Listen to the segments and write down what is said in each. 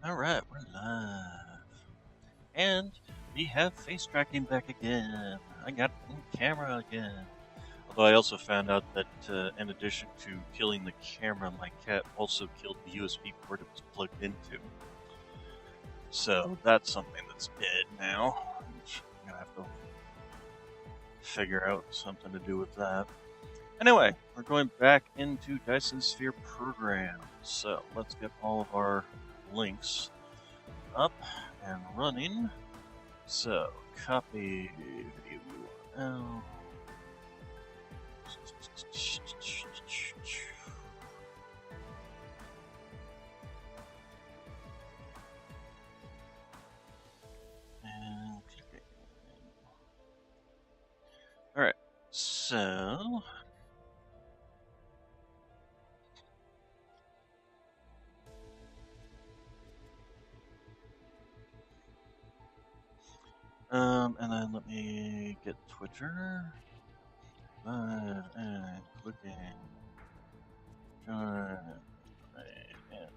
Alright, we're live. And we have face tracking back again. I got in camera again. Although I also found out that in addition to killing the camera, my cat also killed the USB port it was plugged into. So that's something that's dead now. I'm gonna have to figure out something to do with that. Anyway, we're going back into Dyson Sphere program. So let's get all of our links up and running. So copy video URL. And click it. Alright, so and then let me get Twitter. And clicking. Join. And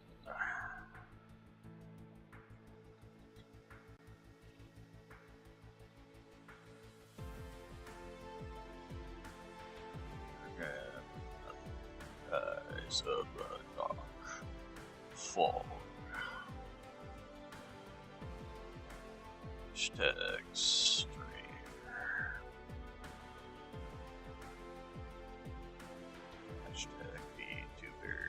Eyes of a Dark Fog. Hashtag stream. Hashtag VTuber.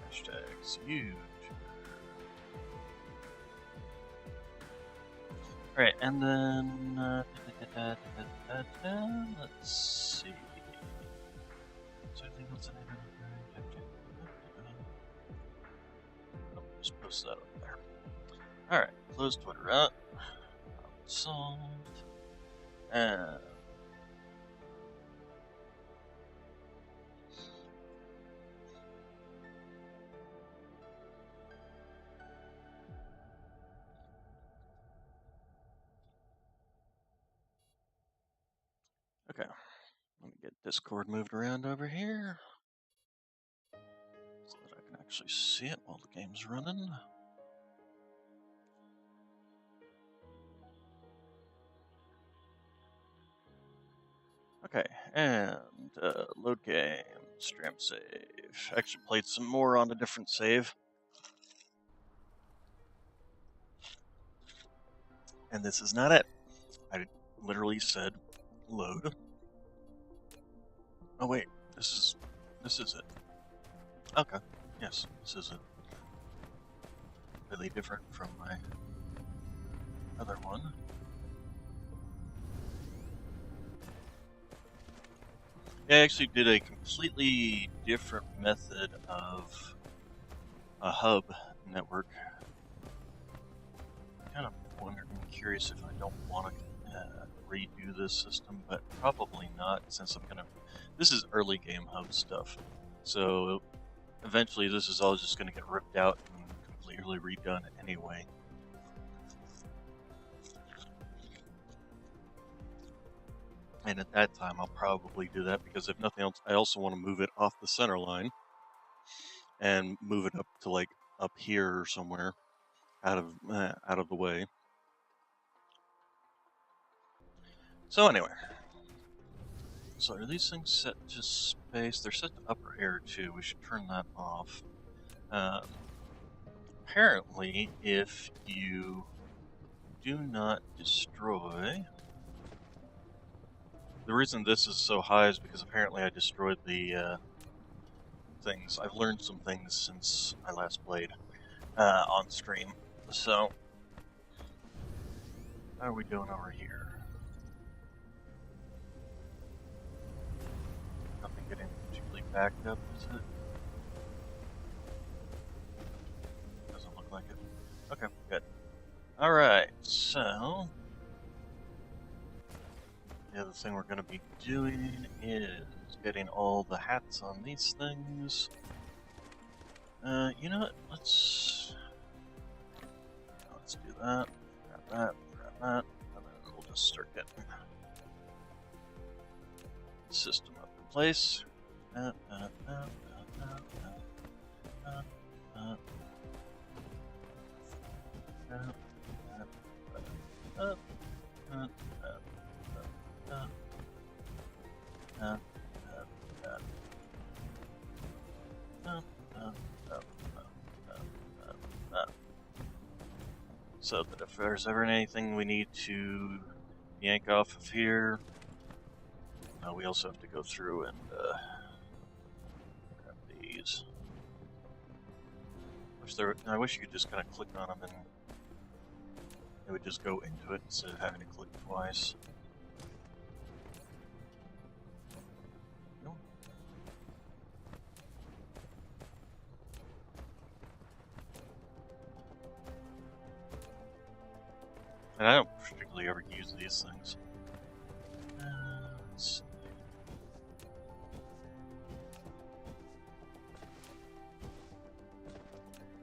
Hashtags YouTube. Alright, and then let's see. Is there anything else I need to oh, just post that up there. Alright, close Twitter up. Solved. And okay, let me get Discord moved around over here so that I can actually see it while the game's running. Okay, and load game, stream save. Actually played some more on a different save. And this is not it. I literally said load. Oh wait, this is it. Okay, yes, this is it. Really different from my other one. I actually did a completely different method of a hub network. Kind of wondering, curious if I don't want to redo this system, but probably not, since I'm gonna. This is early game hub stuff, so eventually this is all just gonna get ripped out and completely redone anyway. And at that time, I'll probably do that because if nothing else, I also want to move it off the center line and move it up to like up here or somewhere, out of the way. So anyway, so are these things set to space? They're set to upper air too. We should turn that off. Apparently, if you do not destroy. The reason this is so high is because apparently I destroyed the things. I've learned some things since I last played on stream. So, how are we doing over here? Nothing getting particularly backed up, is it? Doesn't look like it. Okay, good. Alright, so the other thing we're going to be doing is getting all the hats on these things. You know what? Let's do that. Grab that. Grab that. And then system up in place. So that if there's ever anything we need to yank off of here, we also have to go through and grab these. I wish you could just kind of click on them and it would just go into it instead of having to click twice. And I don't particularly ever use these things. Let's see.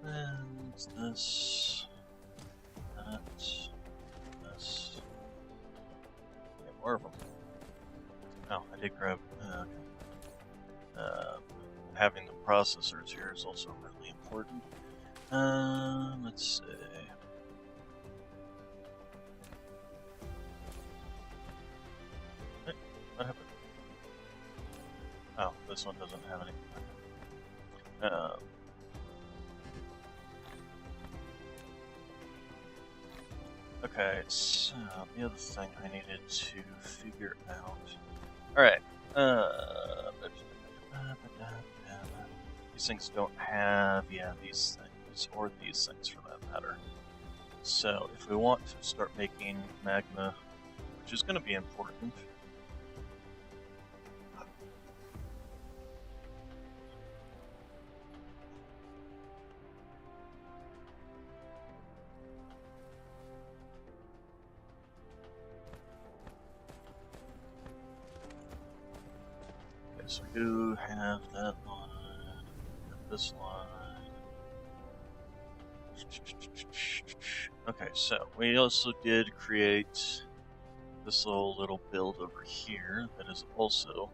And this, that, this. Yeah, more of them. Oh, I did grab. Having the processors here is also really important. Let's see. What happened? Oh, this one doesn't have any. Okay, so the other thing I needed to figure out. Alright. These things don't have, these things, or these things for that matter. So, if we want to start making magma, which is going to be important. So we do have that line, this line. Okay, so we also did create this little build over here that is also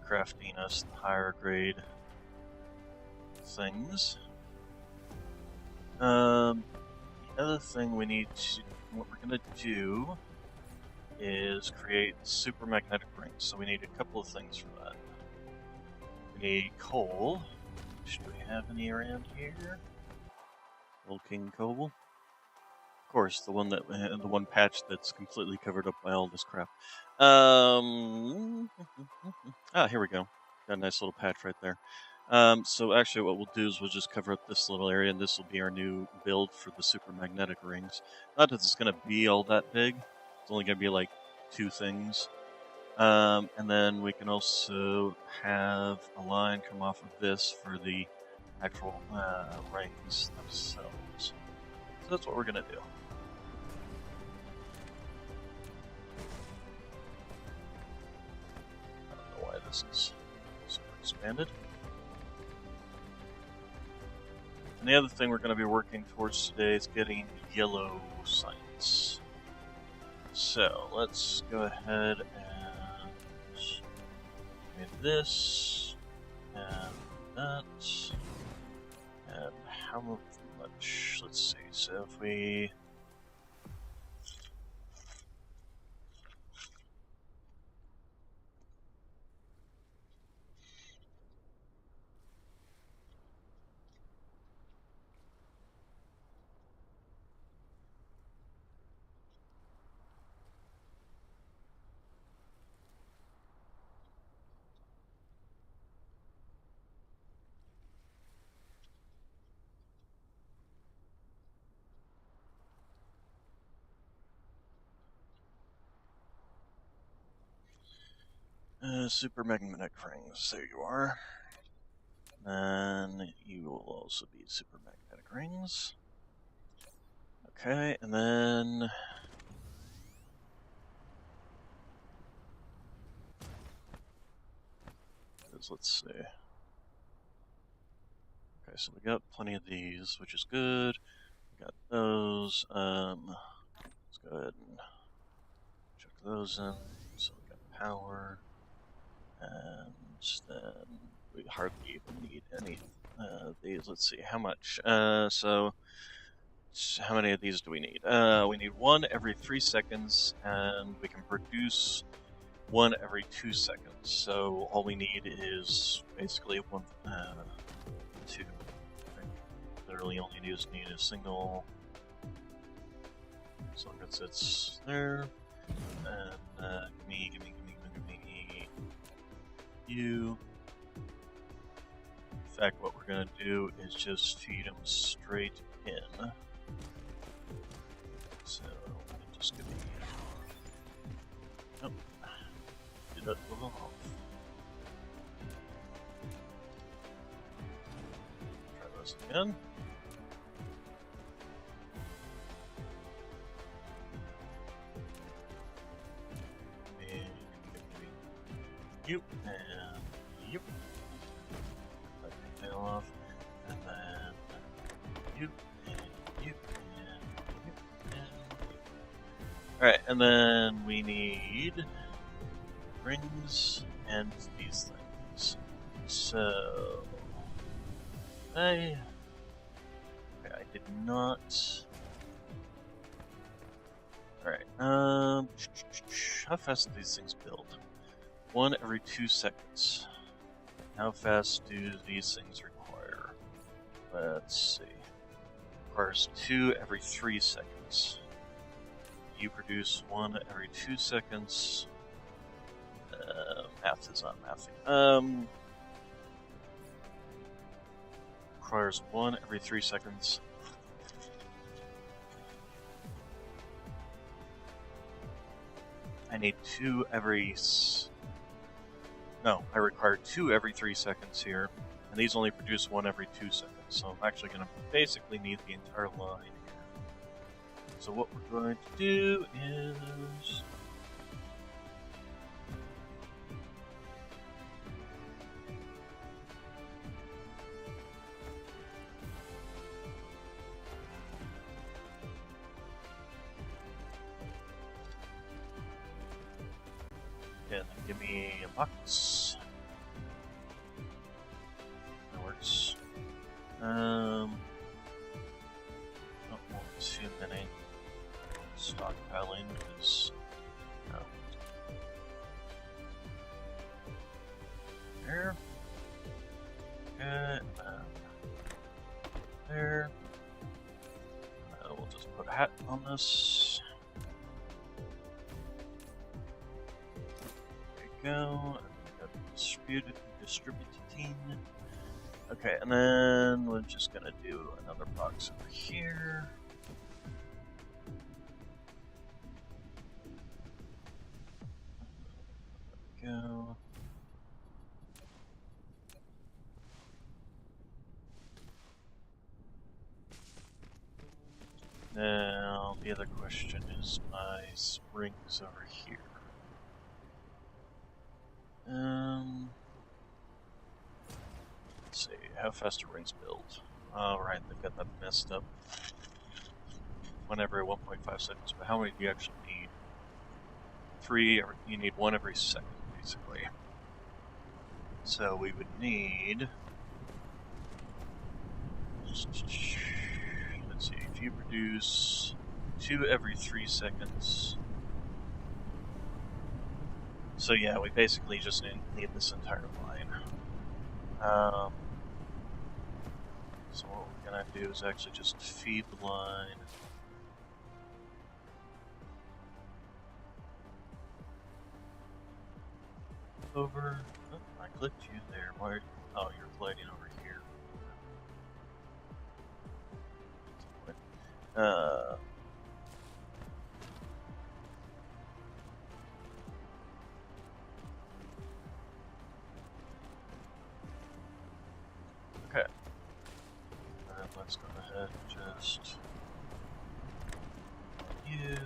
crafting us the higher grade things. The other thing we need to, what we're going to do is create super magnetic rings. So we need a couple of things for that. We need coal. Should we have any around here? Old King Coal. Of course, the one patch that's completely covered up by all this crap. Here we go. Got a nice little patch right there. So actually what we'll do is we'll just cover up this little area, and this will be our new build for the super magnetic rings. Not that it's going to be all that big. It's only going to be like 2 things. And then we can also have a line come off of this for the actual rings themselves. So that's what we're going to do. I don't know why this is super expanded. And the other thing we're going to be working towards today is getting yellow sites. So let's go ahead and make this and that. And how much? Let's see. So if we super magnetic rings, there you are. And you will also be super magnetic rings. Okay, and then let's see. Okay, so we got plenty of these, which is good. We got those. Let's go ahead and check those in. So we got power. And then we hardly even need any of these. Let's see, how much? So how many of these do we need? We need one every 3 seconds, and we can produce one every 2 seconds. So all we need is basically one, two. Literally only need a single. As long as it's there. And gimme you. In fact, what we're gonna do is just feed them straight in. So just give me. Oh, did that level off? Try this again. Yep, and yep. Let me tail off, and then yep, and yep, and yep, and yep. Alright, and then we need rings and these things. So I did not. Alright, how fast do these things build? One every 2 seconds. How fast do these things require? Let's see. Requires 2 every 3 seconds. You produce 1 every 2 seconds. Math is not mathing. Requires 1 every 3 seconds. I need 2 every. No, I require 2 every 3 seconds here, and these only produce 1 every 2 seconds, so I'm actually going to basically need the entire line here. So what we're going to do is... and then give me a box. That works. Don't want too many stockpiling because there. Good. And then there. We'll just put a hat on this. Go, and distributing. Okay, and then we're just gonna do another box over here. Go. Now the other question is my springs over here. Let's see, how fast do rings build? Alright, they've got that messed up. 1 every 1.5 seconds, but how many do you actually need? 3, or you need 1 every second, basically. So we would need... Let's see, if you produce 2 every 3 seconds... So yeah, we basically just need this entire line. So what we're gonna do is actually just feed the line. Over. Oh, I clicked you there. Why? Oh, you're gliding over here. Okay. And let's go ahead and just you.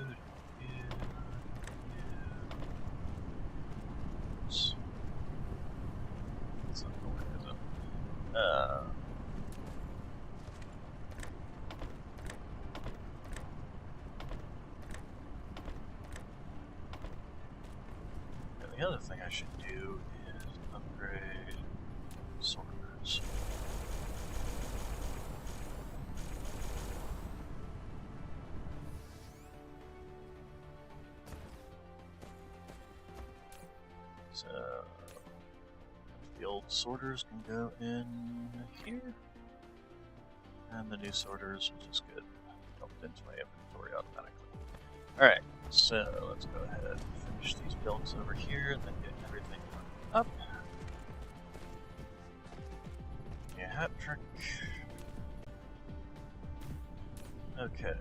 It's not going, is it? And the other thing I should do So the old sorters can go in here, and the new sorters will just get dumped into my inventory automatically. Alright, so let's go ahead and finish these builds over here, and then get everything up. Yeah, hat trick. Okay,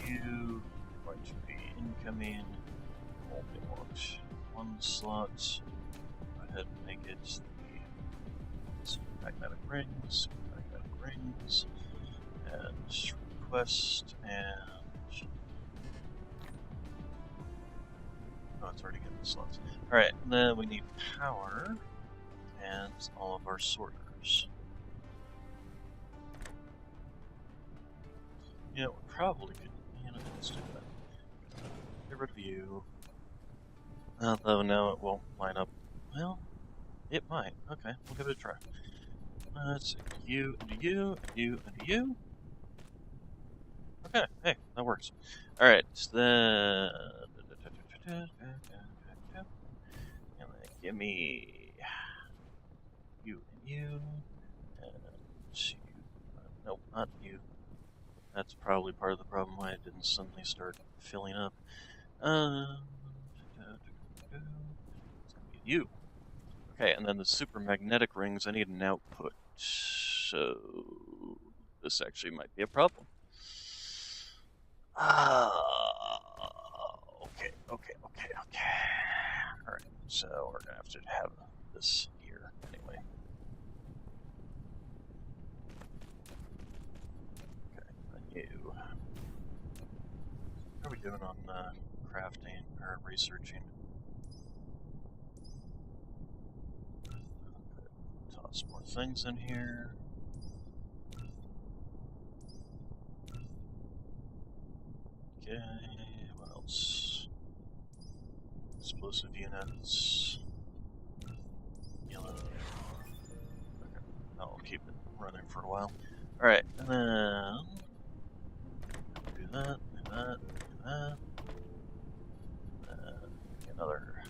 you are going to be incoming. Only want one slot. Go ahead and make it the magnetic rings, and request, and oh, it's already getting the slots. Alright, then we need power and all of our sorters. You know, we probably could, let's do that. Get rid of you. Although now it won't line up. Well, it might. Okay, we'll give it a try. Let's see. You, and you, and you, and you. Okay, hey, that works. Alright, then... And then give me... you and you. And you. Nope, not you. That's probably part of the problem why it didn't suddenly start filling up. It's gonna be you. Okay, and then the super magnetic rings, I need an output. So this actually might be a problem. Okay. Alright, so we're gonna have to have this here anyway. You. How are we doing on crafting or researching? Toss more things in here. Okay, what else? Explosive units. Yellow. Okay, I'll keep it running for a while. Alright, and then do that. Another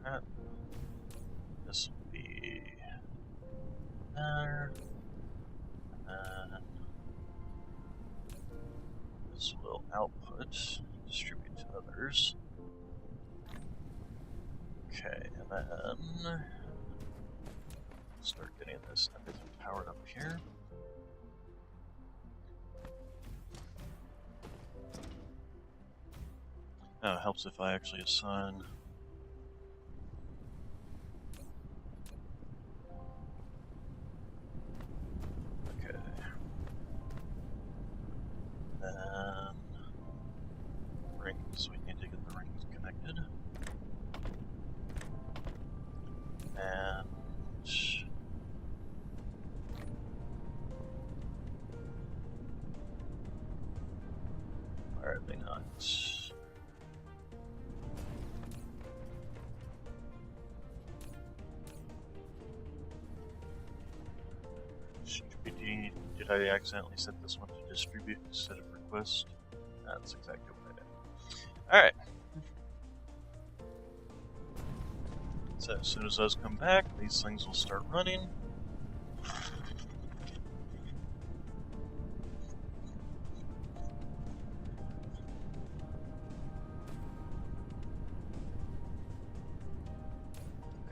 hat. This will be there. And then this will output, distribute to others. Okay, and then start getting this everything powered up here. Oh, it helps if I actually assign. Okay. Then rings. We need to get the rings connected. And why are they not? Did I accidentally set this one to distribute instead of request? That's exactly what I did. Alright. So as soon as those come back, these things will start running.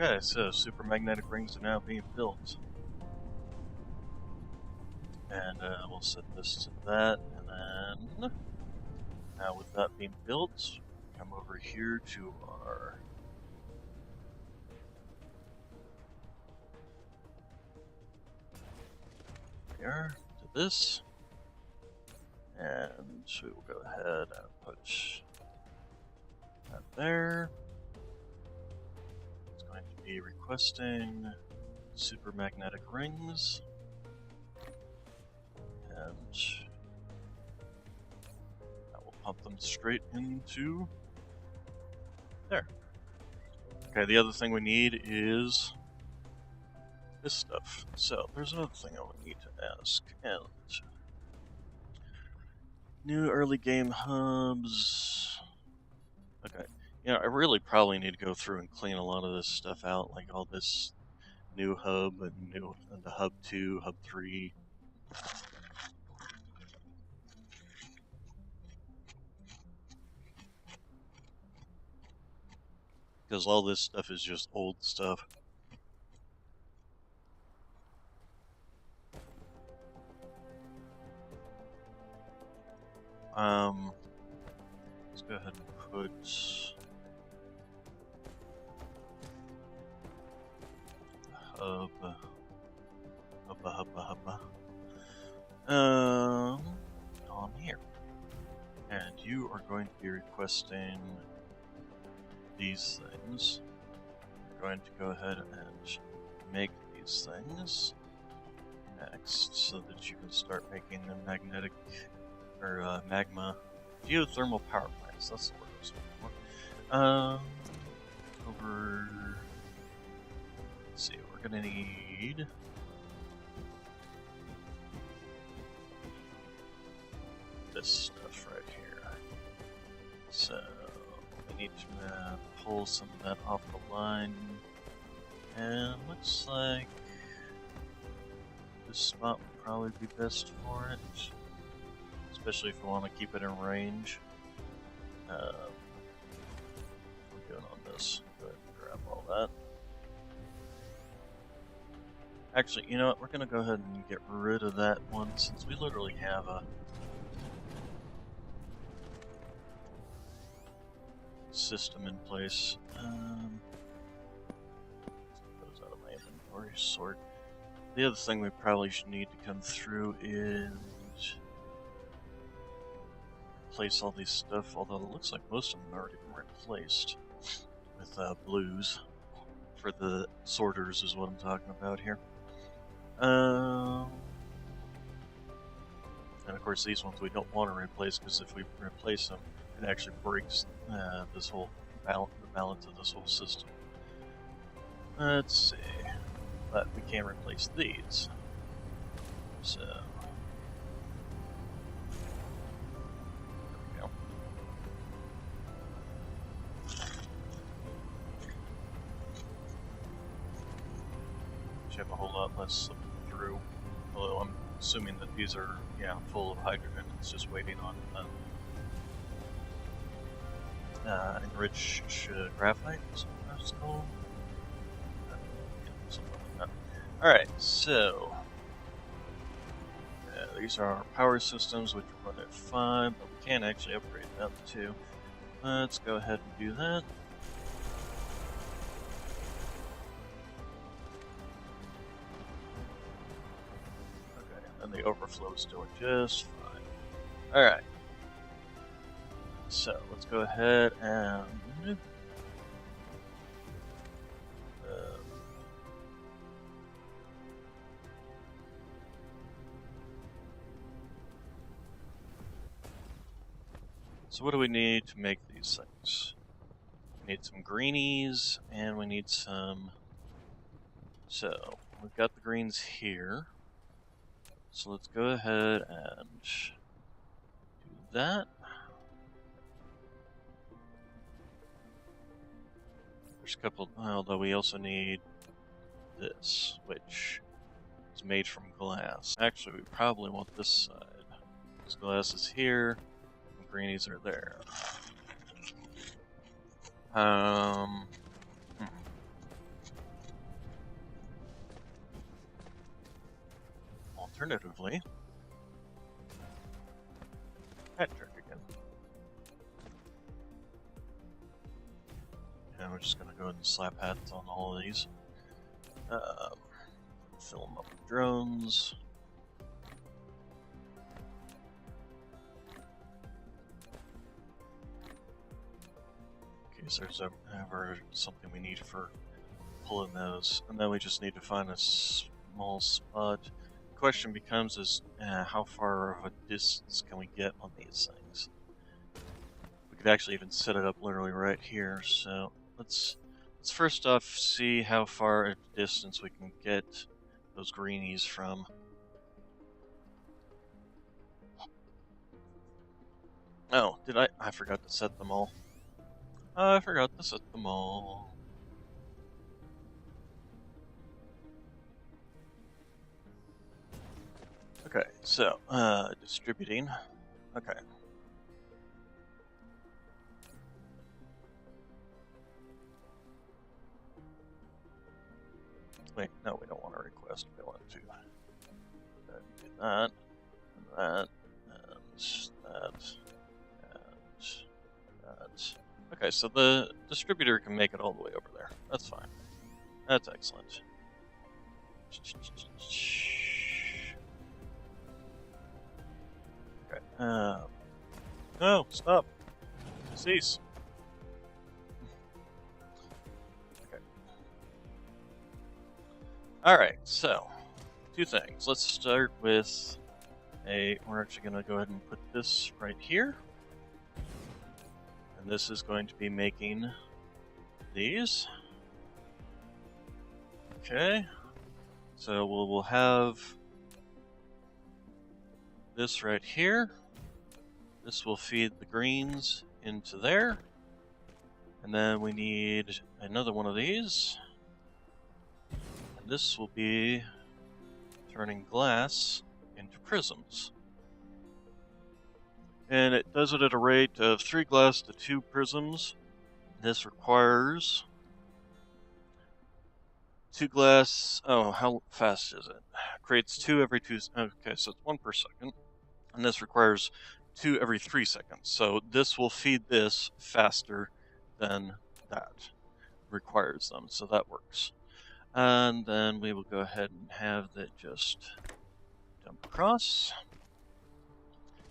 Okay, so super magnetic rings are now being built. And we'll set this to that, and then, now with that being built, come over here to our here, to this, and we will go ahead and put that there. It's going to be requesting super magnetic rings. And I will pump them straight into there. Okay, the other thing we need is this stuff. So there's another thing I would need to ask. And new early game hubs. Okay, You know, I really probably need to go through and clean a lot of this stuff out, like all this new hub and the hub 2, hub 3. Because all this stuff is just old stuff. Let's go ahead and put hubba on here. And you are going to be requesting these things. We're going to go ahead and make these things next so that you can start making the magnetic or magma geothermal power plants. That's the word I was looking for. Over. Let's see, we're gonna need this stuff right here. So we need to pull some of that off the line, and looks like this spot would probably be best for it, especially if we want to keep it in range. We're doing on this, go ahead and grab all that. Actually, you know what? We're gonna go ahead and get rid of that one since we literally have a system in place. Goes out of my inventory sort. The other thing we probably should need to come through is replace all these stuff, although it looks like most of them have already been replaced with blues for the sorters is what I'm talking about here. And of course these ones we don't want to replace, because if we replace them it actually breaks this whole the balance of this whole system. Let's see, but we can replace these. So there we go. Should have a whole lot less slipping through. Although I'm assuming that these are full of hydrogen. It's just waiting on enriched graphite. Something that's called. Something like that. All right, so these are our power systems, which run at 5, but we can actually upgrade them too. Let's go ahead and do that. Okay, and the overflow is doing just fine. All right. So let's go ahead and so what do we need to make these things? We need some greenies and we need some. So we've got the greens here. So let's go ahead and do that. There's a couple, although we also need this, which is made from glass. Actually, we probably want this side, because glass is here, and greenies are there. Alternatively, hat trick again. And we're just going to go ahead and slap hats on all of these. Fill them up with drones. In case there's ever something we need for pulling those. And then we just need to find a small spot. The question becomes is how far of a distance can we get on these things? We could actually even set it up literally right here. So let's first off see how far a distance we can get those greenies from. Oh, did I forgot to set them all. I forgot to set them all. Okay, so, distributing. Okay. Wait, no, we don't want a request. We want to do that, and that, and that. Okay, so the distributor can make it all the way over there. That's fine. That's excellent. Okay. No, stop. Cease. Okay. Alright, so, two things. Let's start with we're actually going to go ahead and put this right here. And this is going to be making these. Okay. So we'll have this right here. This will feed the greens into there. And then we need another one of these. And this will be turning glass into prisms. And it does it at a rate of 3 glass to 2 prisms. This requires 2 glass. Oh, how fast is it? Creates 2 every 2. Okay, so it's 1 per second. And this requires 2 every 3 seconds. So this will feed this faster than that requires them. So that works. And then we will go ahead and have that just dump across.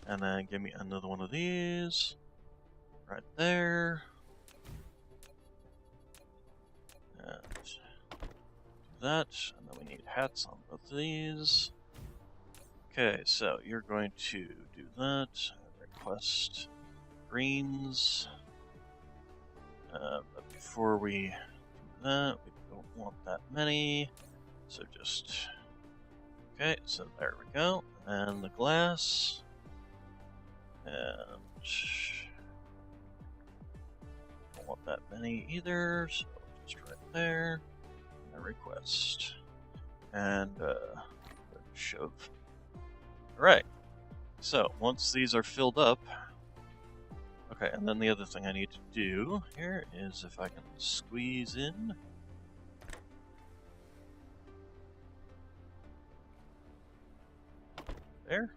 And then give me another one of these right there. And do that. And then we need hats on both of these. Okay, so you're going to do that. Request greens. But before we do that, we don't want that many. So just. Okay, so there we go. And the glass. And don't want that many either, so just right there. And a request. And shove. Alright. So once these are filled up. Okay, and then the other thing I need to do here is if I can squeeze in. There.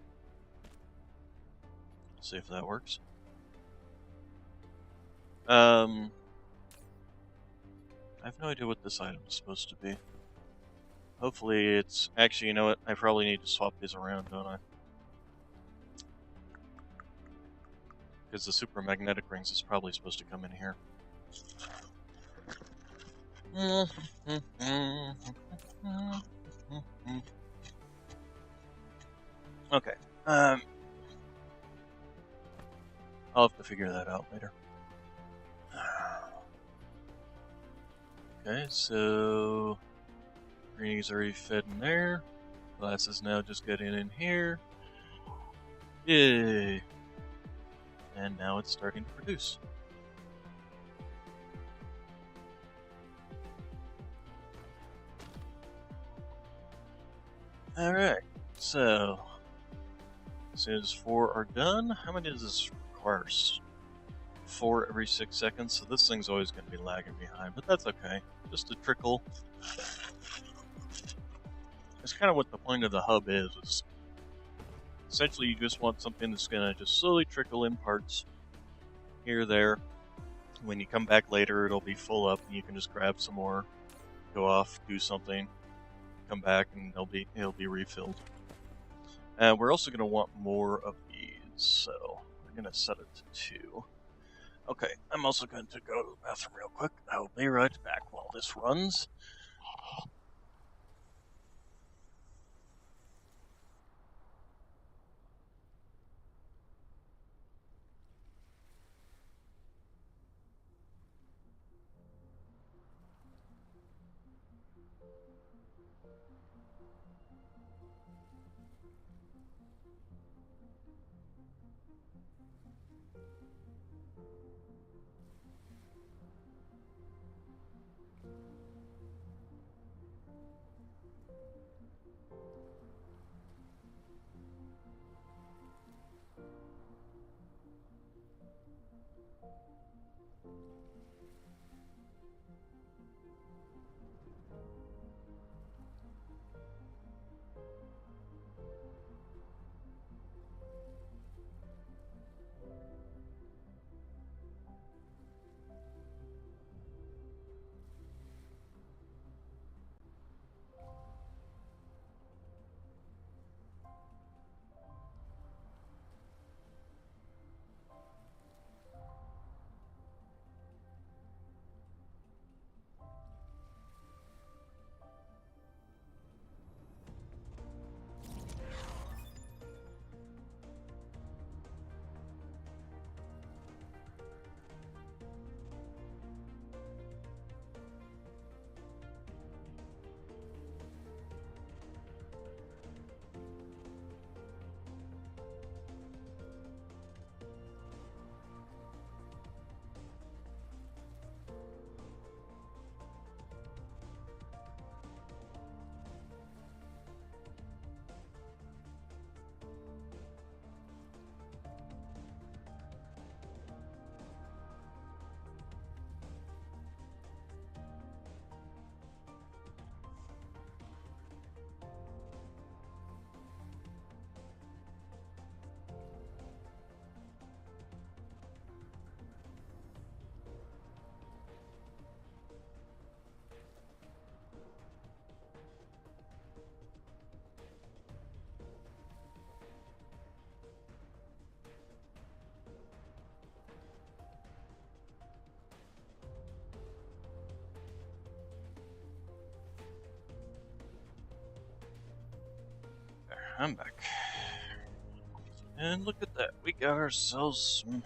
See if that works. I have no idea what this item is supposed to be. Hopefully it's... Actually, you know what? I probably need to swap these around, don't I? Because the super magnetic rings is probably supposed to come in here. Okay. I'll have to figure that out later. Okay, so greenies already fed in there. Glass is now just getting in here. Yay! And now it's starting to produce. Alright, so as soon as 4 are done, how many does this require? 4 every 6 seconds, so this thing's always going to be lagging behind, but that's okay. Just a trickle. That's kind of what the point of the hub is essentially you just want something that's going to just slowly trickle in parts here, there. When you come back later, it'll be full up, and you can just grab some more, go off, do something, come back, and it'll be refilled. And we're also going to want more of these, so we're going to set it to 2. Okay, I'm also going to go to the bathroom real quick. I'll be right back while this runs. I'm back. And look at that, we got ourselves some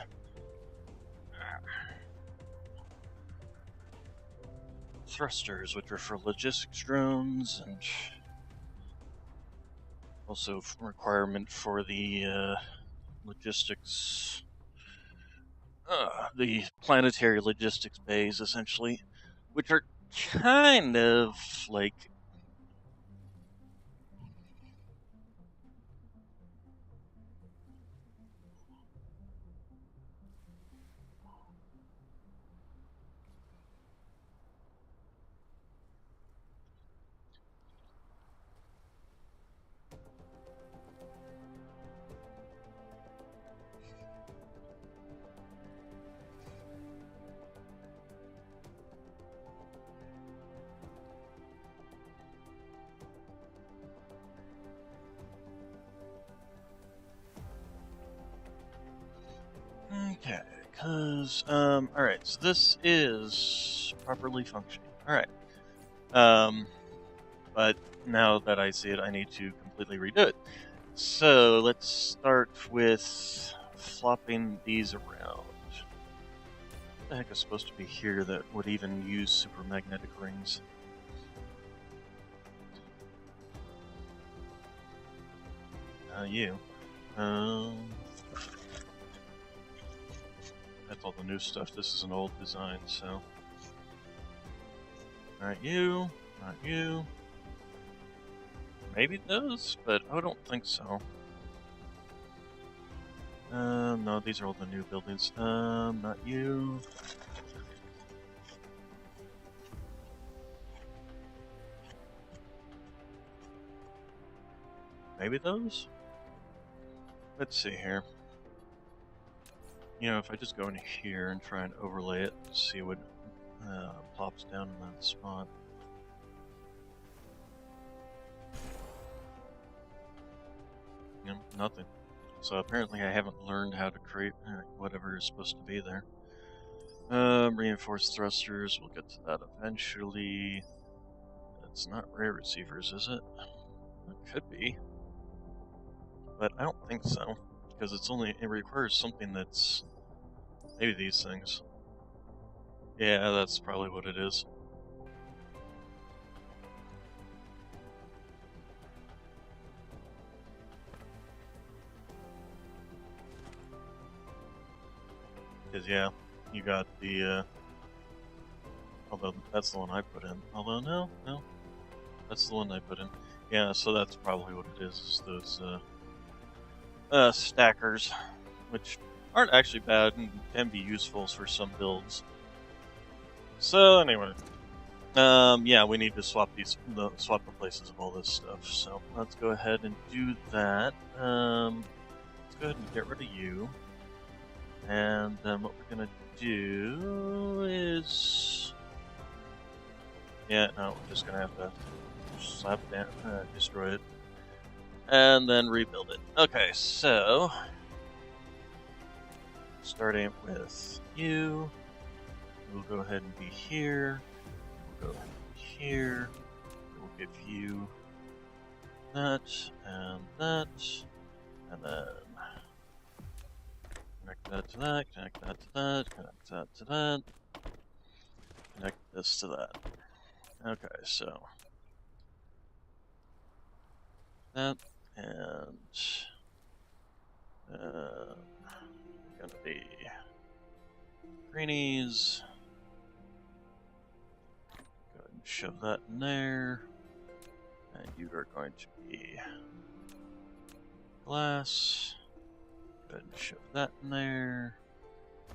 thrusters, which are for logistics drones, and also requirement for the logistics, the planetary logistics bays, essentially, which are kind of like okay, alright, so this is properly functioning. Alright. But now that I see it, I need to completely redo it. So, let's start with flopping these around. What the heck is supposed to be here that would even use super magnetic rings? You. That's all the new stuff. This is an old design, so. Not you. Not you. Maybe those, but I don't think so. No, these are all the new buildings. Not you. Maybe those? Let's see here. You know, if I just go in here and try and overlay it, see what plops down in that spot. Yeah, nothing. So apparently I haven't learned how to create whatever is supposed to be there. Reinforced thrusters, we'll get to that eventually. It's not ray receivers, is it? It could be. But I don't think so. Because it requires something that's maybe these things. Yeah, that's probably what it is. Because, yeah, you got the, although that's the one I put in. Although, no, that's the one I put in. Yeah, so that's probably what it is those, stackers, which aren't actually bad and can be useful for some builds. So, anyway. Yeah, we need to swap the places of all this stuff, so let's go ahead and do that. Let's go ahead and get rid of you. And then what we're gonna do is... Yeah, no, we're just gonna have to slap down, destroy it. And then rebuild it. Okay, so... starting with you. We'll go ahead and be here. We'll go ahead and be here. We'll give you that, and then connect that to that, connect that to that, connect that to that, connect this to that. Okay, so that, and gonna be greenies. Go ahead and shove that in there, and you are going to be glass. Go ahead and shove that in there,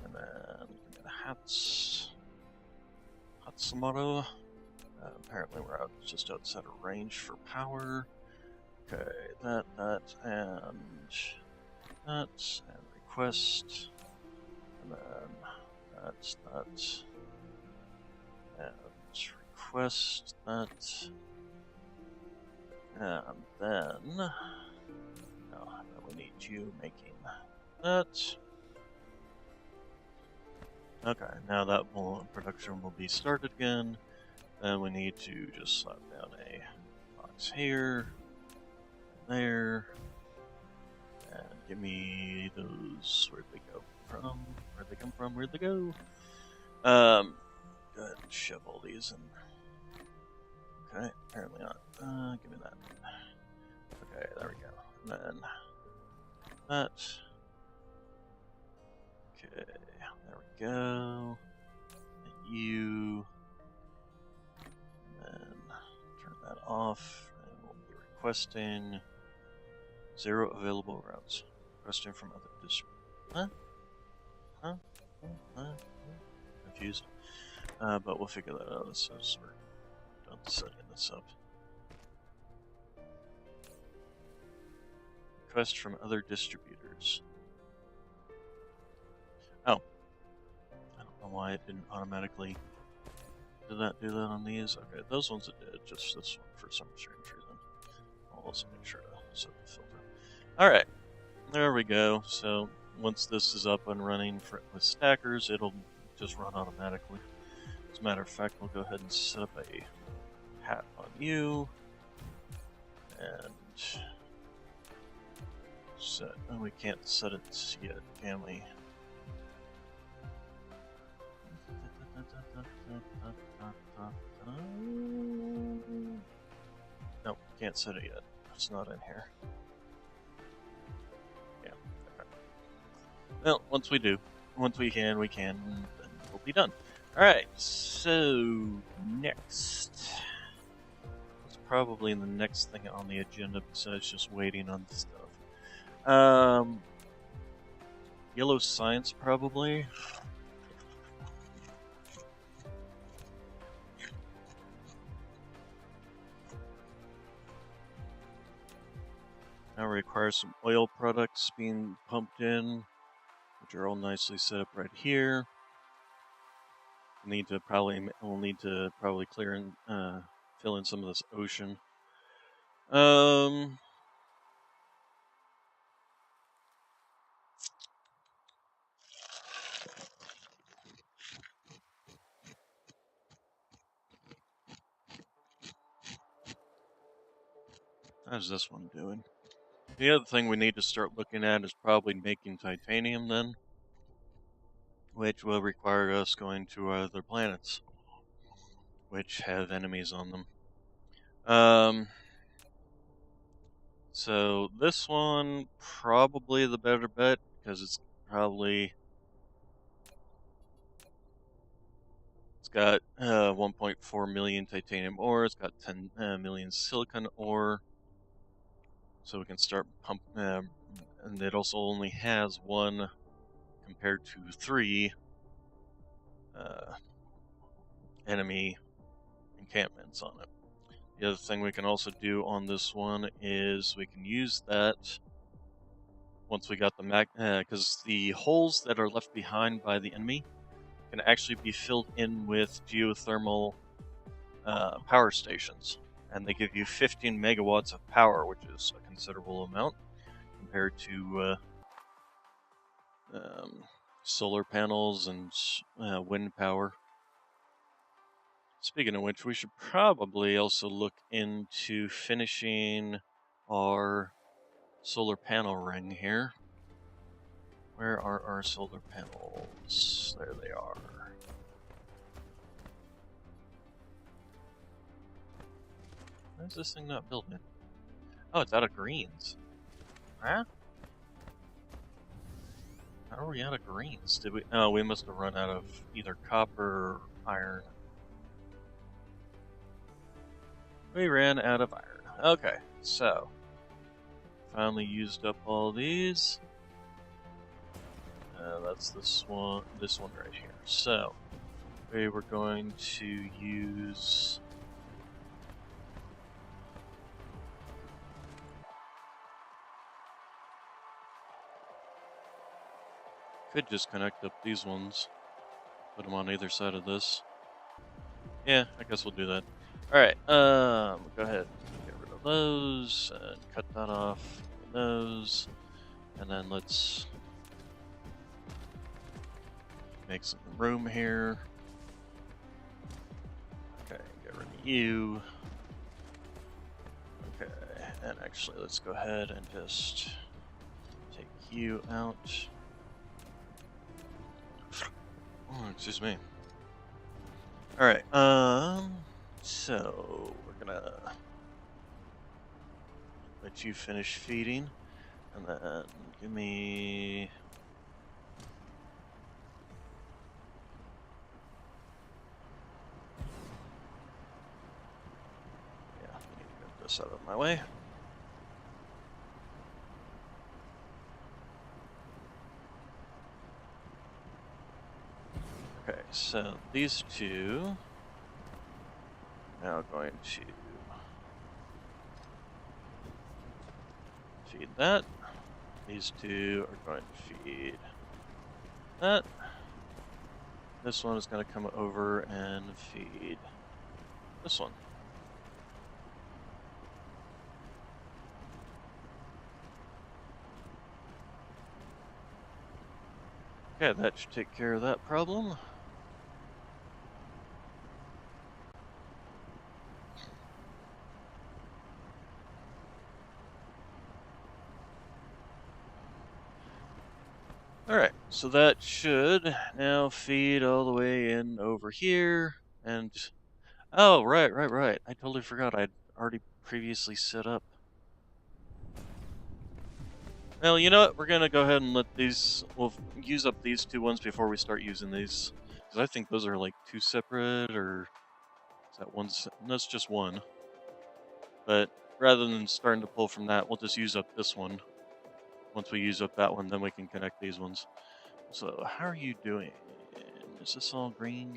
and then hats. Hatsumaro. Apparently we're just outside of range for power. Okay, that, and request, and then that, and request that, and then, no, we need you making that. Okay, now that production will be started again. Then we need to just slap down a box here, there. And give me those. Where'd they go from? Where'd they come from? Where'd they go? Go ahead and shove all these in. Okay, apparently not. Give me that. Okay, there we go. And then that. Okay, there we go. And you. And then turn that off. And we'll be requesting 0 available routes. Requesting from other districts. Huh? Confused. But we'll figure that out as soon as we're done setting this up. Request from other distributors. Oh. I don't know why it didn't automatically do that on these. Okay, those ones it did, just this one for some strange reason. I'll also make sure to set the filter. Alright, there we go. So once this is up and running with stackers, it'll just run automatically. As a matter of fact, we'll go ahead and set up a hat on you. And set. Oh, we can't set it yet, can we? Nope, can't set it yet. It's not in here. Yeah. Okay. Well, once we can, and then we'll be done. Alright, so next. What's probably the next thing on the agenda besides just waiting on stuff? Yellow science, probably. Now requires some oil products being pumped in, which are all nicely set up right here. We'll need to probably clear and fill in some of this ocean. How's this one doing? The other thing we need to start looking at is probably making titanium then, which will require us going to other planets, which have enemies on them. So this one, probably the better bet, because it's got 1.4 million titanium ore, it's got 10 million silicon ore, so we can start pumping, and it also only has 1 compared to 3 enemy encampments on it. The other thing we can also do on this one is we can use that once we got the because the holes that are left behind by the enemy can actually be filled in with geothermal power stations, and they give you 15 megawatts of power, which is a considerable amount compared to solar panels and wind power. Speaking of which, we should probably also look into finishing our solar panel ring here. Where are our solar panels? There they are. Why is this thing not building? Oh, it's out of greens. Huh? How are we out of greens? Did we? Oh, we must have run out of either copper or iron. We ran out of iron. Okay, so finally used up all these. That's this one right here. So we were going to use could just connect up these ones, put them on either side of this. Yeah, I guess we'll do that. Alright, go ahead and get rid of those, and cut that off, those, and then let's make some room here. Okay, get rid of you. Okay, And actually, let's go ahead and just take you out. Oh, excuse me. Alright, so we're gonna let you finish feeding, and then give me... Yeah, I need to get this out of my way. Okay, so these two now going to feed that. These two are going to feed that. This one is going to come over and feed this one. Okay, that should take care of that problem. Alright, so that should now feed all the way in over here, and... Oh, right. I totally forgot I'd already previously set up. Well, you know what? We're gonna go ahead and let these... We'll use up these two ones before we start using these. Because I think those are like two separate, or... Is that one? That's just one. But rather than starting to pull from that, we'll just use up this one. Once we use up that one, then we can connect these ones. So, how are you doing? Is this all green?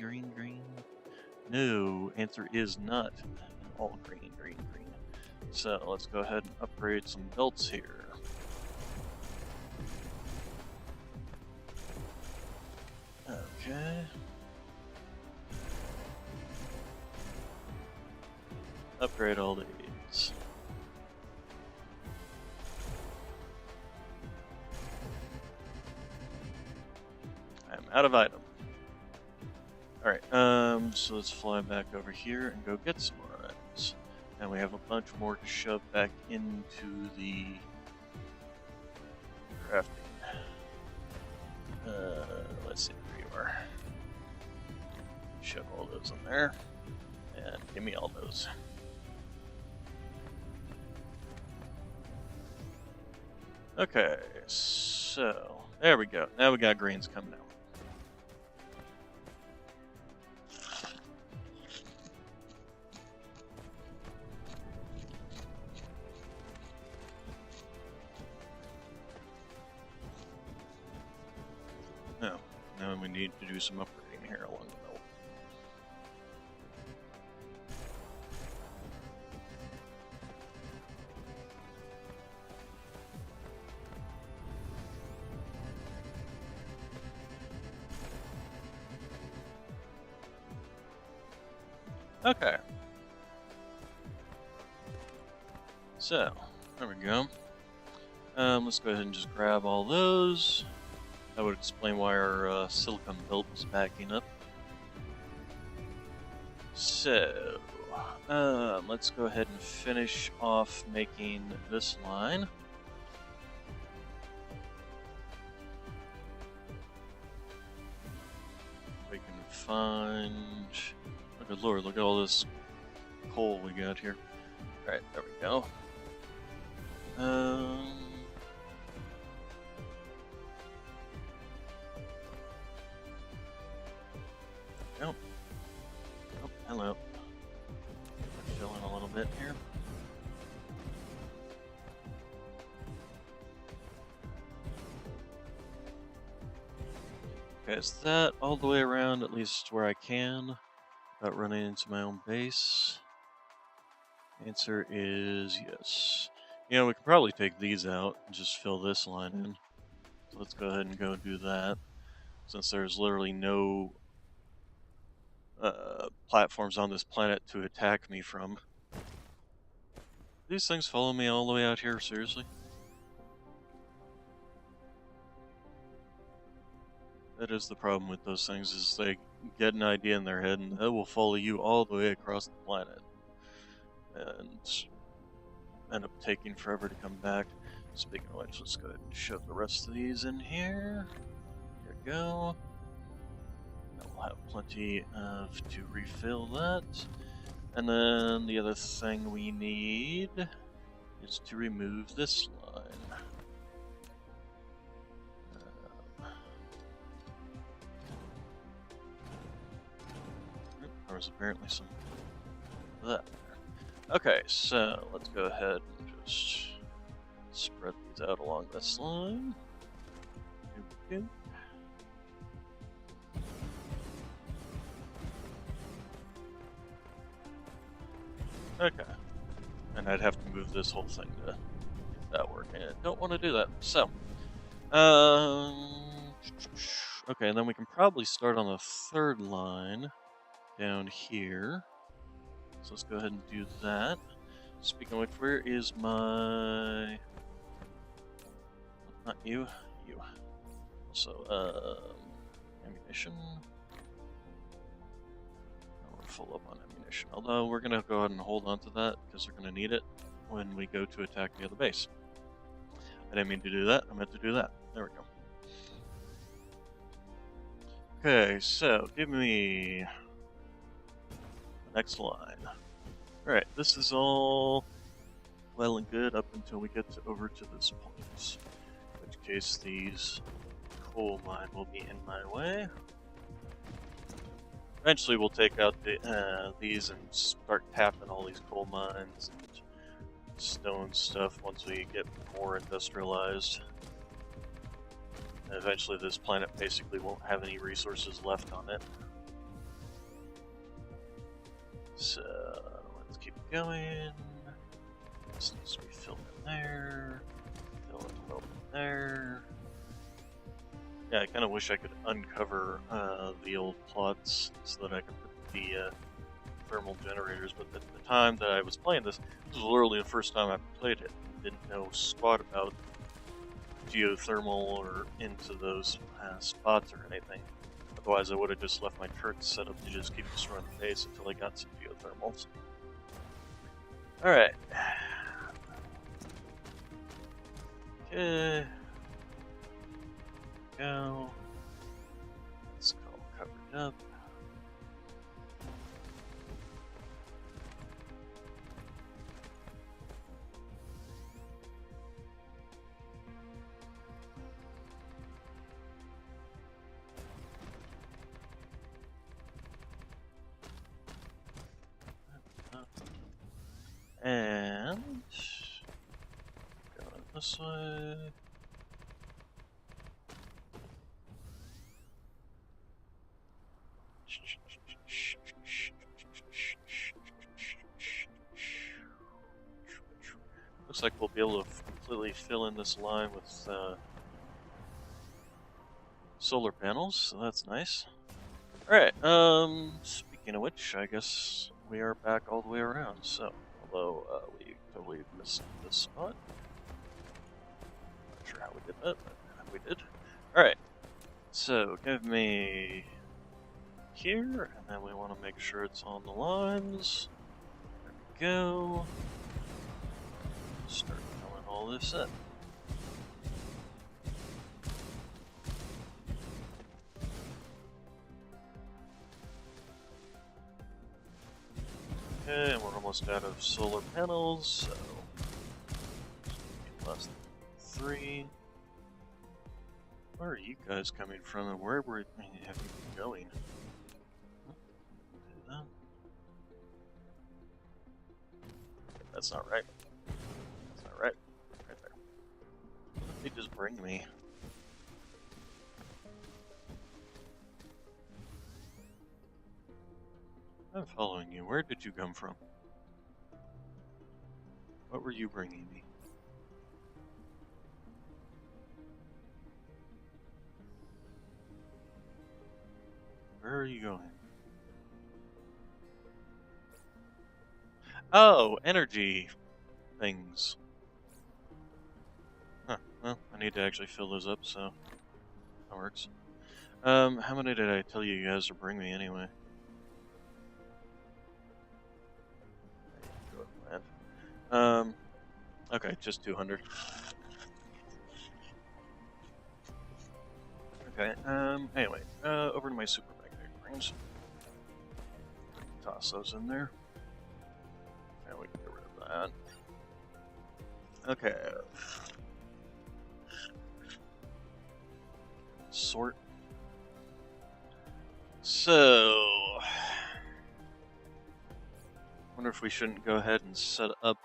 No, answer is not all green. So, let's go ahead and upgrade some belts here. Okay. Upgrade all these. I'm out of item. Alright, so let's fly back over here and go get some more items. And we have a bunch more to shove back into the crafting. Let's see where you are. Shove all those in there. And give me all those. Okay, so there we go. Now we got greens coming out. Now we need to do some upgrading here along the belt. Okay. So, there we go. Let's go ahead and just grab all those. That would explain why our silicon belt was backing up. So, let's go ahead and finish off making this line. We can find... Oh good lord, look at all this coal we got here. Alright, there we go. Nope. Oh, hello. Fill in a little bit here. Okay, is that all the way around, at least where I can, without running into my own base? Answer is yes. You know, we could probably take these out and just fill this line in. So let's go ahead and go do that, since there's literally no platforms on this planet to attack me from. These things follow me all the way out here, seriously? That is the problem with those things, is they get an idea in their head and they will follow you all the way across the planet. And end up taking forever to come back. Speaking of which, let's go ahead and shove the rest of these in here. There we go. And we'll have plenty of to refill that. And then the other thing we need is to remove this line. There was apparently some of that there. Okay, so let's go ahead and just spread these out along this line. Doop, doop. Okay. And I'd have to move this whole thing to get that working. I don't want to do that. So, okay, and then we can probably start on the third line down here. So let's go ahead and do that. Speaking of which, where is my... Not you, you. So, ammunition. We're full up on ammunition. Although, we're going to go ahead and hold on to that, because we're going to need it when we go to attack the other base. I didn't mean to do that, I meant to do that. There we go. Okay, so, give me the next line. Alright, this is all well and good up until we get over to this point. In which case, these coal mine will be in my way. Eventually we'll take out these and start tapping all these coal mines and stone stuff once we get more industrialized. And eventually this planet basically won't have any resources left on it. So let's keep going. This needs to be filled in there. Fill in a little bit there. Yeah, I kind of wish I could uncover the old plots so that I could put the thermal generators, but at the time that I was playing this was literally the first time I played it. I didn't know squat about geothermal or into those spots or anything. Otherwise I would have just left my turrets set up to just keep destroying the base until I got some geothermals. Alright. Okay. Go. It's all covered up. And going this way. Looks like we'll be able to completely fill in this line with solar panels, so that's nice. Alright, speaking of which, I guess we are back all the way around, so, although we totally missed this spot. Not sure how we did that, but we did. Alright, so give me here, and then we want to make sure it's on the lines. There we go. Start filling all this in. Okay, and we're almost out of solar panels, so less than 3. Where are you guys coming from, and where have you been going? That's not right. That's not right. Right there. What did they just bring me? I'm following you. Where did you come from? What were you bringing me? Where are you going? Oh, energy things. Huh, well, I need to actually fill those up, so that works. How many did I tell you guys to bring me anyway? Okay, just 200. Okay, anyway, over to my super magnetic rings. Toss those in there. And we can get rid of that. Okay. Sort. So, wonder if we shouldn't go ahead and set up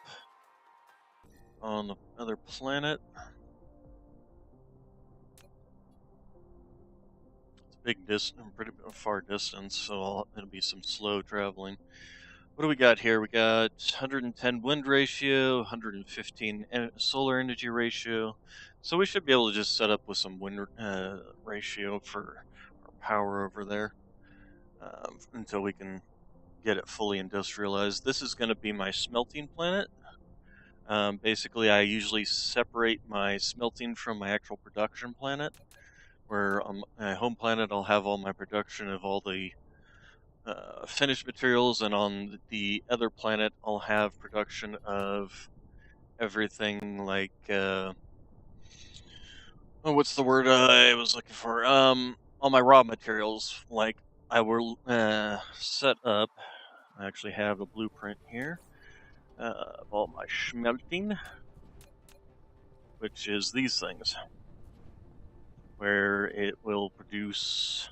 on the other planet. It's a big distance, pretty far distance, so it'll be some slow traveling. What do we got here? We got 110 wind ratio, 115 solar energy ratio. So we should be able to just set up with some wind ratio for our power over there until we can get it fully industrialized. This is going to be my smelting planet. Basically, I usually separate my smelting from my actual production planet, where on my home planet I'll have all my production of all the finished materials, and on the other planet I'll have production of everything like what's the word I was looking for? All my raw materials. Like I will set up. I actually have a blueprint here of all my smelting, which is these things, where it will produce.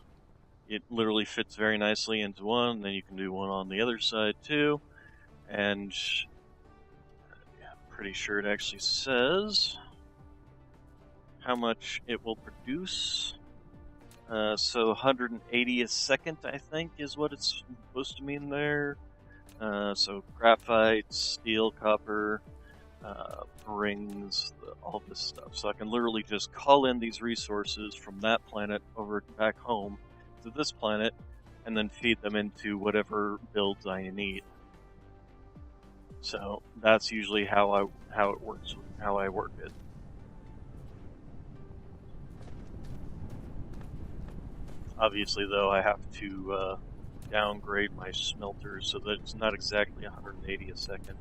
It literally fits very nicely into one. Then you can do one on the other side too, and pretty sure it actually says how much it will produce. So 180 a second, I think, is what it's supposed to mean there. So graphite, steel, copper, rings, all this stuff. So I can literally just call in these resources from that planet over back home to this planet, and then feed them into whatever builds I need. So that's usually how it works, how I work it. Obviously, though, I have to downgrade my smelters so that it's not exactly 180 a second,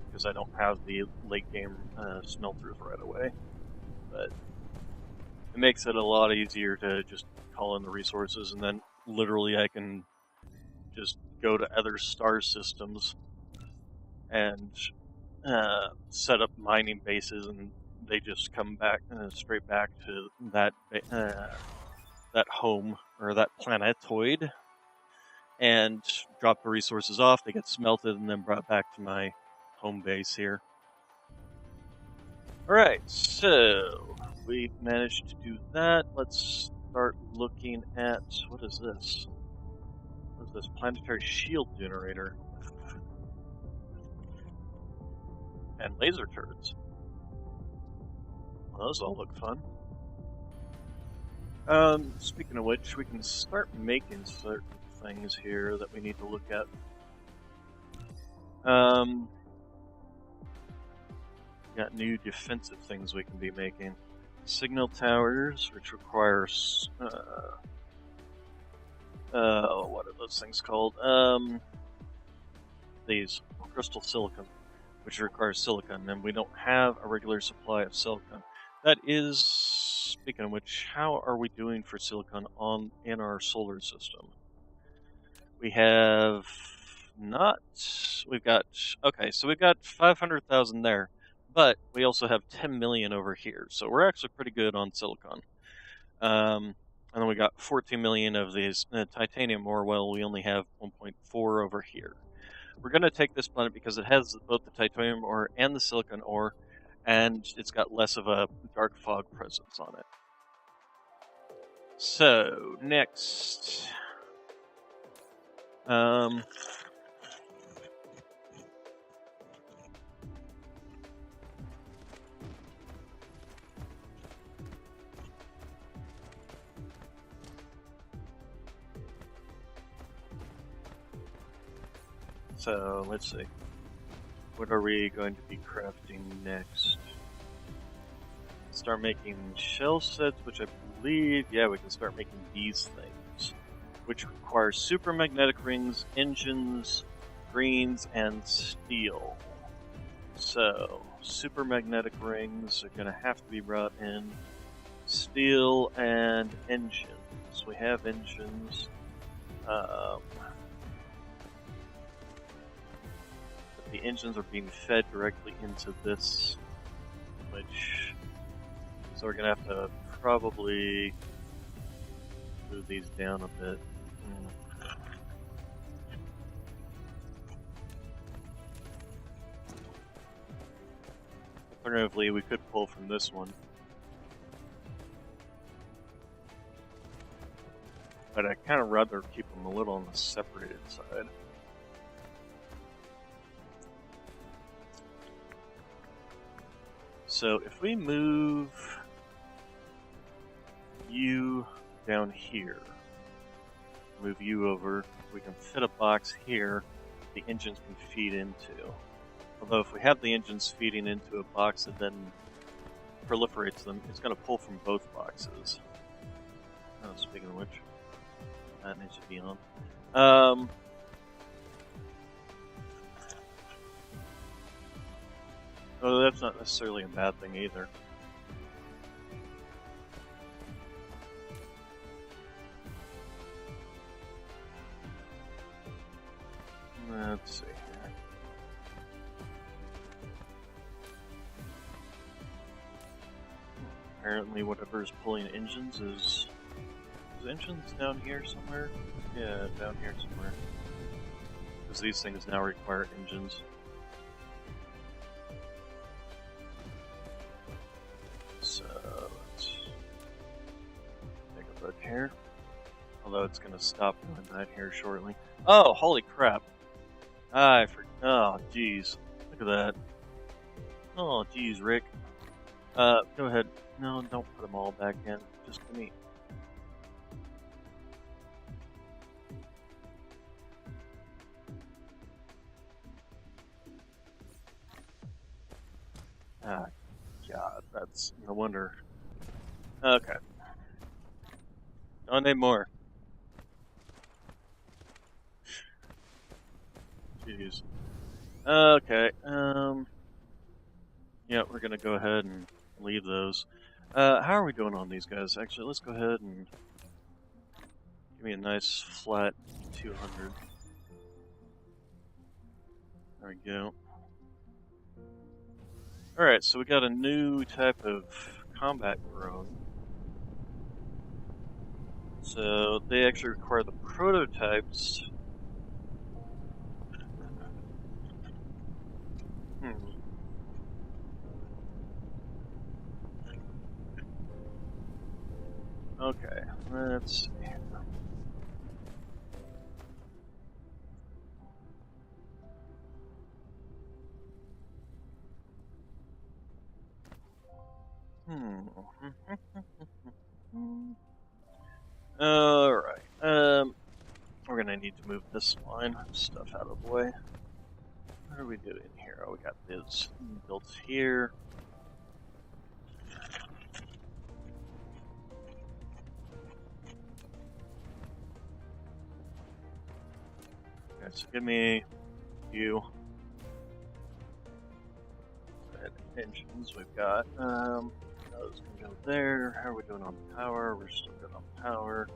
because I don't have the late game smelters right away. But it makes it a lot easier to just call in the resources, and then literally I can just go to other star systems and set up mining bases, and they just come back straight back to that that home, or that planetoid, and drop the resources off. They get smelted and then brought back to my home base here. Alright, so we managed to do that. Let's start looking at, what is this? What is this? Planetary shield generator. And laser turrets. Well, those all look fun. Speaking of which, we can start making certain things here that we need to look at. Got new defensive things we can be making. Signal towers, which require what are those things called? These crystal silicon, which requires silicon, and we don't have a regular supply of silicon. That is, speaking of which, how are we doing for silicon in our solar system? We have not. We've got, okay, so we've got 500,000 there, but we also have 10 million over here, so we're actually pretty good on silicon. And then we got 14 million of these titanium ore. Well, we only have 1.4 over here. We're going to take this planet because it has both the titanium ore and the silicon ore, and it's got less of a dark fog presence on it. So, next. So, let's see. What are we going to be crafting next? Start making shell sets, which I believe, yeah, we can start making these things, which require super magnetic rings, engines, greens, and steel. So, super magnetic rings are going to have to be brought in. Steel and engines. We have engines. But the engines are being fed directly into this, which... So we're going to have to probably move these down a bit. Alternatively, we could pull from this one. But I'd kind of rather keep them a little on the separated side. So if we move you down here, move you over, we can fit a box here the engines can feed into. Although if we have the engines feeding into a box that then proliferates them, it's going to pull from both boxes. Oh, speaking of which, that needs to be on. Oh, that's not necessarily a bad thing either. Let's see here. Apparently whatever is pulling engines is engines down here somewhere? Yeah, down here somewhere. Because these things now require engines. So, let's take a look here. Although it's going to stop doing that here shortly. Oh, holy crap. Oh, jeez. Look at that. Oh, jeez, Rick. Go ahead. No, don't put them all back in. Just give me... Ah, God, that's no wonder. Okay. Don't need more. Jeez. Okay, yeah, we're gonna go ahead and leave those. How are we doing on these guys? Actually, let's go ahead and give me a nice flat 200. There we go. Alright, so we got a new type of combat drone. So they actually require the prototypes. Okay, let's see. Alright, we're gonna need to move this line stuff out of the way. What are we doing here? Oh, we got this built here. Okay, so give me you. And engines we've got. Those can go there. How are we doing on power? We're still good on power.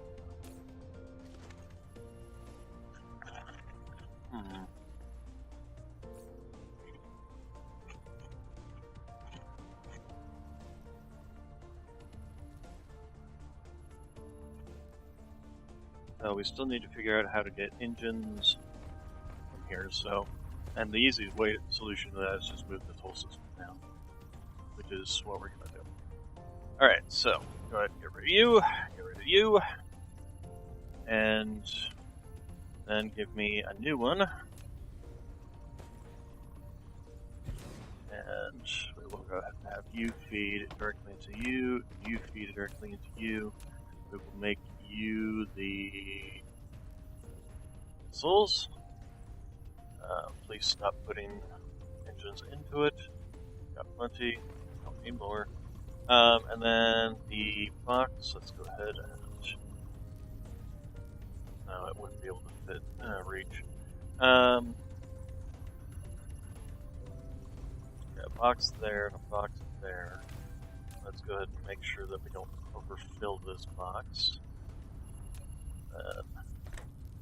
We still need to figure out how to get engines from here, so... And the easy solution to that is just move this whole system down, which is what we're going to do. Alright, so, go ahead and get rid of you, and then give me a new one. And we will go ahead and have you feed directly into you, you feed directly into you. We will make you the missiles. Please stop putting engines into it. Got plenty. Don't need more. And then the box, let's go ahead and... No, it wouldn't be able to fit, reach. got a box there and a box there. Let's go ahead and make sure that we don't overfill this box.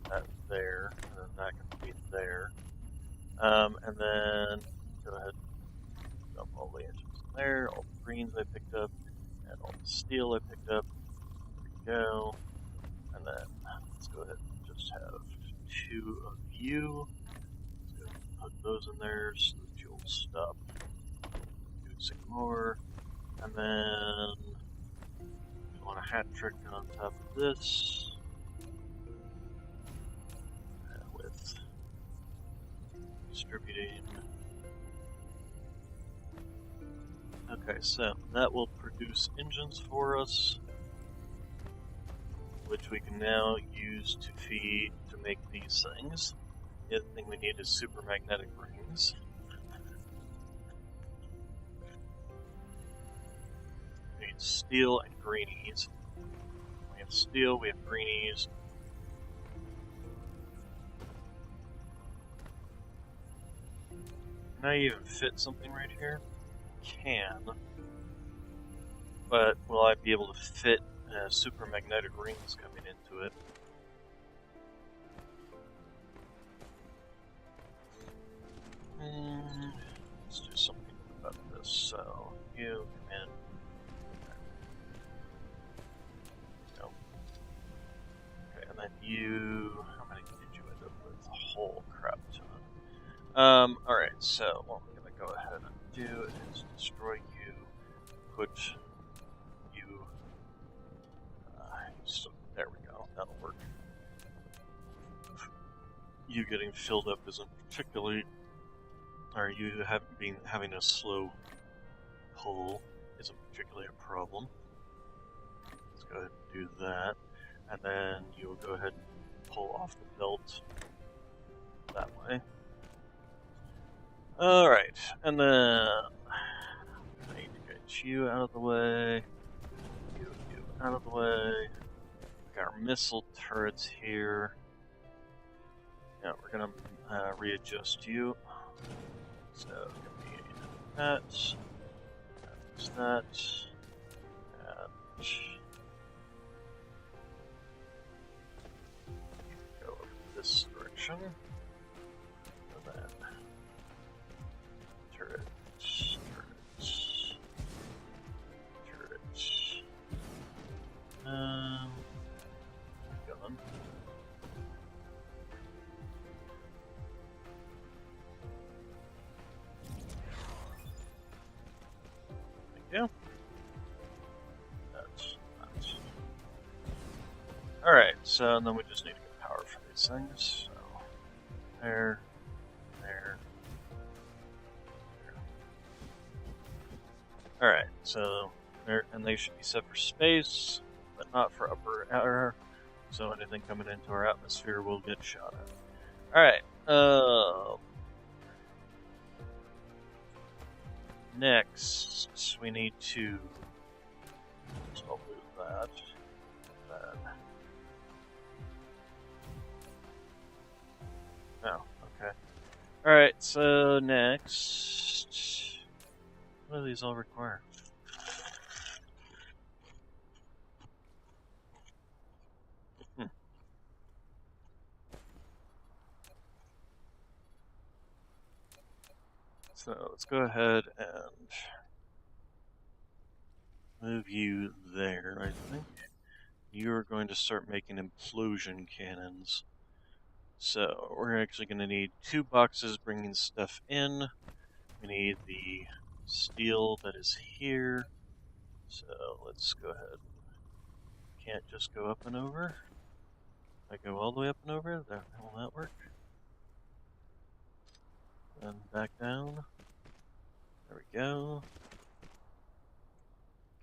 That there, and then that can be there. And then go ahead and dump all the engines in there, all the greens I picked up, and all the steel I picked up. There we go. And then let's go ahead and just have 2 of you. Let's go ahead and put those in there so that you'll stop producing more. And then we want a hat trick on top of this. With distributing. Okay, so that will produce engines for us, which we can now use to feed to make these things. The other thing we need is super magnetic rings. We need steel and greenies. We have steel, we have greenies. Can I even fit something right here? Can. But will I be able to fit super magnetic rings coming into it? Let's do something about this. So, you come in. No. Okay, and then you. How many did you end up with? A whole crap ton. Alright, so what we're gonna go ahead and do is destroy you, put you. There we go, that'll work. You getting filled up isn't particularly. Or you having a slow pull isn't particularly a problem. Let's go ahead and do that. And then you'll go ahead and pull off the belt that way. Alright, and then I need to get you out of the way. You out of the way. We got our missile turrets here. Yeah, we're gonna readjust you. So we need that, and go this direction, and then turrets. Going. Yeah. That's. Alright, so then we just need to get power for these things. So, there. Alright, so and they should be set for space, but not for upper air. So anything coming into our atmosphere will get shot at. Alright, next, we need to. I'll do that. Oh, okay. Alright, so next. What do these all require? So let's go ahead and move you there, I think. You're going to start making implosion cannons. So we're actually going to need 2 boxes bringing stuff in. We need the steel that is here. So let's go ahead. Can't just go up and over. I go all the way up and over. Will that work? And back down. There we go.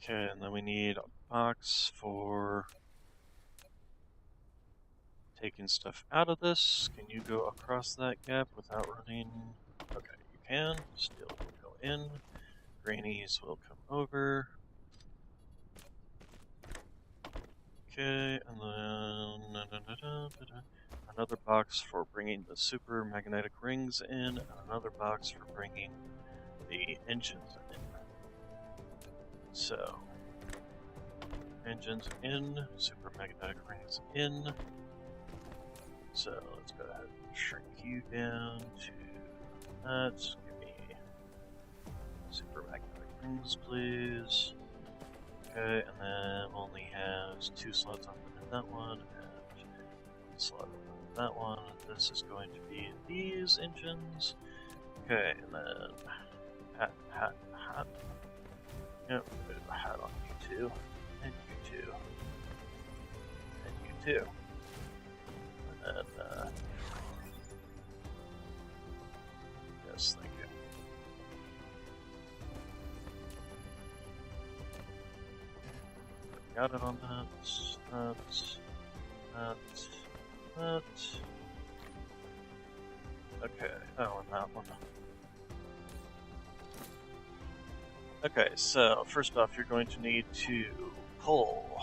Okay, and then we need a box for taking stuff out of this. Can you go across that gap without running? Okay, you can. Steel will go in. Greenies will come over. Okay, and then another box for bringing the super magnetic rings in, and another box for bringing the engines in. So, engines in, super magnetic rings in. So let's go ahead and shrink you down to that. Give me super magnetic rings, please. Okay, and then only has 2 slots open in that one, and 1 slot open in that one. This is going to be these engines. Okay, and then hat. Yep, a bit of a hat on you too, and you too, and you too. And then, yes, thank you. Got it on that. Okay, oh, and that one. Okay, so first off, you're going to need to coal.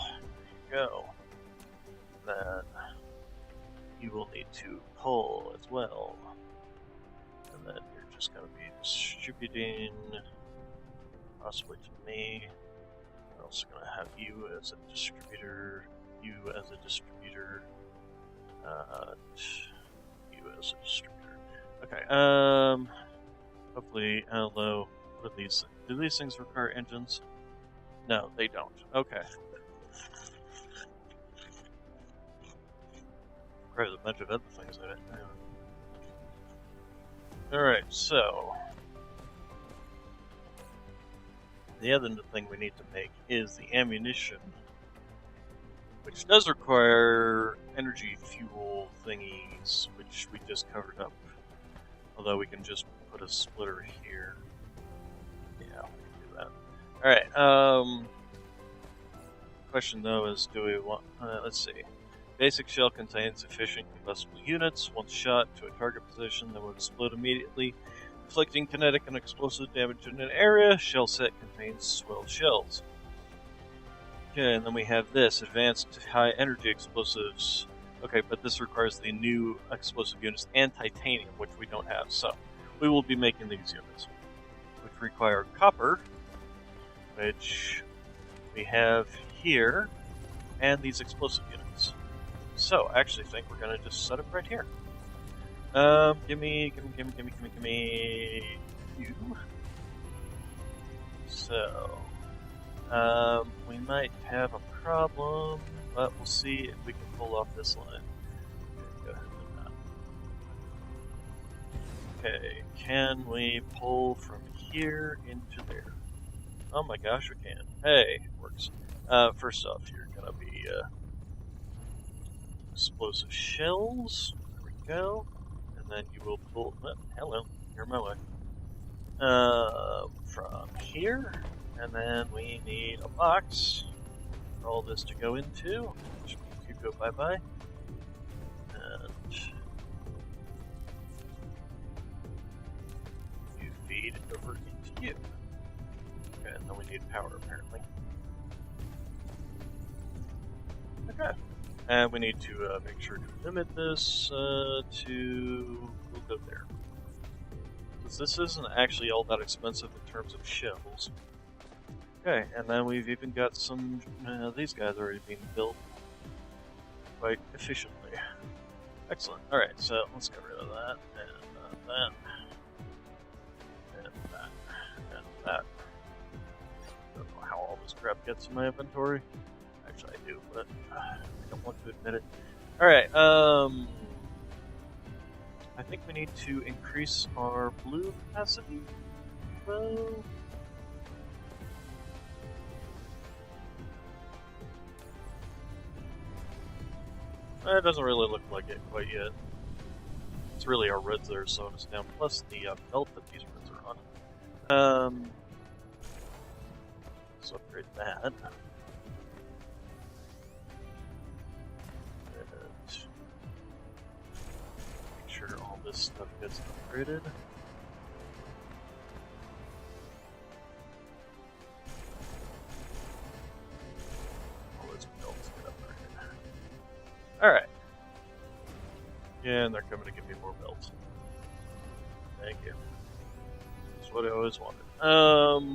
There you go. Then you will need to coal as well. And then you're just going to be distributing, possibly to me. We're also going to have you as a distributor, you as a distributor, you as a distributor. Okay, hopefully, hello. What are these? Do these things require engines? No, they don't. Okay. Requires a bunch of other things in it. Alright, so the other thing we need to make is the ammunition, which does require energy fuel thingies, which we just covered up. Although we can just put a splitter here. Yeah, we can do that. Alright, question though is, do we want, let's see. Basic shell contains efficient combustible units. Once shot to a target position, they will explode immediately, inflicting kinetic and explosive damage in an area. Shell set contains 12 shells. Okay, and then we have this, advanced high energy explosives. Okay, but this requires the new explosive units and titanium, which we don't have, so we will be making these units, which require copper, which we have here, and these explosive units. So, I actually think we're going to just set it right here. Give me you. So, we might have a problem, but we'll see if we can pull off this line. Go ahead and do that. Okay, can we pull from here into there? Oh my gosh, we can. Hey, works. First off, you're gonna be, explosive shells. There we go. And then you will pull, hello, you're my way. From here, and then we need a box for all this to go into, which means you go bye-bye. And you feed it over into you. Okay, and then we need power, apparently. Okay. And we need to make sure to limit this to, we'll go there. Because this isn't actually all that expensive in terms of shells. Okay, and then we've even got some, these guys already being built quite efficiently. Excellent. Alright, so let's get rid of that, and that, and that, and that. Don't know how all this crap gets in my inventory. Actually, I do, but I don't want to admit it. Alright, I think we need to increase our blue capacity. Well, it doesn't really look like it quite yet. It's really our reds that are slowing us down, plus the belt that these reds are on. Let's upgrade that. And make sure all this stuff gets upgraded. All those belts get upgraded. Alright. Yeah, and they're coming to give me more belts. Thank you. is what I always wanted.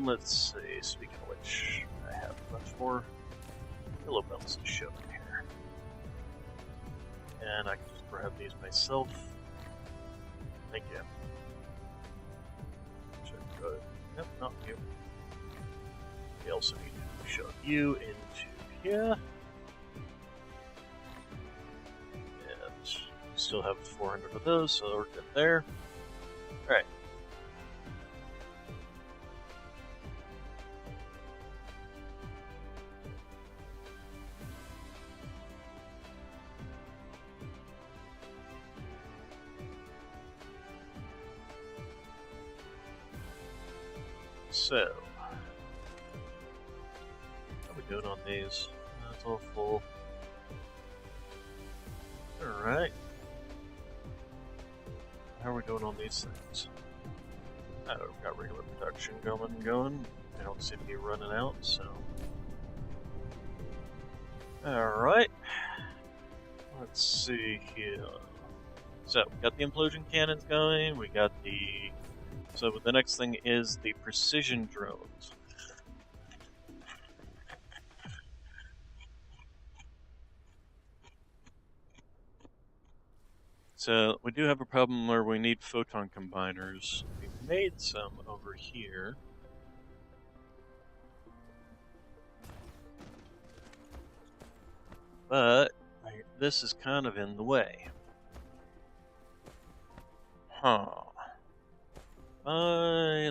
Let's see. Speaking of which, I have a bunch more pillow bells to show in here. And I can just grab these myself. Thank you. Should go. Nope, not you. We also need to shove you into here. And we still have 400 of those, so we're good there. Alright. So, how are we doing on these? That's all full. Alright. How are we doing on these things? Oh, we've got regular production going. I don't seem to be running out, so. Alright. Let's see here. So, we got the implosion cannons going, we got the. So, the next thing is the precision drones. So, we do have a problem where we need photon combiners. We've made some over here. But, this is kind of in the way. Huh.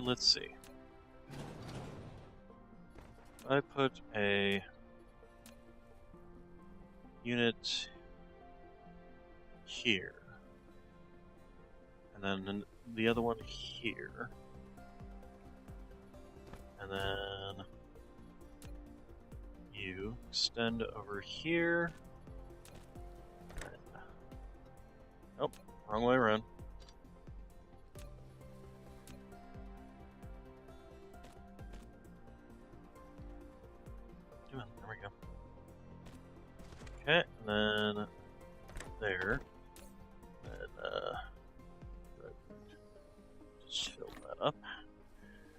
Let's see. I put a unit here. And then the other one here. And then you extend over here. Oh, wrong way around. There we go. Okay, and then there. And just fill that up.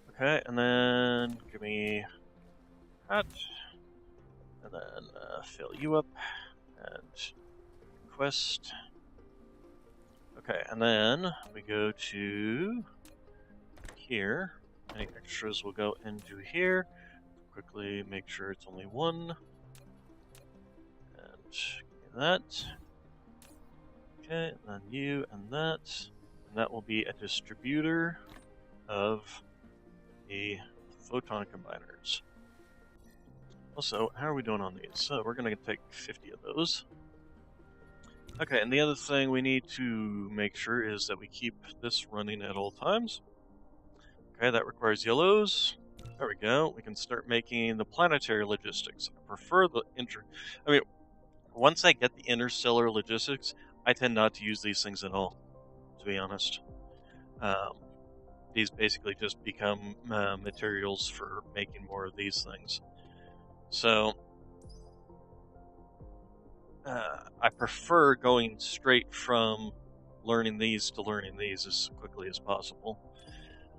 Okay, and then give me that. And then fill you up. And quest. Okay, and then we go to here. Any extras will go into here. Quickly make sure it's only one. And give me that. Okay, and then you and that. And that will be a distributor of the photon combiners. Also, how are we doing on these? So we're going to take 50 of those. Okay, and the other thing we need to make sure is that we keep this running at all times. Okay, that requires yellows. There we go. We can start making the planetary logistics. I prefer the once I get the interstellar logistics, I tend not to use these things at all, to be honest. These basically just become materials for making more of these things. So, I prefer going straight from learning these to learning these as quickly as possible.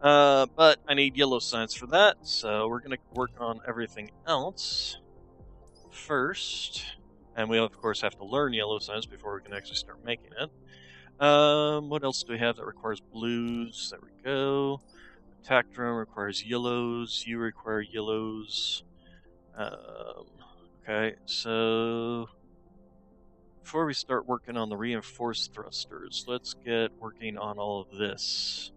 But I need yellow science for that, so we're going to work on everything else first. And we, of course, have to learn yellow science before we can actually start making it. What else do we have that requires blues? There we go. Attack drone requires yellows. You require yellows. Okay, so before we start working on the reinforced thrusters, let's get working on all of this.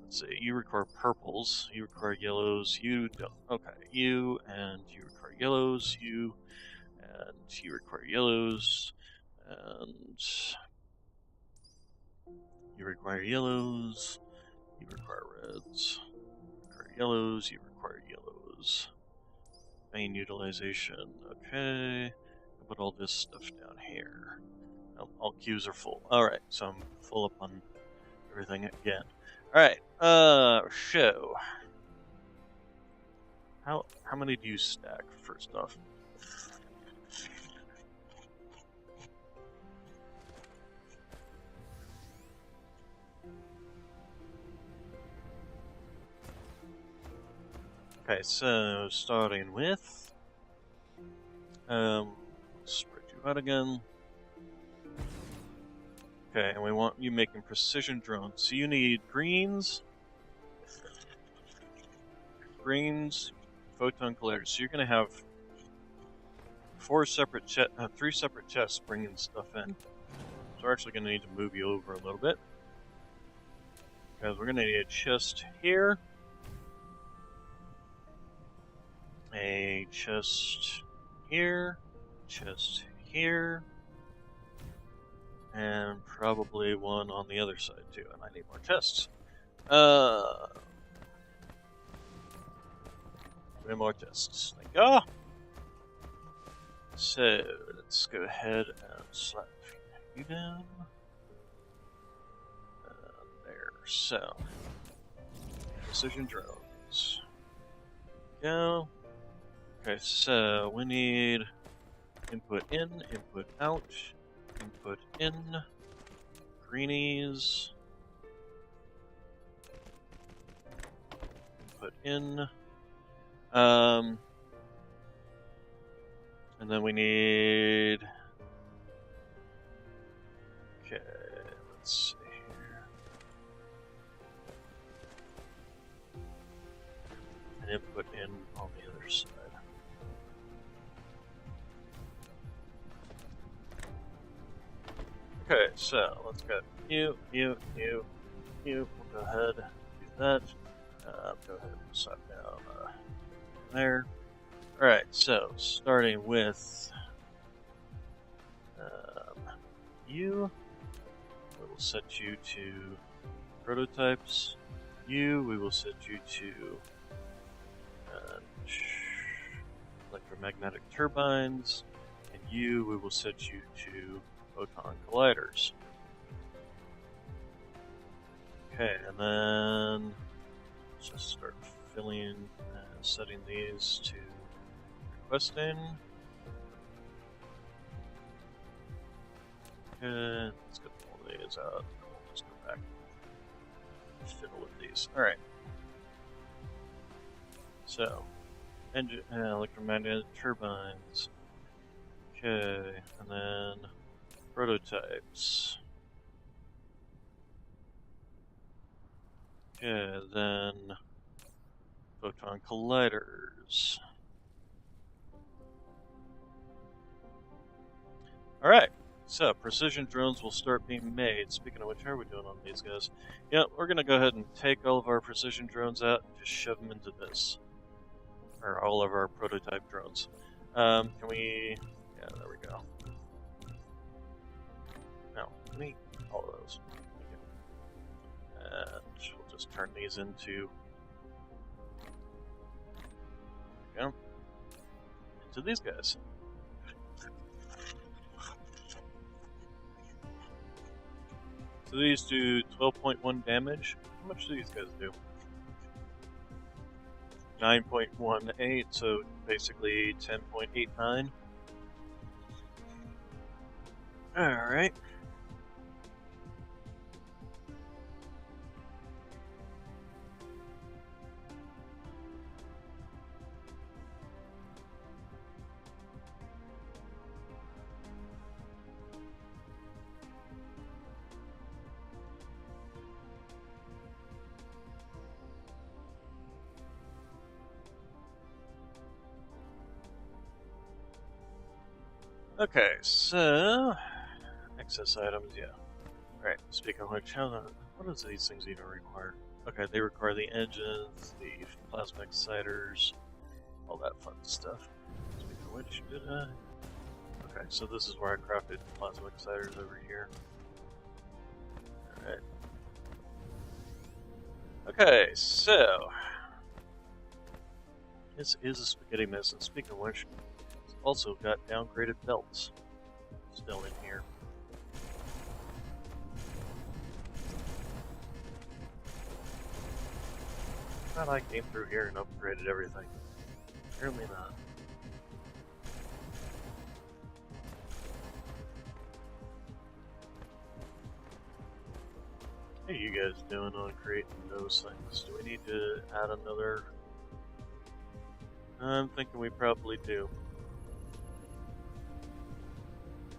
Let's see, you require purples, you require yellows, you don't. Okay, you and you require yellows, you and you require yellows, and you require yellows, you require reds, you require yellows, you require yellows. Main utilization, okay. Put all this stuff down here. Oh, all queues are full. Alright, so I'm full up on everything again. Alright, show. How many do you stack, first off? Okay, so starting with spread you out again. Okay, and we want you making precision drones. So you need greens, photon colliders. So you're gonna have three separate chests bringing stuff in. So we're actually gonna need to move you over a little bit because we're gonna need a chest here, a chest here, and probably one on the other side too. And I need more chests. Three more chests. Thank you. So let's go ahead and slap you down. There. So precision drones. Go. Okay, so we need input in, input out, input in, greenies, input in, and then we need, okay, let's see here, and input in on the other side. Okay, so let's go you. We'll go ahead and do that. Go ahead and slap down there. Alright, so starting with you, we will set you to prototypes. You, we will set you to electromagnetic turbines. And you, we will set you to photon colliders. Okay, and then let's just start filling and setting these to requesting. Okay, let's get all these out. We'll just go back and fiddle with these. Alright. So, engine, electromagnetic turbines. Okay, and then prototypes. Okay, then photon colliders. Alright, so precision drones will start being made. Speaking of which, how are we doing on these guys? Yeah, we're going to go ahead and take all of our precision drones out and just shove them into this. Or all of our prototype drones. Can we... Yeah, there we go. No, let me... all of those. And we'll just turn these into... There we go. Into these guys. So these do 12.1 damage. How much do these guys do? 9.18, so basically 10.89. Alright. Okay, so excess items, yeah. Alright, speaking of which, what does these things even require? Okay, they require the engines, the plasma exciters, all that fun stuff. Speaking of which, did I? Okay, so this is where I crafted plasma exciters over here. Alright. Okay, so this is a spaghetti mess, and speaking of which, it's also got downgraded belts still in here. I thought I came through here and upgraded everything. Apparently not. How are you guys doing on creating those things? Do we need to add another I'm thinking we probably do.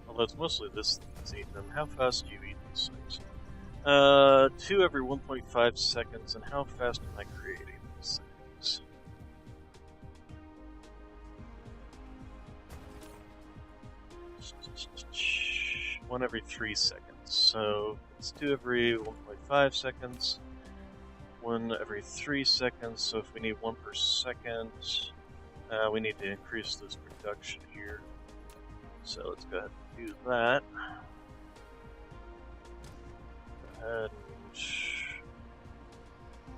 Although it's mostly this that's eating them. How fast do you eat these things? 2 every 1.5 seconds, and how fast am I creating these things? One every 3 seconds. So it's 2 every 1.5 seconds. 1 every 3 seconds. So if we need 1 per second, we need to increase this production here. So let's go ahead and do that. Go ahead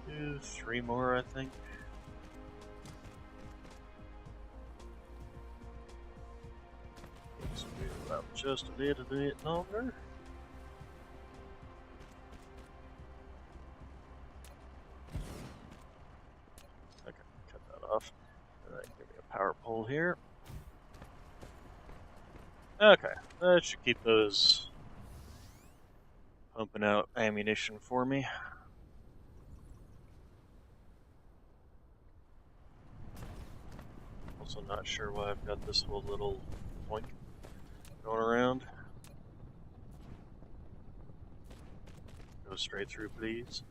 and do 3 more, I think. Let's do about just a little bit longer. Okay, cut that off. Alright, give me a power pole here. Okay, that should keep those pumping out ammunition for me. Also not sure why I've got this whole little point going around. Go straight through, please.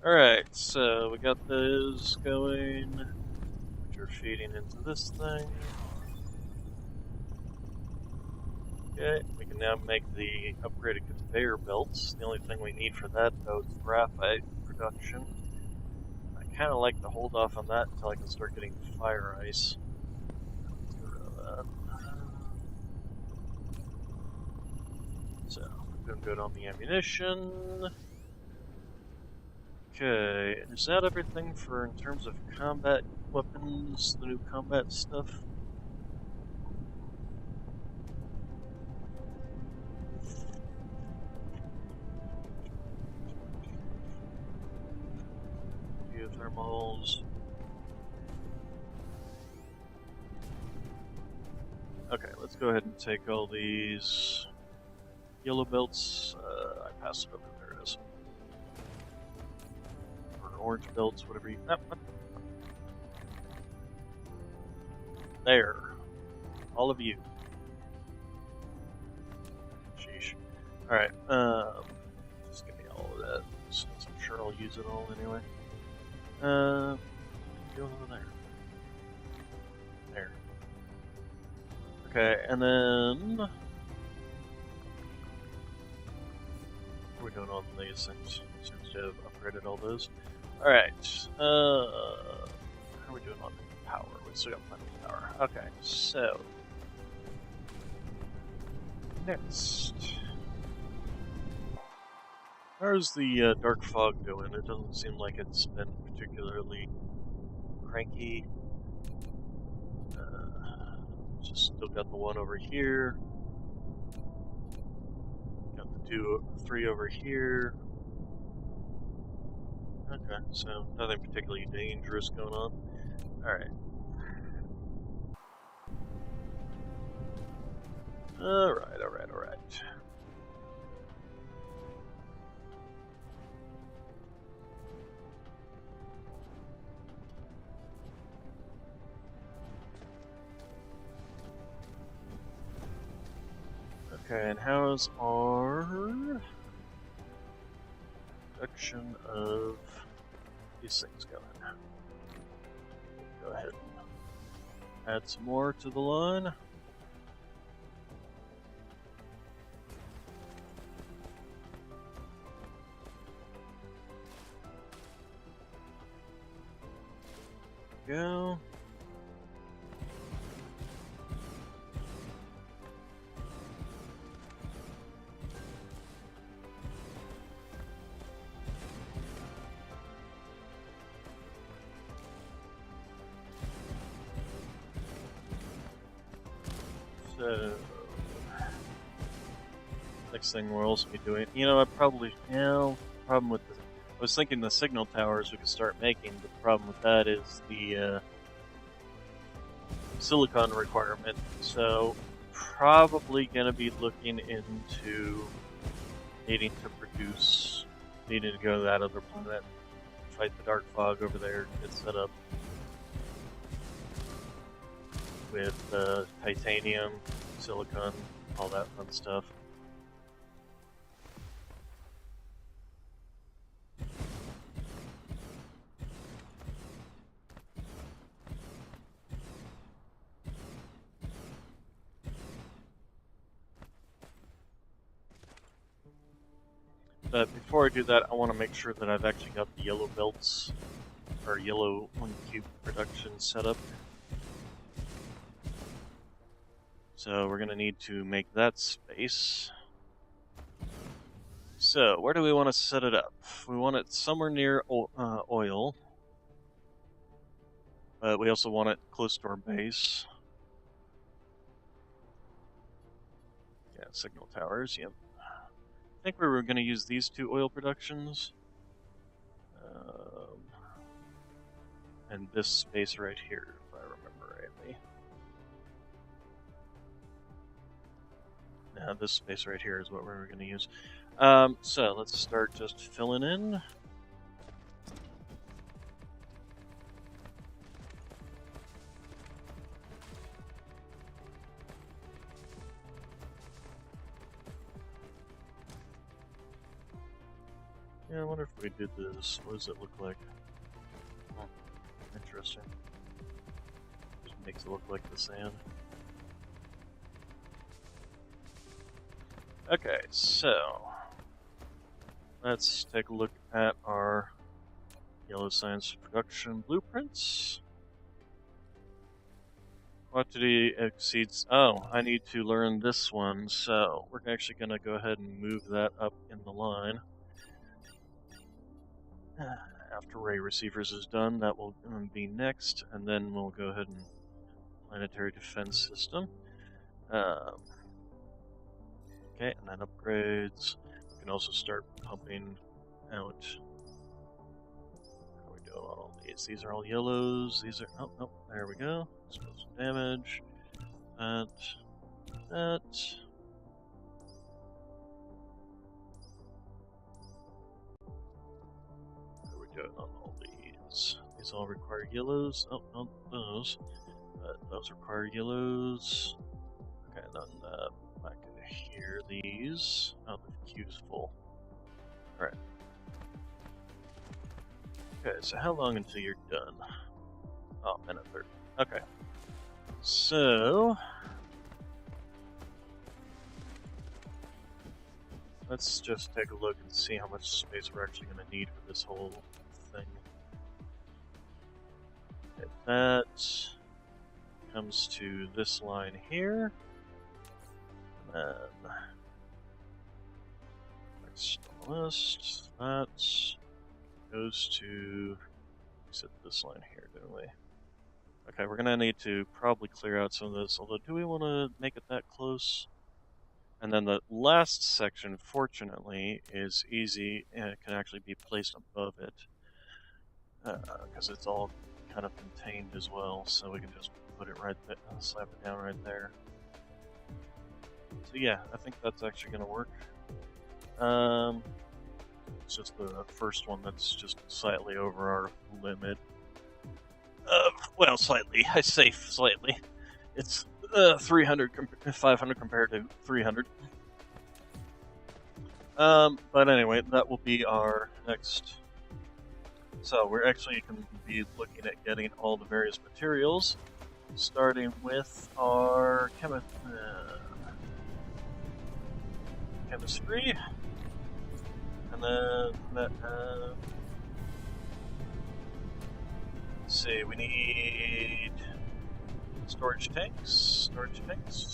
Alright, so we got those going, which are feeding into this thing. Okay, we can now make the upgraded conveyor belts. The only thing we need for that, though, is graphite production. I kind of like to hold off on that until I can start getting fire ice. Let's get rid of that. So, we're doing good on the ammunition. Okay, is that everything for in terms of combat weapons, the new combat stuff? Geothermals. Okay, let's go ahead and take all these yellow belts. I passed it over. There it is. Orange belts, whatever you... There. All of you. Sheesh. Alright, just give me all of that, since I'm sure I'll use it all anyway. Go over there. There. Okay, and then... What are we doing on these things? Seems to have upgraded all those. Alright, how are we doing on power? We still got plenty of power. Okay, so... Next. How's the dark fog doing? It doesn't seem like it's been particularly cranky. Just still got the one over here. Got the 3 over here. Okay, so nothing particularly dangerous going on. Alright. Alright. Okay, and how's our production of these things going? Go ahead and add some more to the line. Go. So, next thing we'll also be doing, I probably, problem with the, I was thinking the signal towers we could start making, but the problem with that is the silicon requirement. So, probably going to be looking into needing to produce needing to go to that other planet, fight the dark fog over there, get set up with titanium, silicon, all that fun stuff. But before I do that, I want to make sure that I've actually got the yellow belts, or yellow 1 cube production set up. So we're going to need to make that space. So where do we want to set it up? We want it somewhere near oil. But we also want it close to our base. Yeah, signal towers, yep. I think we were going to use these 2 oil productions. And this space right here, if I remember rightly. Now this space right here is what we were going to use. So let's start just filling in. Yeah, I wonder if we did this, what does it look like? Oh, interesting. Just makes it look like the sand. Okay, so let's take a look at our yellow science production blueprints. Quantity exceeds... Oh, I need to learn this one, so we're actually going to go ahead and move that up in the line. After ray receivers is done, that will be next, and then we'll go ahead and planetary defense system. Okay, and then upgrades. We can also start pumping out. How are we doing on all these? These are all yellows. These are... Oh, no, there we go. Explosive damage. That. On all these. These all require yellows. Oh, not those. Those require yellows. Okay, then back into here, these. Oh, the queue's full. Alright. Okay, so how long until you're done? Oh, minute 30. Okay. So... let's just take a look and see how much space we're actually going to need for this whole thing. Okay, that comes to this line here. And then next on the list, that goes to, we said this line here, didn't we? Okay, we're going to need to probably clear out some of this, although do we want to make it that close? And then the last section, fortunately, is easy, and it can actually be placed above it, because it's all kind of contained as well, so we can just put it right there, slap it down right there. So yeah, I think that's actually going to work. It's just the first one that's just slightly over our limit. Well, slightly. I say slightly. It's 500 compared to 300. But anyway, that will be our next. So we're actually going to be looking at getting all the various materials, starting with our chemistry, and then let's see, we need storage tanks,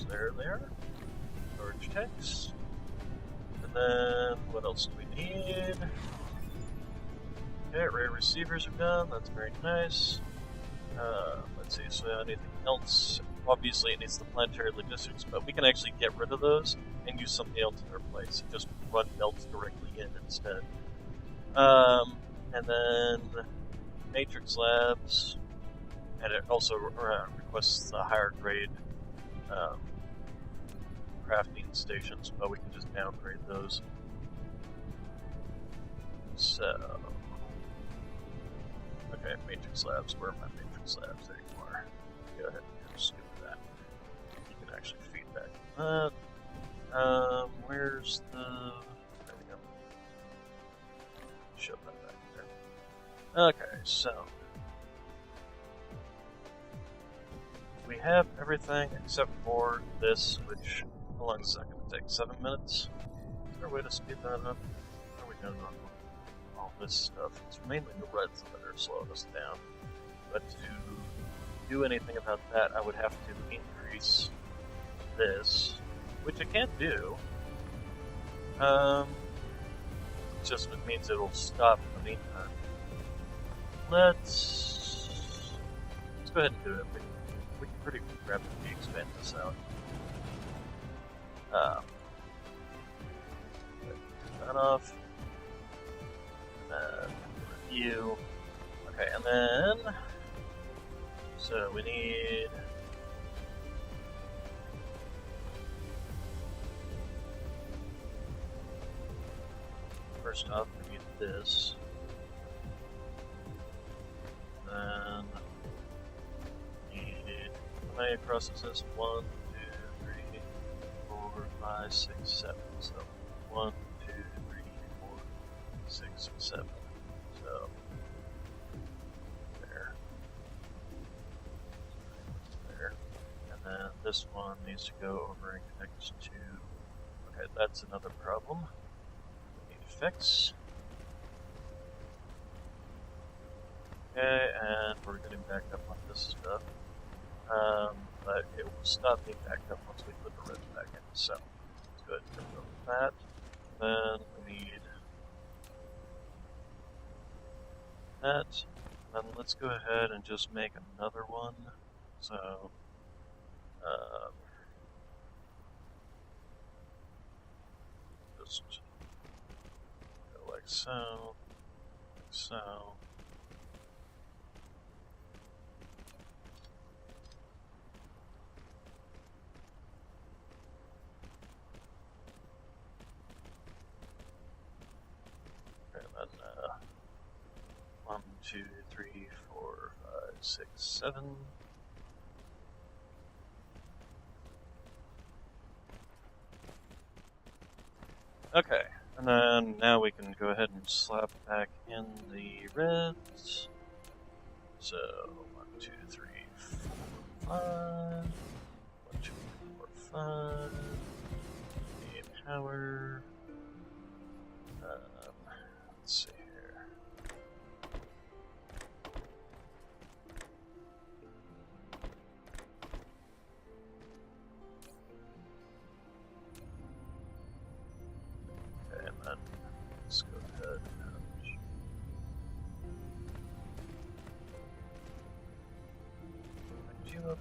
there they are, storage tanks, and then what else do we need? Okay, array receivers are done, that's very nice. Let's see, so anything else? Obviously it needs the planetary logistics, but we can actually get rid of those and use something else in their place, and just run belts directly in instead. And then matrix labs, and it also requests the higher grade crafting stations, but we can just downgrade those. So, okay, matrix labs. Where are my matrix labs? There you are. Go ahead and just do that. You can actually feed back that. Where's the? There we go. Shove that back there. Okay, so we have everything except for this, which, how long is that going to take? 7 minutes? Is there a way to speed that up? How are we doing on all this stuff? It's mainly the reds that are slowing us down. But to do anything about that, I would have to increase this, which I can't do. Just it means it'll stop in the meantime. Let's go ahead and do it. We can pretty rapidly expand this out. Turn that off. Review. Okay, and then so we need first off we need this. Then need how many processes? 1, 2, 3, 4, 5, 6, 7. So 1, 2, 3, 4, 6, 7. So there. There. And then this one needs to go over and connect to, okay, that's another problem. We need to fix. Okay, and we're getting backed up on this stuff. But it will stop being backed up once we put the reds back in. So let's go ahead and remove that. Then we need that. Then let's go ahead and just make another one. So just go like so, like so. And then 1, 2, 3, 4, 5, 6, 7. Okay, and then now we can go ahead and slap back in the reds. So 1, 2, 3, 4, 5. 1, 2, 3, 4, 5. Need power. Let's see here. Okay, and then let's go ahead and lift you up.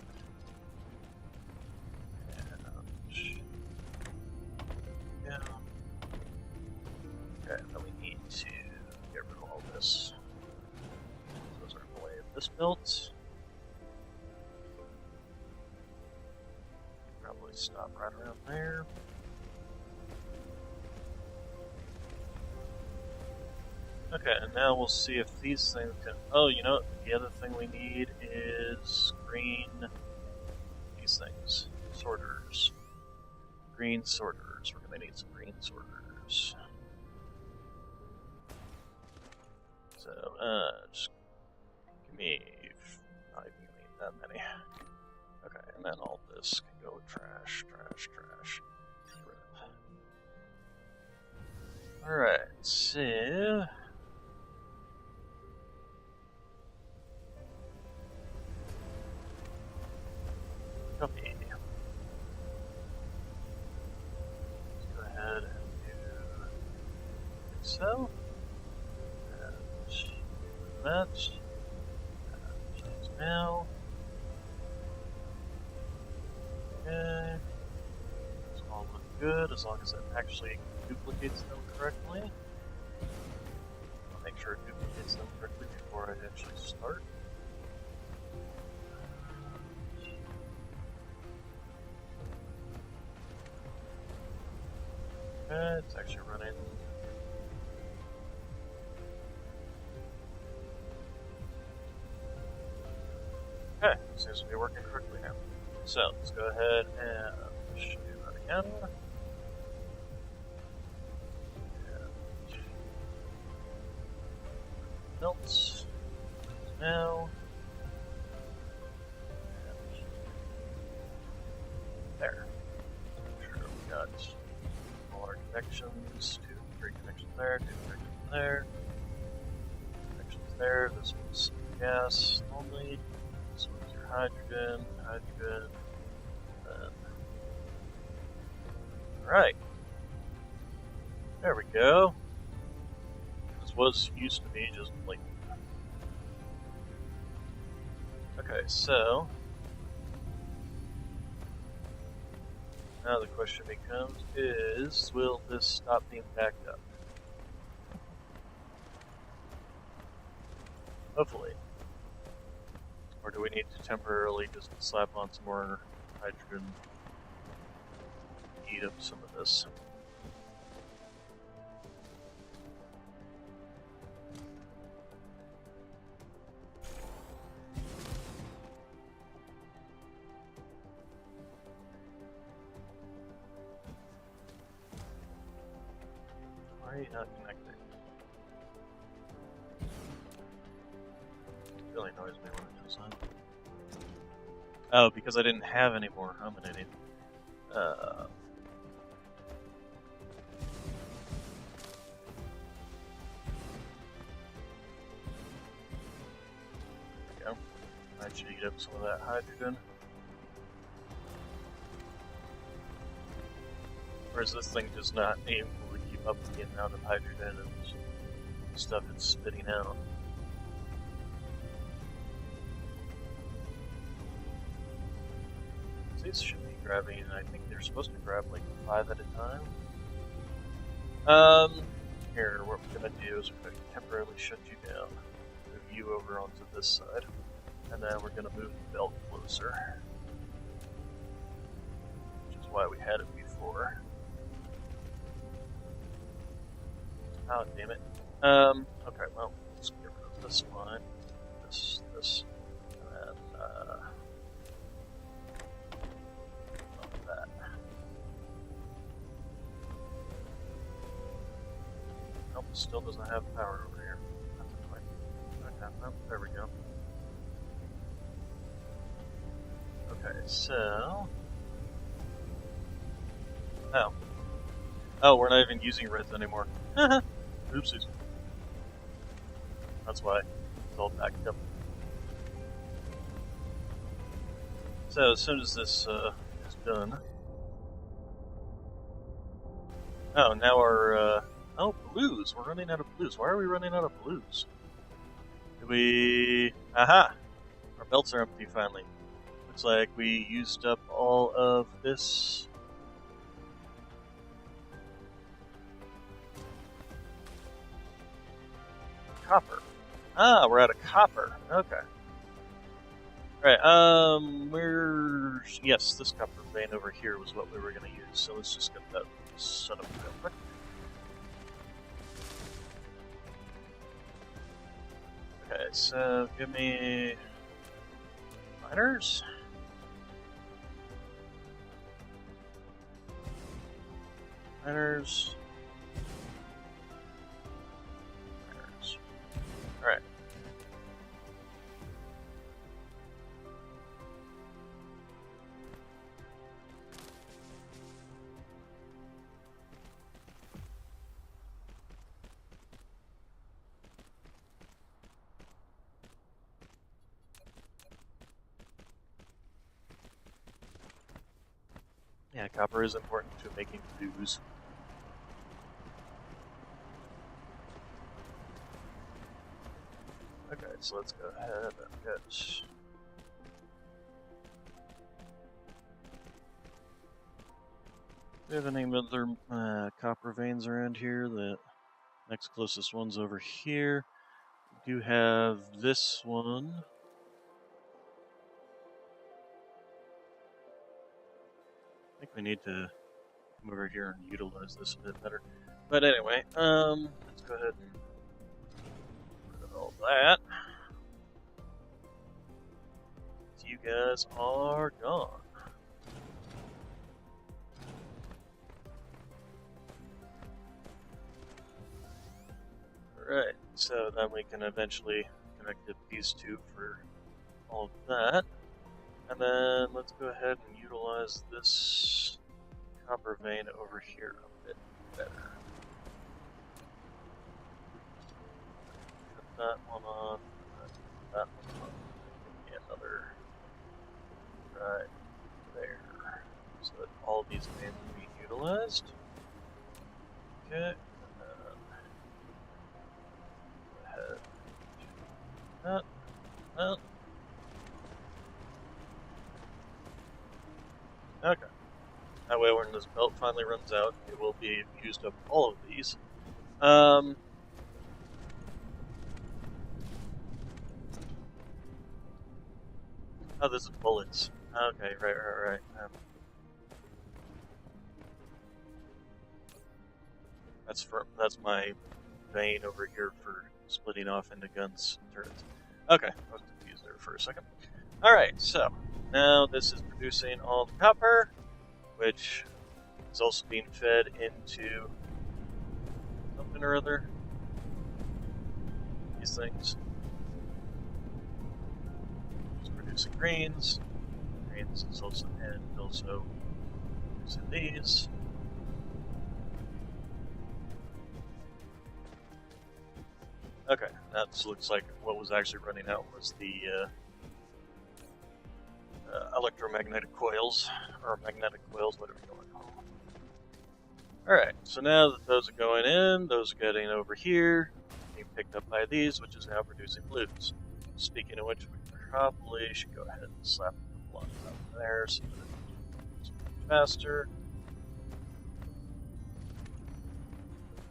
And down. Okay, then we need to get rid of all this. Those are the way of this built. Probably stop right around there. Okay, and now we'll see if these things can. Oh, you know, the other thing we need is green. These things. Sorters. Green sorters. We're going to need some green sorters. So, just give me, not even need that many. Okay, and then all this can go trash, trash, trash. Alright, so copy. Let's go ahead and do so. That now. Okay. It's all look good as long as it actually duplicates them correctly. I'll make sure it duplicates them correctly before I actually start. Okay, it's actually running. Okay, seems to be working correctly now. So let's go ahead and show you that again. Built now. And there. Sure, we got all our connections. 2, 3 connections there, 2 connections there. Connections there. This one's gas only. This one's your hydrogen, hydrogen. Alright. There we go. This was used to be just like. Okay, so now the question becomes is, will this stop being backed up? Hopefully. Or do we need to temporarily just slap on some more hydrogen to eat up some of this? Why are you not connected? It really annoys me when it does that. Oh, because I didn't have any more. I'm an idiot. There we go. I should eat up some of that hydrogen. Whereas this thing does not able to keep up with the amount of hydrogen and stuff it's spitting out. These should be grabbing, and I think they're supposed to grab like 5 at a time. Here, what we're gonna do is we're gonna temporarily shut you down, move you over onto this side, and then we're gonna move the belt closer, which is why we had it before. Oh, damn it. Okay, well, let's get rid of this line, this, and then, that. Nope, still doesn't have power over here. That's annoying. Okay, well, there we go. Okay, so... Oh, we're not even using reds anymore. Oopsies. That's why it's all backed up. So as soon as this is done... Oh, now our... Oh, blues! We're running out of blues. Why are we running out of blues? Did we... Aha! Our belts are empty finally. Looks like we used up all of this... copper. Ah, we're out of copper. Okay. Alright, yes, this copper vein over here was what we were going to use, so let's just get that set up real quick. Okay, so give me... miners? Miners... Alright. Yeah, copper is important to making fuse. Okay, so let's go ahead and get... Do we have any other copper veins around here? The next closest one's over here. We do have this one. I think we need to come over here and utilize this a bit better. But anyway, let's go ahead and rid of all that. you guys are gone. Alright, so then we can eventually connect these two for all of that. And then let's go ahead and utilize this copper vein over here a bit better. Put that one on, that one on. Give me another right there, so that all these veins are being utilized. Okay, and then go ahead and that. Okay. That way, when this belt finally runs out, it will be used up all of these. Oh, this is bullets. Okay, right. That's my vein over here for splitting off into guns and turrets. Okay, I was confused there for a second. Alright, so now this is producing all the copper, which is also being fed into something or other. These things. It's producing greens. Greens is also producing these. Okay, that looks like what was actually running out was the electromagnetic coils, or magnetic coils, whatever you want to call them. Alright, so now that those are going in, those are getting over here, being picked up by these, which is now producing blues. Speaking of which, we probably should go ahead and slap a couple on top there so that it's faster.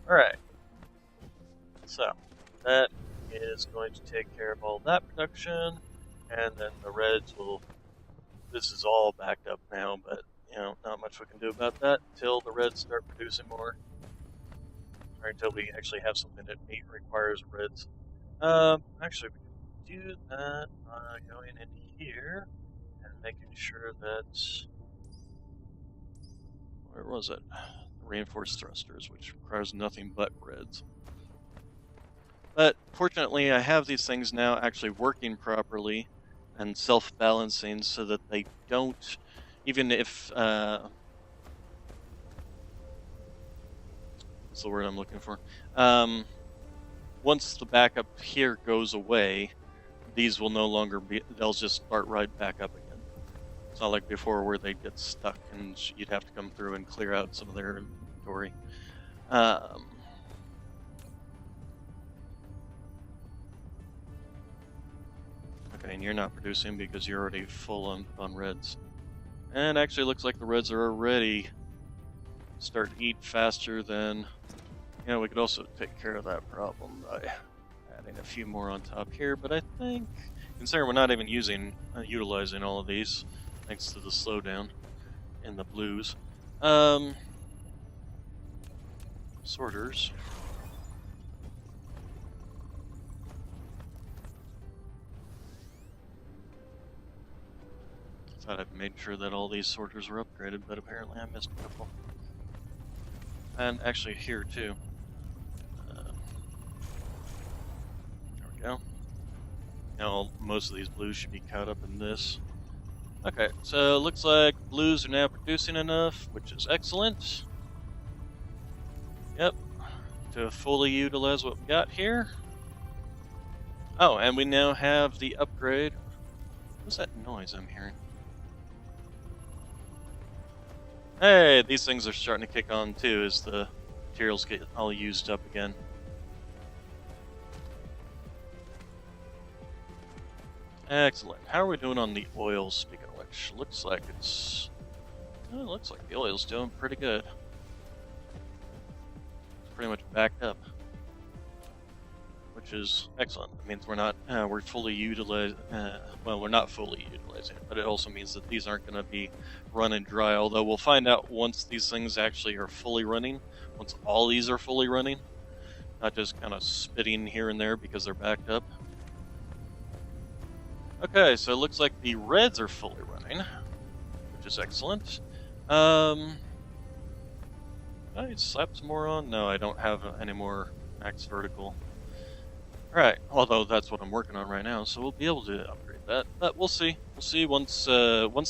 Alright, so that is going to take care of all that production, and then the reds will. This is all backed up now, but not much we can do about that until the reds start producing more, or until we actually have something that requires reds. Actually, we can do that by going in here and making sure that. Where was it? Reinforced thrusters, which requires nothing but reds. But fortunately, I have these things now actually working properly and self-balancing so that they don't, even if, what's the word I'm looking for? Once the backup here goes away, these will no longer be, they'll just start right back up again. It's not like before where they'd get stuck and you'd have to come through and clear out some of their inventory. Okay, and you're not producing because you're already full on reds. And actually looks like the reds are already starting to eat faster than... we could also take care of that problem by adding a few more on top here, but I think, considering we're not even utilizing all of these, thanks to the slowdown in the blues. Sorters. Thought I'd made sure that all these sorters were upgraded, but apparently I missed a couple. And actually here too. There we go. Now most of these blues should be caught up in this. Okay, so it looks like blues are now producing enough, which is excellent. Yep, to fully utilize what we got here. Oh, and we now have the upgrade. What's that noise I'm hearing? Hey, these things are starting to kick on too as the materials get all used up again. Excellent. How are we doing on the oil, speaking of which? Looks like it's... It looks like the oil's doing pretty good. It's pretty much backed up. Which is excellent. It means we're not, we're fully utilized, well, we're not fully utilizing it, but it also means that these aren't going to be running dry, although we'll find out once these things actually are fully running, once all these are fully running, not just kind of spitting here and there because they're backed up. Okay, so it looks like the reds are fully running, which is excellent. I slap some more on? No, I don't have any more max vertical. Alright, although that's what I'm working on right now, so we'll be able to upgrade that. But we'll see. We'll see once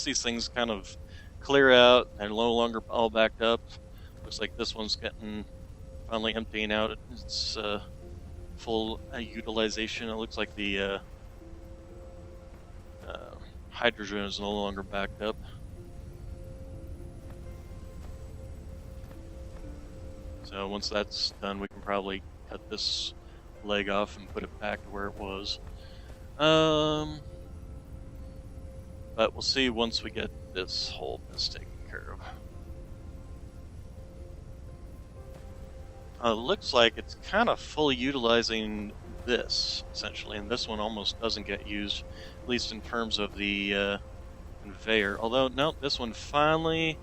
these things kind of clear out and no longer all backed up. Looks like this one's getting finally emptying out its full utilization. It looks like the hydrogen is no longer backed up. So once that's done, we can probably cut this leg off and put it back to where it was. But we'll see once we get this whole mess taken care of. Looks like it's kind of fully utilizing this, essentially, and this one almost doesn't get used, at least in terms of the conveyor. Although, no, this one finally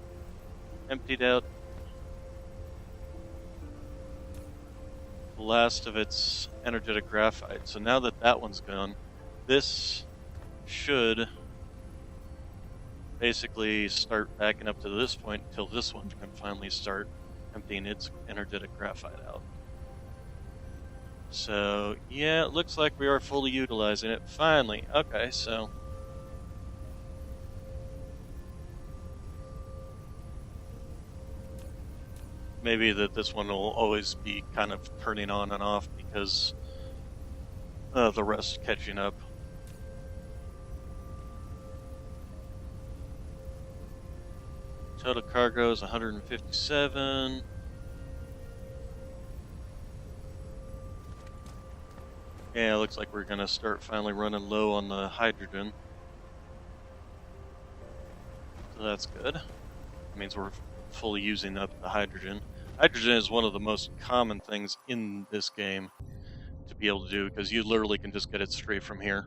emptied out the last of its energetic graphite. So now that that one's gone, this should basically start backing up to this point until this one can finally start emptying its energetic graphite out. So yeah, it looks like we are fully utilizing it finally. Okay, so maybe that this one will always be kind of turning on and off because the rest catching up. Total cargo is 157. Yeah, it looks like we're gonna start finally running low on the hydrogen. So that's good. It means we're fully using up the hydrogen. Hydrogen is one of the most common things in this game to be able to do because you literally can just get it straight from here.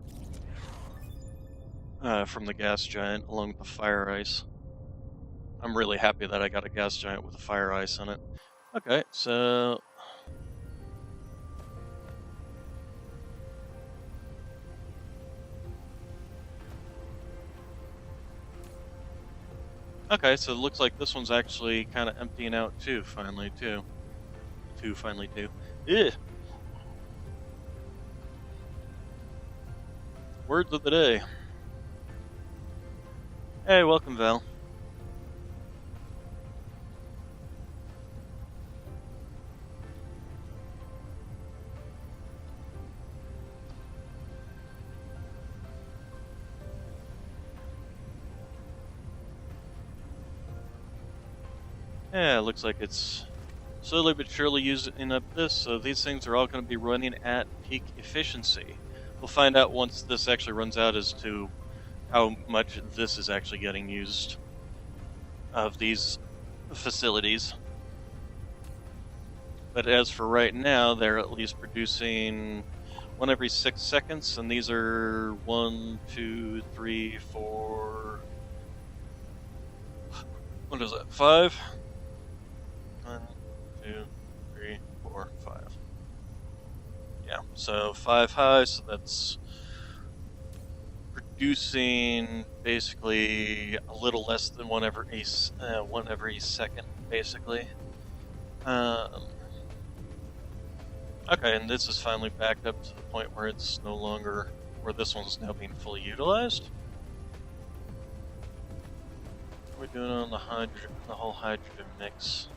From the gas giant along with the fire ice. I'm really happy that I got a gas giant with a fire ice on it. Okay, so okay, so it looks like this one's actually kind of emptying out too, finally, too. Ugh. Words of the day. Hey, welcome, Val. Yeah, it looks like it's slowly but surely using up this, so these things are all going to be running at peak efficiency. We'll find out once this actually runs out as to how much this is actually getting used of these facilities. But as for right now, they're at least producing one every 6 seconds, and these are 1, 2, 3, 4. What is that? 5? 1, 2, 3, 4, 5. Yeah, so 5 high, so that's producing basically a little less than one every second, basically. Okay, and this is finally backed up to the point where it's no longer, where this one's now being fully utilized. What are we doing on the hydrogen, the whole hydrogen mix?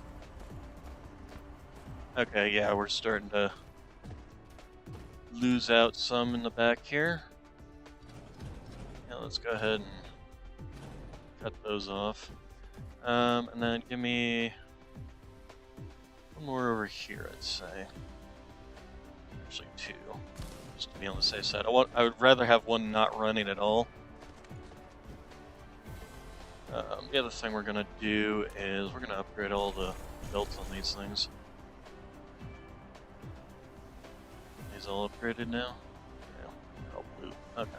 Okay, yeah, we're starting to lose out some in the back here. Yeah, let's go ahead and cut those off. And then give me one more over here, I'd say. Actually 2, just to be on the safe side. I would rather have one not running at all. The other thing we're gonna do is we're gonna upgrade all the belts on these things. These all upgraded now? Yeah, all blue. Okay.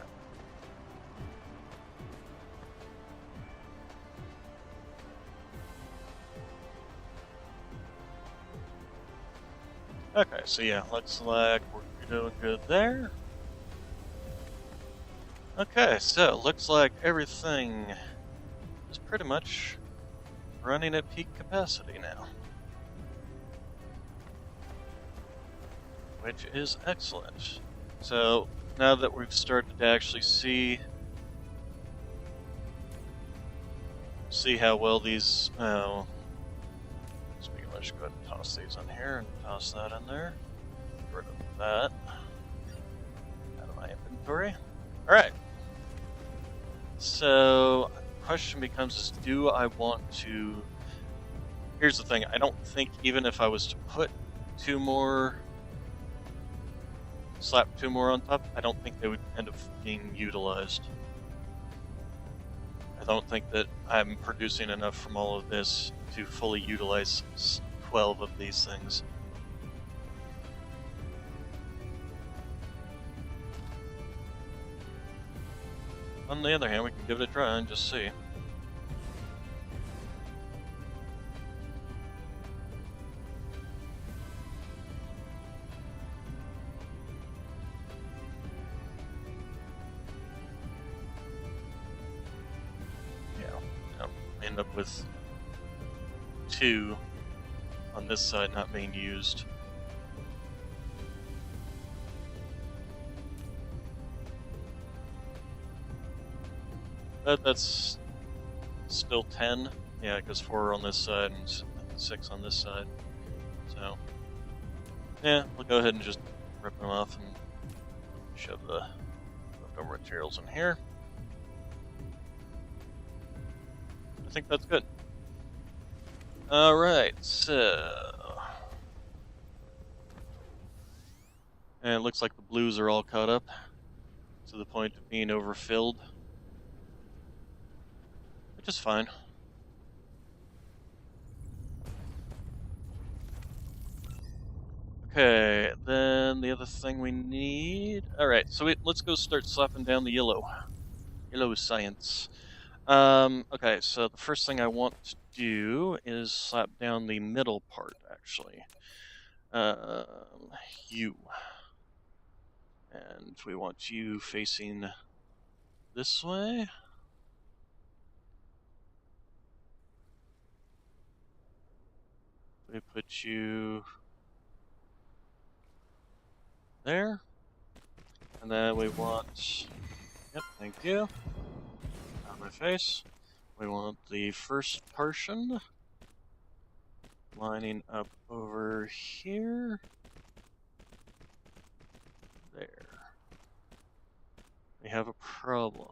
Okay, so yeah, looks like we're doing good there. Okay, so looks like everything is pretty much running at peak capacity now, which is excellent. So now that we've started to actually see how well these, speaking of which, go ahead and toss these in here and toss that in there. Get rid of that out of my inventory. All right. So the question becomes: is do I want to? Here's the thing: I don't think even if I was to put slap two more on top, I don't think they would end up being utilized. I don't think that I'm producing enough from all of this to fully utilize 12 of these things. On the other hand, we can give it a try and just see. End up with 2 on this side not being used. But that's still 10. Yeah, because 4 on this side and 6 on this side. So, yeah, we'll go ahead and just rip them off and shove the leftover materials in here. I think that's good. Alright, so... And it looks like the blues are all caught up to the point of being overfilled, which is fine. Okay, then the other thing we need... Alright, so let's go start slapping down the yellow. Yellow science. Okay, so the first thing I want to do is slap down the middle part, actually. You. And we want you facing this way. We put you there. And then we want... Yep, thank you. On my face. We want the first portion lining up over here. There. We have a problem.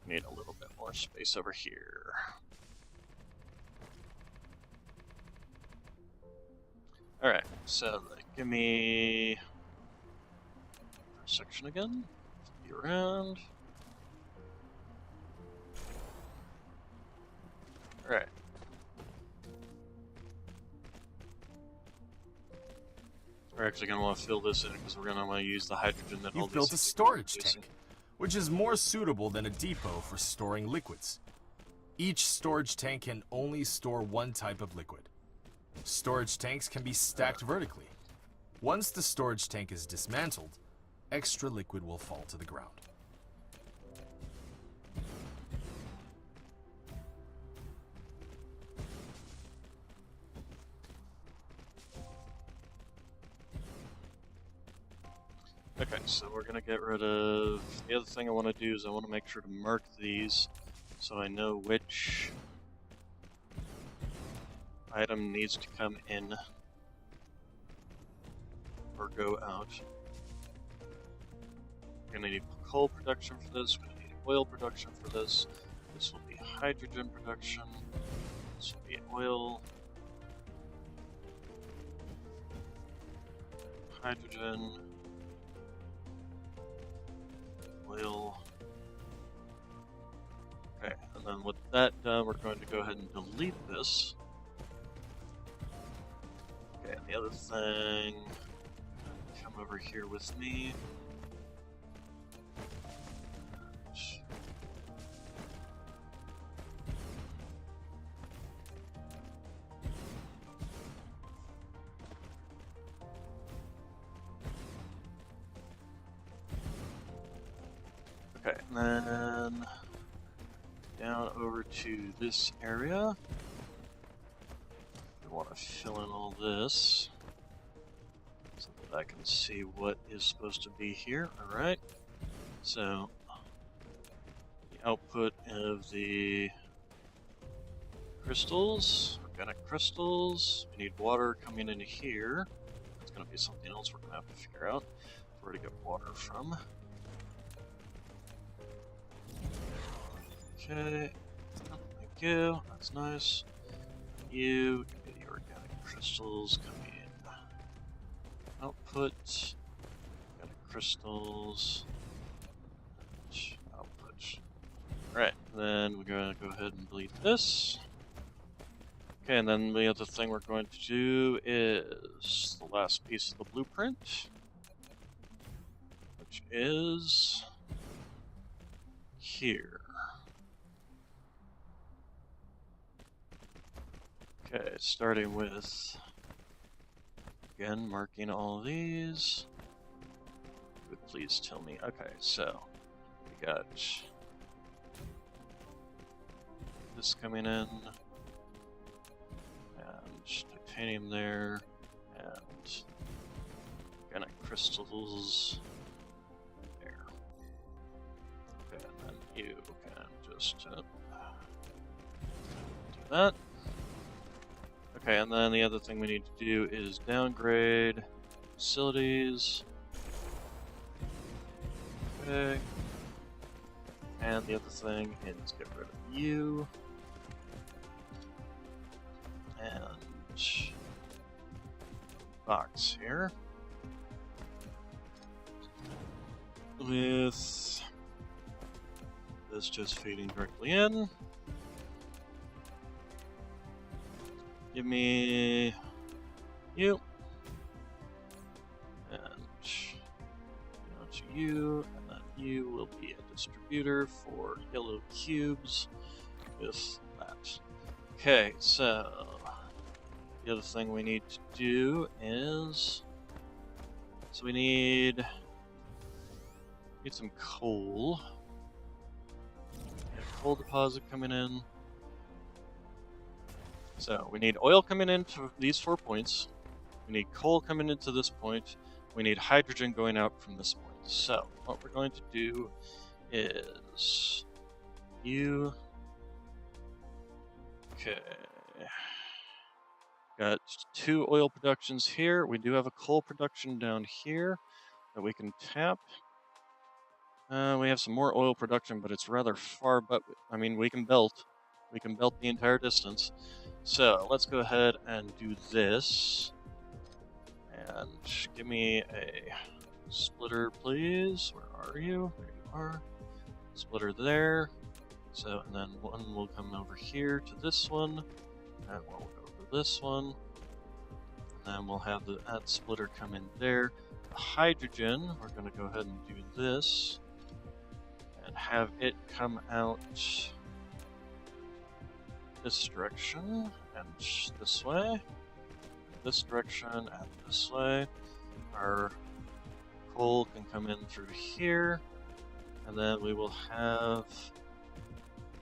Need a little bit more space over here. Alright, so give me first section again. Flip you around. Alright. We're actually going to want to fill this in because we're going to want to use the hydrogen that all You've these built a storage tank, which is more suitable than a depot for storing liquids. Each storage tank can only store one type of liquid. Storage tanks can be stacked vertically. Once the storage tank is dismantled, extra liquid will fall to the ground. Okay, so we're gonna get rid of... The other thing I want to do is I want to make sure to mark these so I know which item needs to come in or go out. We're gonna need coal production for this, we're gonna need oil production for this. This will be hydrogen production. This will be oil. Hydrogen. Oil. Okay, and then with that done, we're going to go ahead and delete this. Okay, and the other thing, come over here with me. Okay, and then down over to this area. We want to fill in all this so that I can see what is supposed to be here. Alright, so the output of the crystals, organic crystals, we need water coming into here. That's going to be something else we're going to have to figure out where to get water from. Okay, thank you, that's nice. You, get the organic crystals coming in. Output, organic crystals, output. Alright, then we're going to go ahead and delete this. Okay, and then the other thing we're going to do is the last piece of the blueprint, which is here. Okay, starting with, again, marking all of these. Would please tell me. Okay, so we got this coming in, and titanium there, and organic crystals there. Okay, and then you can just do that. Okay, and then the other thing we need to do is downgrade facilities. Okay. And the other thing is get rid of you. And box here. With this just feeding directly in. Give me you. And to you, and then you will be a distributor for yellow cubes with that. Okay, so the other thing we need to do is, so we need some coal. Coal deposit coming in. So we need oil coming into these 4 points. We need coal coming into this point. We need hydrogen going out from this point. So what we're going to do is you. Okay. Got 2 oil productions here. We do have a coal production down here that we can tap. We have some more oil production, but it's rather far, but I mean, we can belt. We can belt the entire distance. So let's go ahead and do this. And give me a splitter, please. Where are you? There you are. Splitter there. So, and then one will come over here to this one. And one will go to this one. And then we'll have that splitter come in there. The hydrogen, we're going to go ahead and do this. And have it come out this direction and this way, this direction and this way. Our coal can come in through here, and then we will have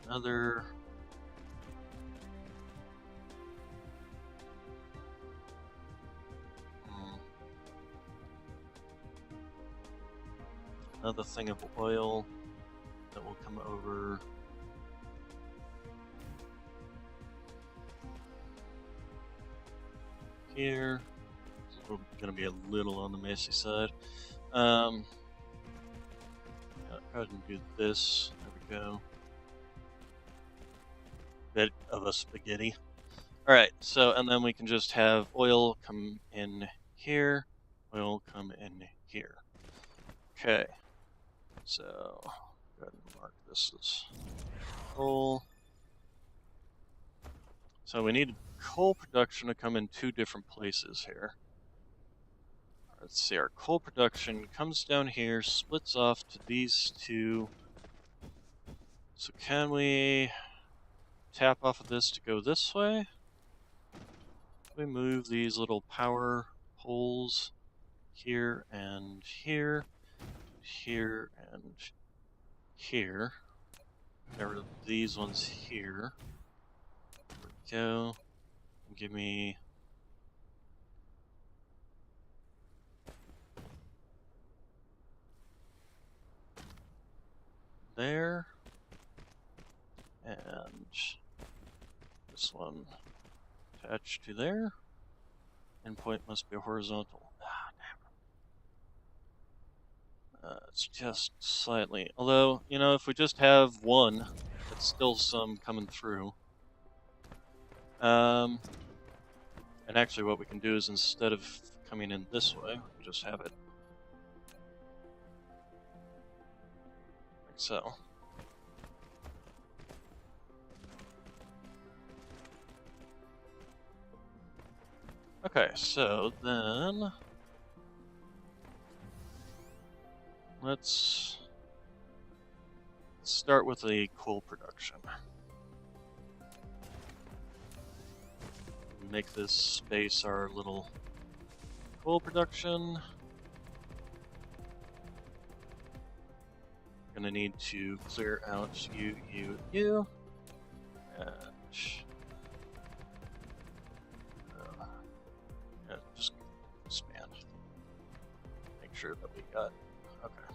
another thing of oil that will come over here. It's going to be a little on the messy side. Yeah, go ahead and do this. There we go. Bit of a spaghetti. Alright, so, and then we can just have oil come in here, oil come in here. Okay, so, go ahead and mark this as coal. So we need coal production to come in 2 different places here. Let's see, our coal production comes down here, splits off to these 2. So can we tap off of this to go this way? We move these little power poles here and here, here and here. Get rid of these ones here. There we go. Give me... there. And this one attached to there. Endpoint must be horizontal. Ah, damn. It's just slightly. Although, you know, if we just have one, it's still some coming through. And actually what we can do is instead of coming in this way, we just have it like so. Okay, so then let's start with the coal production. Make this space our little coal production. Gonna need to clear out you, and yeah, just expand. Make sure that we got. Okay.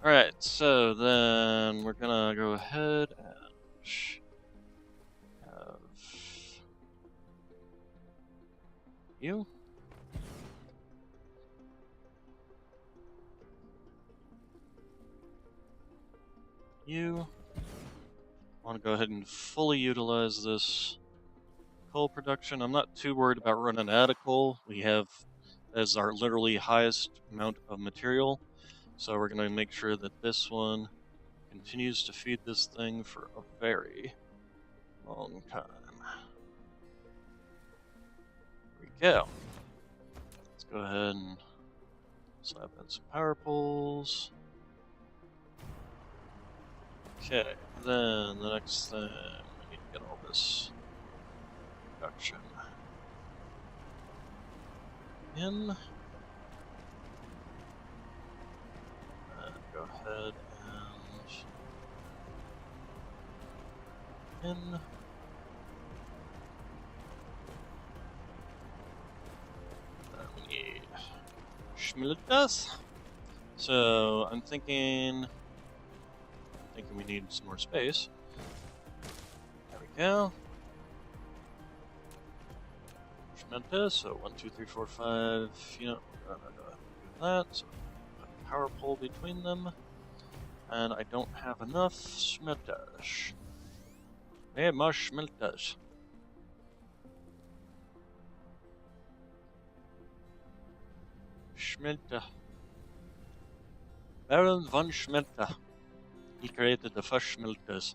All right. So then we're gonna go ahead and have you. You want to go ahead and fully utilize this coal production. I'm not too worried about running out of coal. We have as our literally highest amount of material. So we're going to make sure that this one continues to feed this thing for a very long time. There we go. Let's go ahead and slap in some power poles. Okay, then the next thing, we need to get all this production in. And go ahead and in. Then we need schmiltas. So I'm thinking we need some more space. There we go. Schmiltas, so 1, 2, 3, 4, 5. You know, we're gonna do that. So put a power pole between them. And I don't have enough schmiltas. Hey, more schmiltas. Schmilta. Baron von Schmilta. He created the first schmiltas.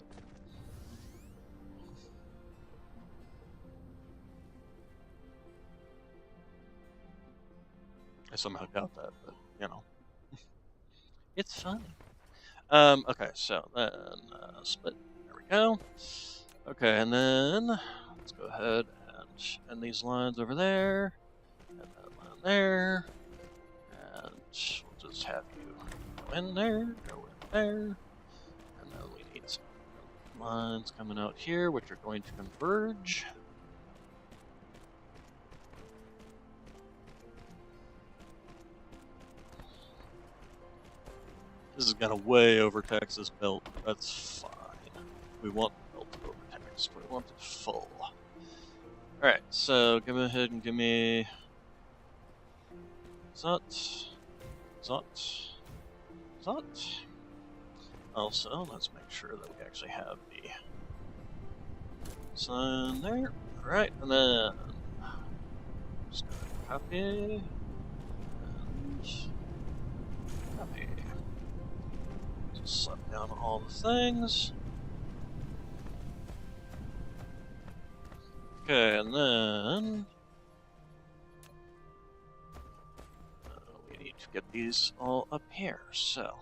I somehow got that, but you know, it's funny. Okay, so then split. There we go. Okay, and then let's go ahead and end these lines over there, and that line there, and we'll just have you go in there, go in there, and then we need some lines coming out here, which are going to converge. This is gonna way overtax this belt. That's fine. We want the belt overtaxed. We want it full. Alright, so go ahead and give me Zot. Also, let's make sure that we actually have the sign there. Alright, and then just go ahead and copy. And copy. Just slap down all the things. Okay, and then we need to get these all up here, so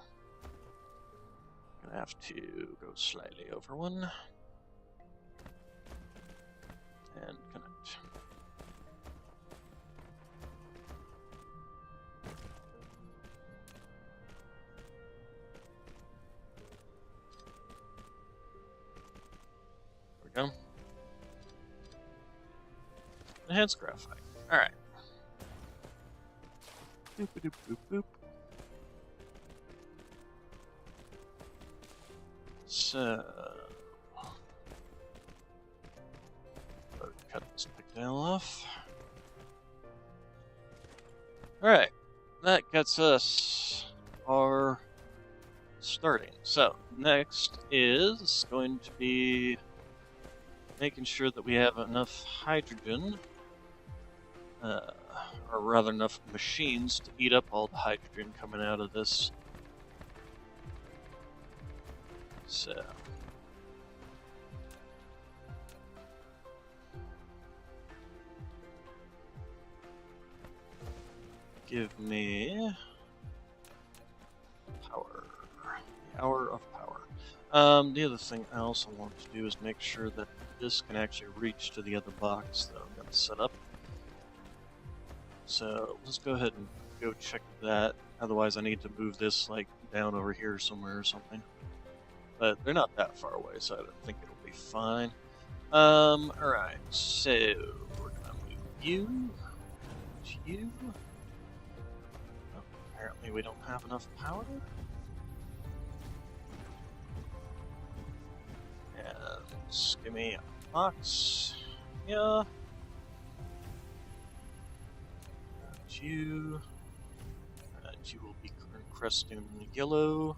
I'm gonna have to go slightly over one and connect. enhanced graphite. Alright. Boop, boop, boop, boop. So, cut this pigtail off. Alright, that gets us our starting. So, next is going to be making sure that we have enough hydrogen, or rather enough machines to eat up all the hydrogen coming out of this. So, give me power. The hour of power. The other thing I also want to do is make sure that this can actually reach to the other box that I'm going to set up. So let's go ahead and go check that. Otherwise I need to move this like down over here somewhere or something. But they're not that far away, so I don't think it'll be fine. Alright, so we're gonna move you to you. Oh, apparently we don't have enough power. And give me a box. Yeah. And you. And you will be cresting yellow.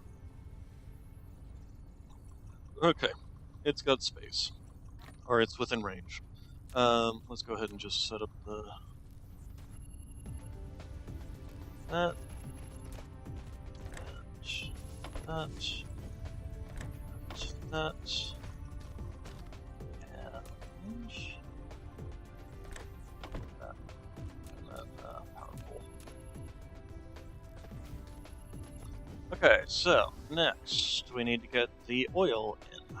Okay, it's got space. Or it's within range. Let's go ahead and just set up the... that. And that. And that. Powerful. Okay, so next we need to get the oil in,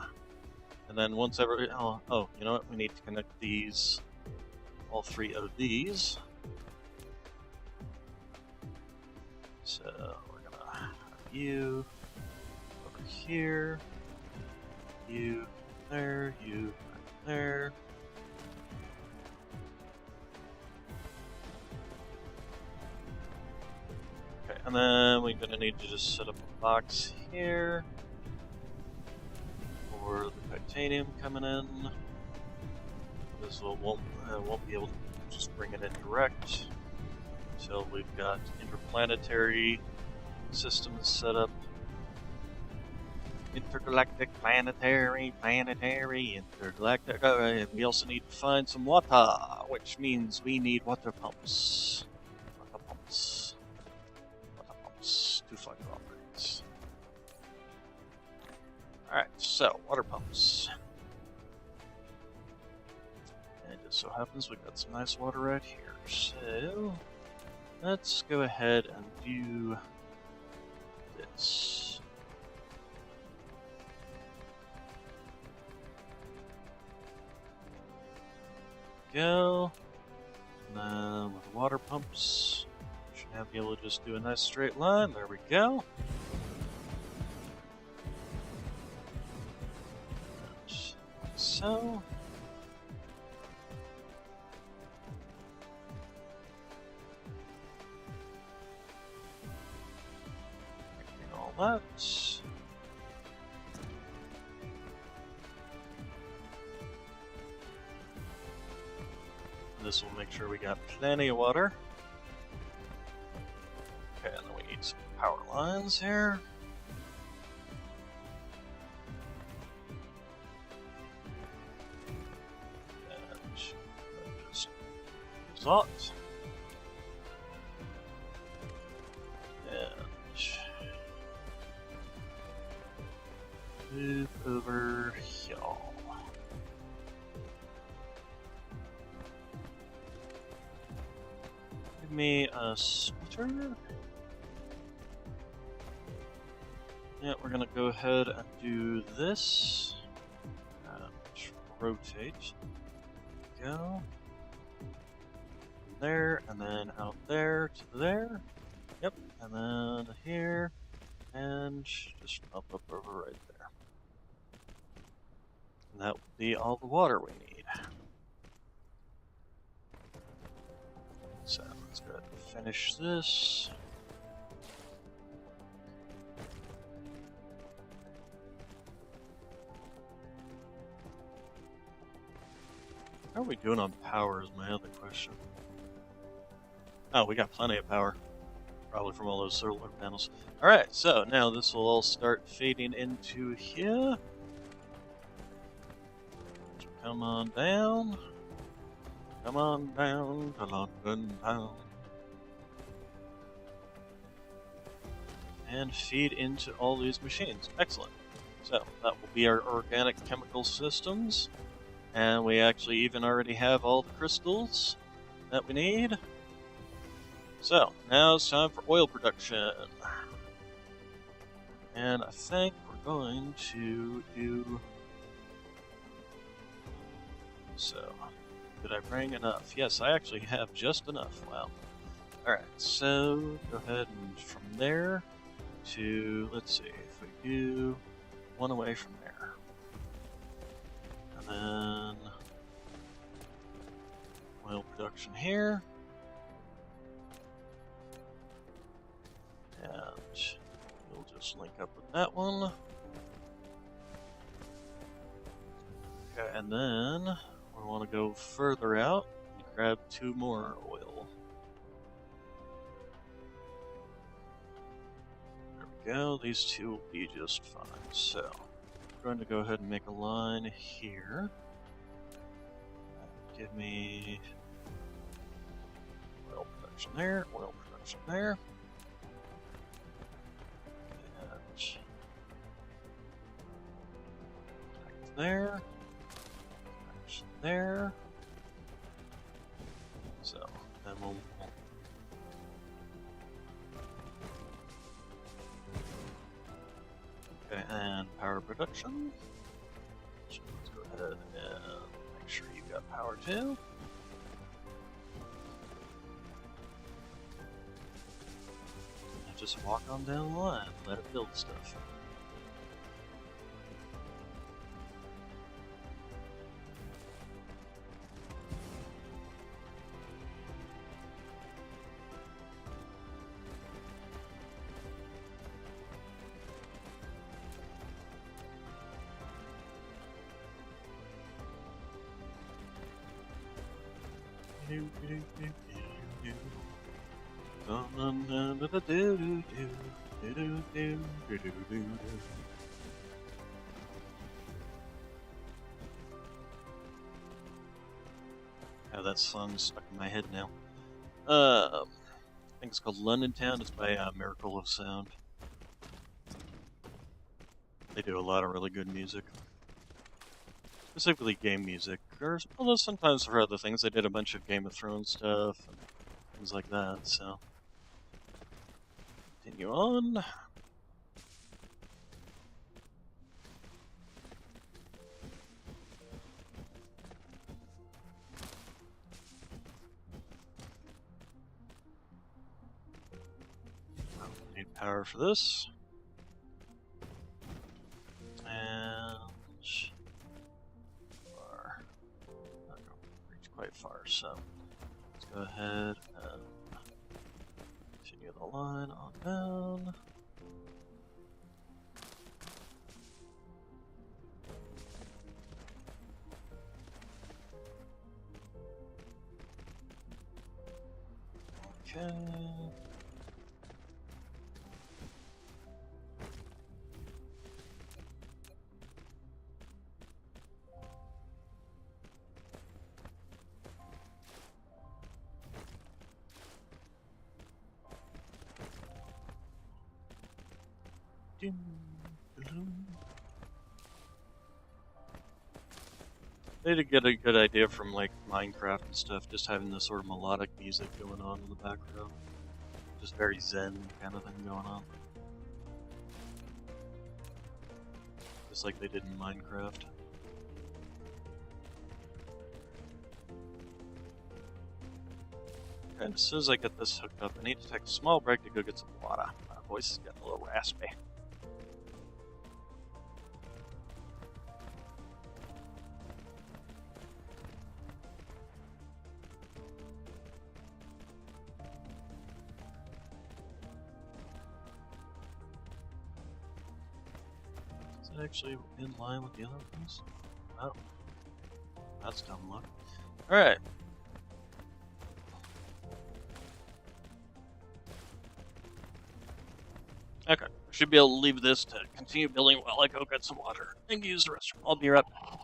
and then once ever oh, you know what? We need to connect these, all three of these. So we're gonna have you over here, you there, you right there. Okay, and then we're going to need to just set up a box here for the titanium coming in. This won't be able to just bring it in direct until we've got interplanetary systems set up. Intergalactic, planetary, intergalactic. We also need to find some water, which means we need water pumps. Water pumps. To find operates. Alright, so water pumps. And it just so happens we've got some nice water right here. So let's go ahead and do this. Go. And then with the water pumps, should now be able to just do a nice straight line. There we go. Like so. Connecting all that. This will make sure we got plenty of water. Okay, and then we need some power lines here. And just use that. And move over here. Give me a splitter. Yeah, we're gonna go ahead and do this. And rotate. Go. There, and then out there to there. Yep, and then here. And just up over right there. And that will be all the water we need. finish this. How are we doing on power is my other question. Oh, we got plenty of power. Probably from all those solar panels. Alright, so now this will all start fading into here. So come on down. Come on down to London town. And feed into all these machines. Excellent. So that will be our organic chemical systems. And we actually even already have all the crystals that we need. So, now it's time for oil production. And I think we're going to do... So, did I bring enough? Yes, I actually have just enough. Wow. Alright, so go ahead and from there to, let's see, if we do one away from there. And then oil production here. And we'll just link up with that one. Okay, and then we want to go further out and grab 2 more oil. There we go, these 2 will be just fine. So, I'm going to go ahead and make a line here. Give me oil production there, oil production there. There, there. So then we'll okay, and power production. So let's go ahead and make sure you got power too. And just walk on down the line, let it build stuff. Oh, that song's stuck in my head now. I think it's called London Town. It's by Miracle of Sound. They do a lot of really good music. Specifically game music, or although sometimes for other things. They did a bunch of Game of Thrones stuff and things like that, so. Continue on. Need power for this. And not going to reach quite far, so let's go ahead and continue the line on down. Okay. They did get a good idea from like Minecraft and stuff, just having this sort of melodic music going on in the background. Just very zen kind of thing going on. Just like they did in Minecraft. Okay, as soon as I get this hooked up, I need to take a small break to go get some water. My voice is getting a little raspy. actually in line with the other ones? Oh, that's dumb luck. Alright. Okay, should be able to leave this to continue building while I go get some water and use the restroom. I'll be right back.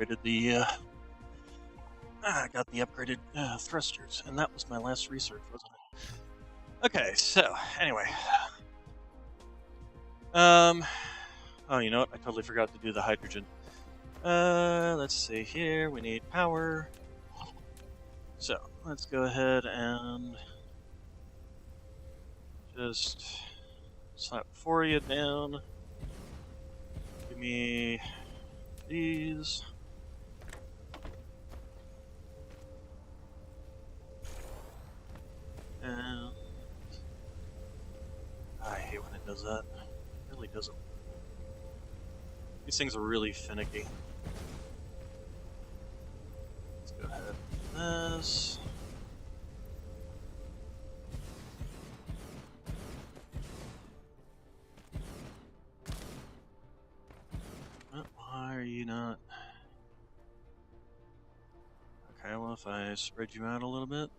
Upgraded the I got the upgraded thrusters, and that was my last research, wasn't it? Okay, so anyway, oh, you know what? I totally forgot to do the hydrogen. Let's see here. We need power. So let's go ahead and just slap 4 of you down. Give me these. And I hate when it does that. It really doesn't. These things are really finicky. Let's go ahead and do this. if I spread you out a little bit?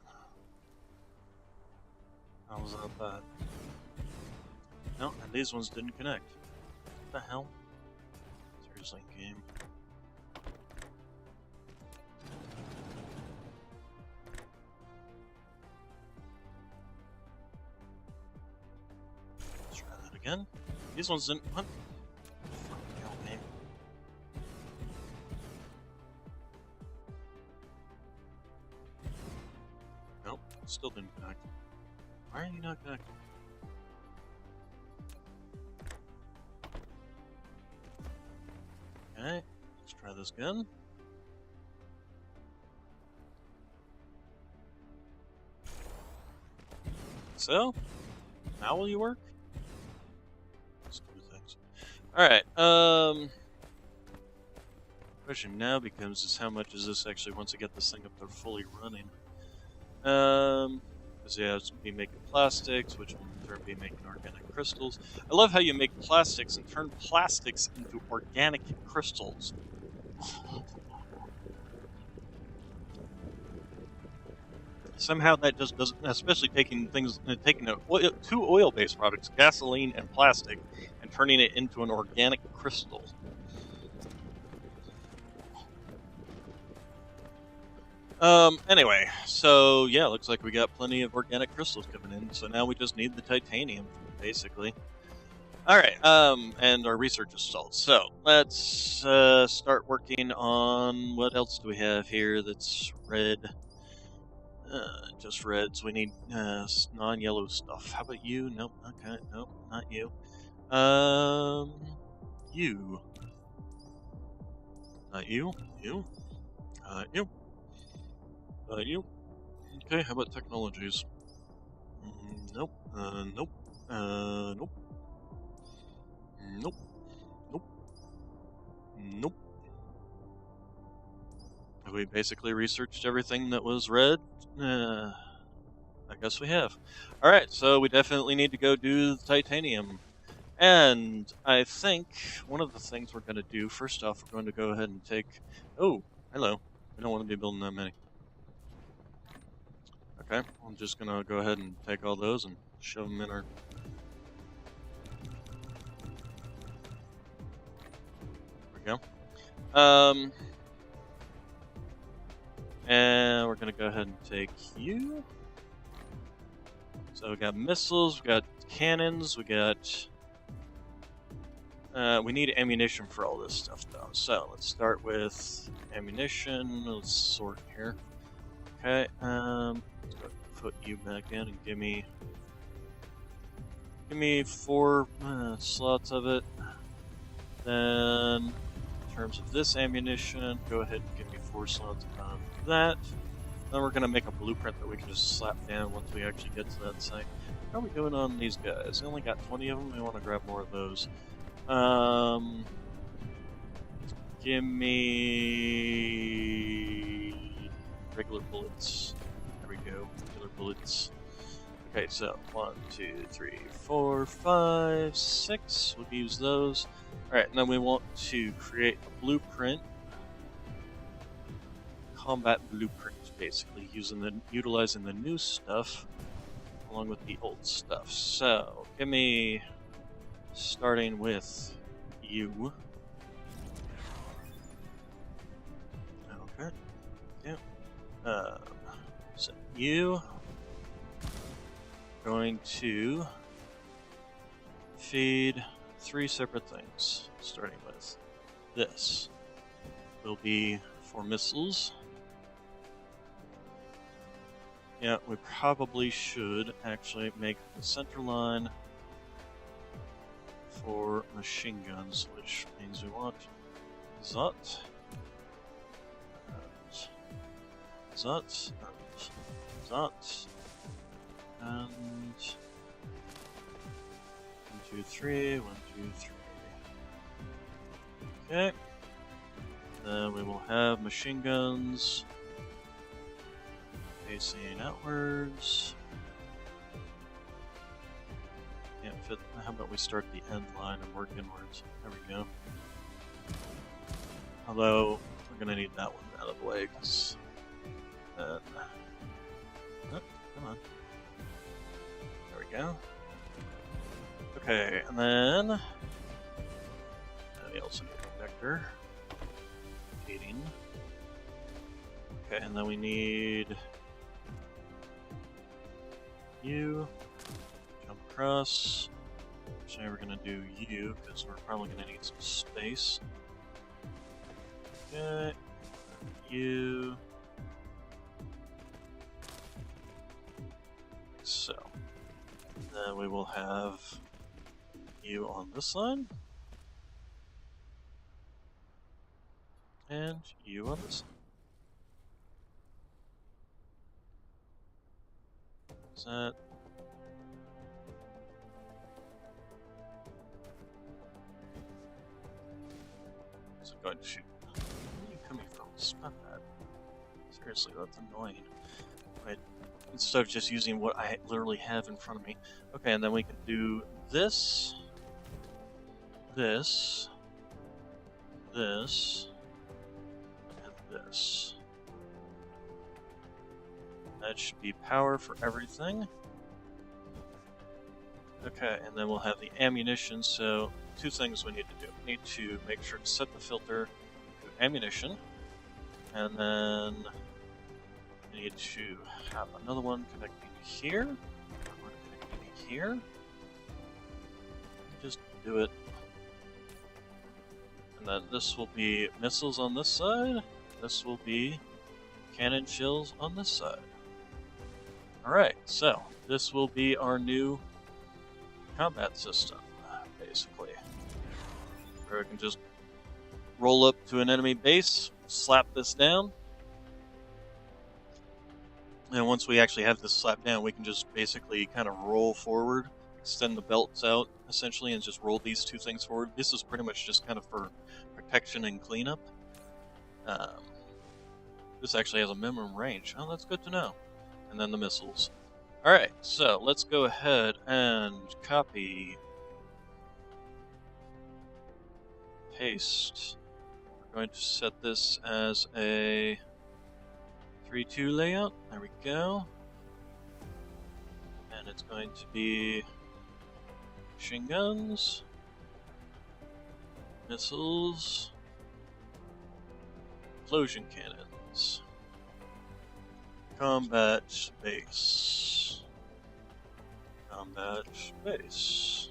How's that bad? No, and these ones didn't connect. What the hell? Seriously, game. Let's try that again. These ones didn't. What? Fucking hell, game. Nope, still didn't connect. Why are you not connecting? Okay, let's try this again. So, now will you work? Stupid things. Alright, question now becomes is how much is this actually once I get this thing up there fully running? Because yeah, it's be making plastics, which will in turn be making organic crystals. I love how you make plastics and turn plastics into organic crystals. Somehow that just doesn't, especially taking two oil-based products, gasoline and plastic, and turning it into an organic crystal. Anyway, so yeah, looks like we got plenty of organic crystals coming in, so now we just need the titanium, basically. Alright, and our research is stalled. So, let's start working on, what else do we have here that's red? Just reds. We need non-yellow stuff. How about you? Nope, okay, nope, not you. You. Not you. You. You. You. Okay, how about technologies? Nope. Nope. Nope. Nope. Nope. Nope. Have we basically researched everything that was red? I guess we have. Alright, so we definitely need to go do the titanium. And I think one of the things we're going to do, first off, we're going to go ahead and take... Oh, hello. We don't want to be building that many. Okay, I'm just going to go ahead and take all those and shove them in our... There we go. And we're going to go ahead and take you. So we got missiles, we got cannons, we got... we need ammunition for all this stuff, though. So let's start with ammunition. Let's sort here. Okay, let's go put you back in and give me 4 slots of it. Then, in terms of this ammunition, go ahead and give me 4 slots of that. Then we're gonna make a blueprint that we can just slap down once we actually get to that site. How are we doing on these guys? We only got 20 of them. We want to grab more of those. Give me regular bullets. There we go, regular bullets. Okay, so 1, 2, 3, 4, 5, 6. We'll use those. Alright, and then we want to create a blueprint. Combat blueprint, basically, utilizing the new stuff along with the old stuff. So, give me... starting with you. Okay. Yeah. So you going to feed 3 separate things. Starting with this will be for missiles. Yeah, we probably should actually make the center line for machine guns, which means we want Zot, Zot, Zot, and 1, 2, 3, 1, 2, 3. Okay. Then we will have machine guns facing outwards. Can't fit. How about we start the end line and work inwards? There we go. Although we're gonna need that one out of the way because Oh, come on. There we go. Okay, and then we also need a vector. Heating. Okay, and then we need you. Jump across. So we're gonna do you because we're probably gonna need some space. Okay, you. So then we will have you on this side, and you on this side. Is that? Is it going to shoot? Where are you coming from? Stop that. Seriously, that's annoying. Right. Instead of just using what I literally have in front of me. Okay, and then we can do this, this, this, and this. That should be power for everything. Okay, and then we'll have the ammunition, so two things we need to do. We need to make sure to set the filter to ammunition, and then we need to have another one connecting here, one connecting here. Just do it. And then this will be missiles on this side, this will be cannon shells on this side. Alright, so this will be our new combat system, basically. Where we can just roll up to an enemy base, slap this down, and once we actually have this slapped down, we can just basically kind of roll forward, extend the belts out, essentially, and just roll these two things forward. This is pretty much just kind of for protection and cleanup. This actually has a minimum range. Oh, that's good to know. And then the missiles. Alright, so let's go ahead and copy, paste. We're going to set this as a 3-2 layout. There we go. And it's going to be machine guns, missiles, explosion cannons, combat base, combat base.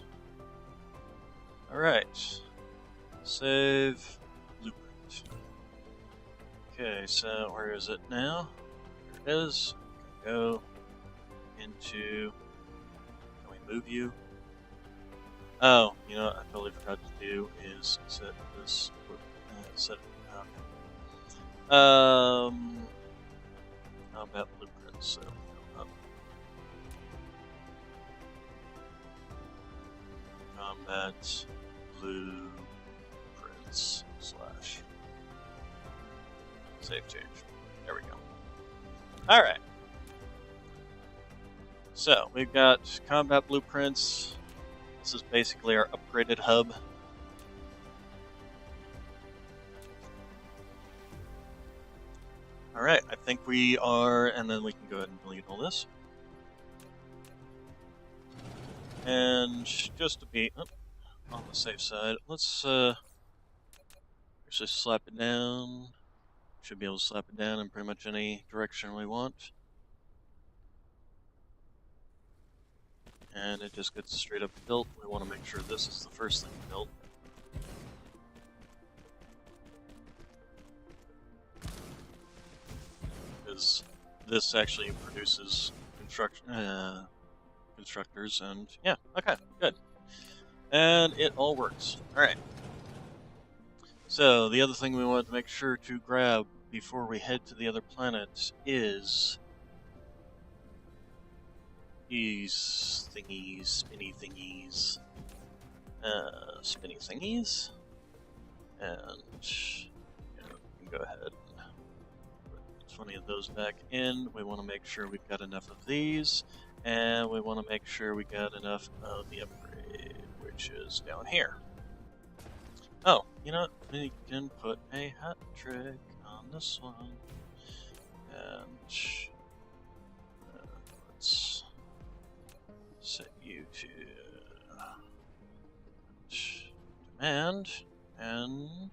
Alright, save blueprint. Okay, so where is it now? There it is. Go into, can we move you? Oh, you know what I totally forgot to do is set this, set it, okay. Combat blueprints, so up. Combat blueprints slash save change. There we go. Alright. So, we've got combat blueprints. This is basically our upgraded hub. Alright, I think we are, and then we can go ahead and delete all this. And just to be on the safe side, let's actually slap it down. Should be able to slap it down in pretty much any direction we want. And it just gets straight up built. We want to make sure this is the first thing built. Because this actually produces constructors, and yeah, okay, good. And it all works. Alright. So, the other thing we wanted to make sure to grab before we head to the other planets is these thingies, spinny thingies. Spinny thingies. And you know, we can go ahead and put 20 of those back in. We want to make sure we've got enough of these. And we want to make sure we got enough of the upgrade, which is down here. Oh, you know what? We can put a hat trick on this one. And let's set you to demand and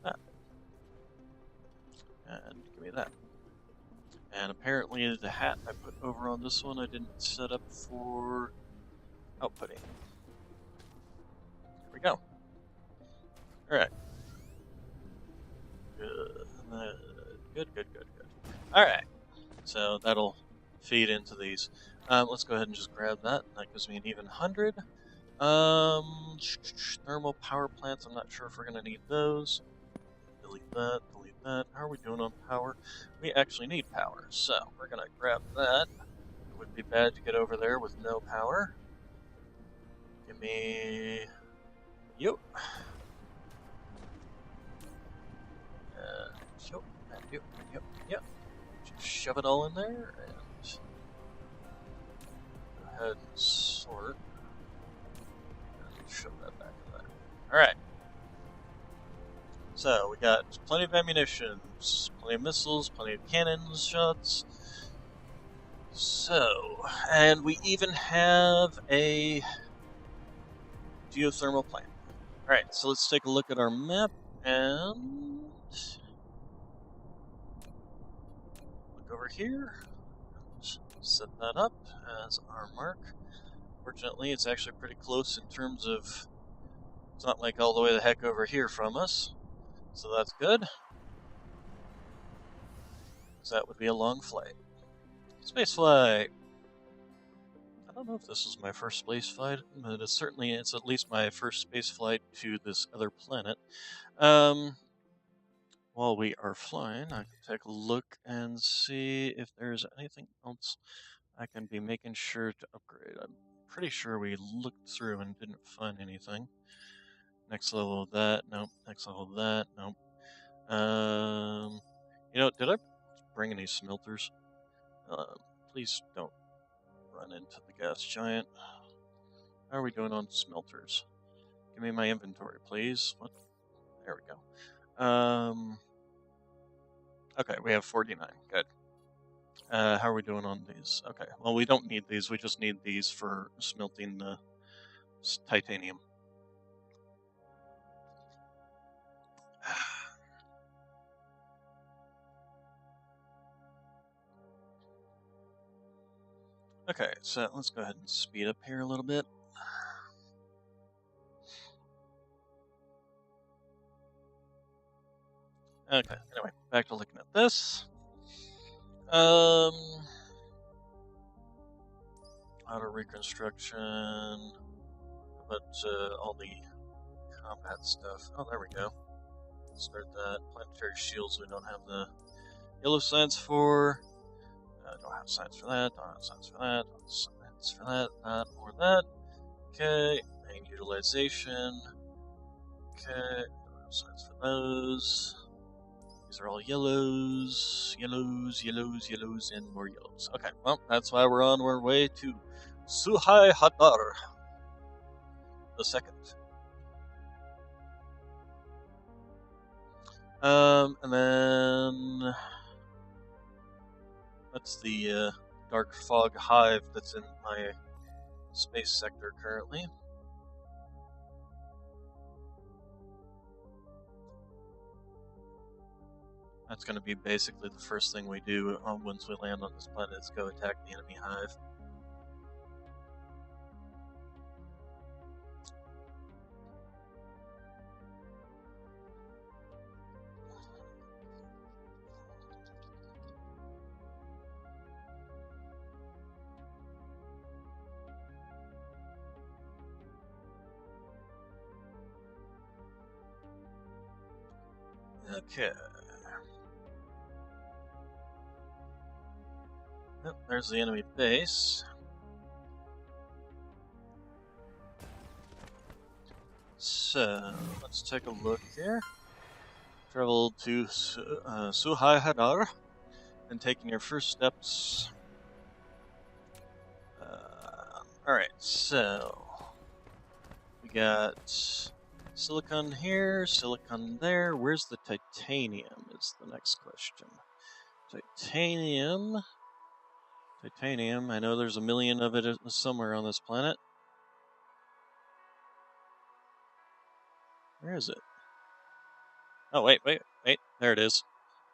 that. And give me that. And apparently the hat I put over on this one I didn't set up for outputting. There we go. Alright. Good. Alright. So that'll feed into these. Let's go ahead and just grab that. That gives me an even 100. Thermal power plants, I'm not sure if we're going to need those. Delete that, delete that. How are we doing on power? We actually need power, so we're going to grab that. It would be bad to get over there with no power. Give me... Yep. Yep. Just shove it all in there and go ahead and sort. And shove that back in there. Alright. So, we got plenty of ammunitions, plenty of missiles, plenty of cannons, shots. So, and we even have a geothermal plant. Alright, so let's take a look at our map and look over here. Set that up as our mark. Fortunately, it's actually pretty close in terms of, it's not like all the way the heck over here from us. So that's good. So that would be a long flight. Space flight. I don't know if this is my first space flight, but it's at least my first space flight to this other planet. While we are flying, I can take a look and see if there's anything else I can be making sure to upgrade. I'm pretty sure we looked through and didn't find anything. Next level of that, nope. Next level of that, nope. Did I bring any smelters? Please don't run into the gas giant. How are we doing on smelters? Give me my inventory, please. What? There we go. Okay, we have 49. Good. How are we doing on these? Okay, well, we don't need these. We just need these for smelting the titanium. Okay, so let's go ahead and speed up here a little bit. Okay, anyway, back to looking at this. Auto reconstruction, but all the combat stuff. Oh, there we go. Start that. Planetary shields we don't have the yellow signs for. Don't have signs for that, don't have signs for that, don't have signs for that, not or that. Okay, main utilization. Okay, don't have signs for those. These are all yellows, and more yellows. Okay, well, that's why we're on our way to Suhai Hadar the second. And then that's the dark fog hive that's in my space sector currently. That's going to be basically the first thing we do once we land on this planet is go attack the enemy hive. Okay. Yep, there's the enemy base. So, let's take a look here. Travel to Suhai Hadar and taking your first steps. Alright, so we got silicon here, silicon there. Where's the titanium is the next question. Titanium. Titanium. I know there's a million of it somewhere on this planet. Where is it? Oh, wait. There it is.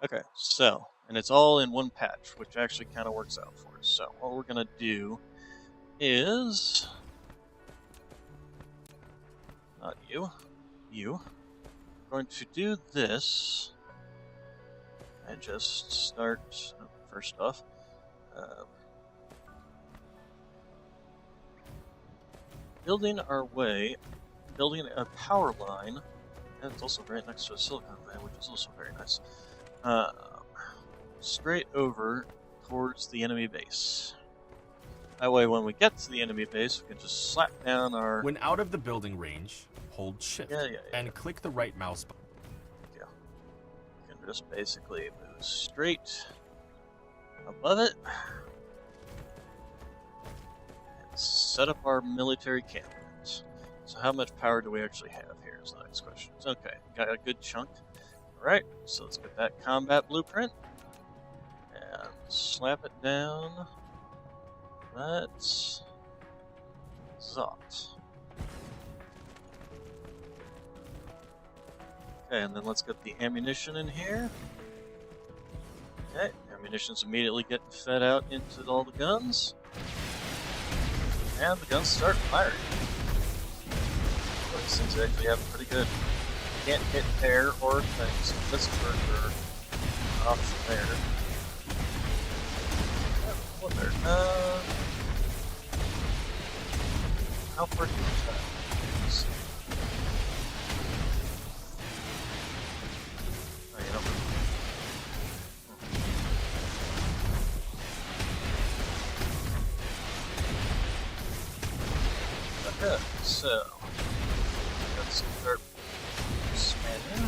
Okay, so, and it's all in one patch, which actually kind of works out for us. So, what we're going to do is... Not you. You. We're going to do this. And just start, first off, building our way, building a power line, and it's also right next to a silicon van, which is also very nice, straight over towards the enemy base. That way, when we get to the enemy base, we can just slap down our... When out of the building range, hold Shift and click the right mouse button. Yeah. You can just basically move straight above it and set up our military campings. So how much power do we actually have here is the next question. Okay, got a good chunk. Alright, so let's get that combat blueprint and slap it down. That's Zot. Okay, and then let's get the ammunition in here. Okay, ammunition's immediately getting fed out into all the guns. And the guns start firing. Well, these things actually have pretty good. Can't hit air or things. This burger off there. What there? How far do you attack? Oh, you don't. Okay, so let's start expanding.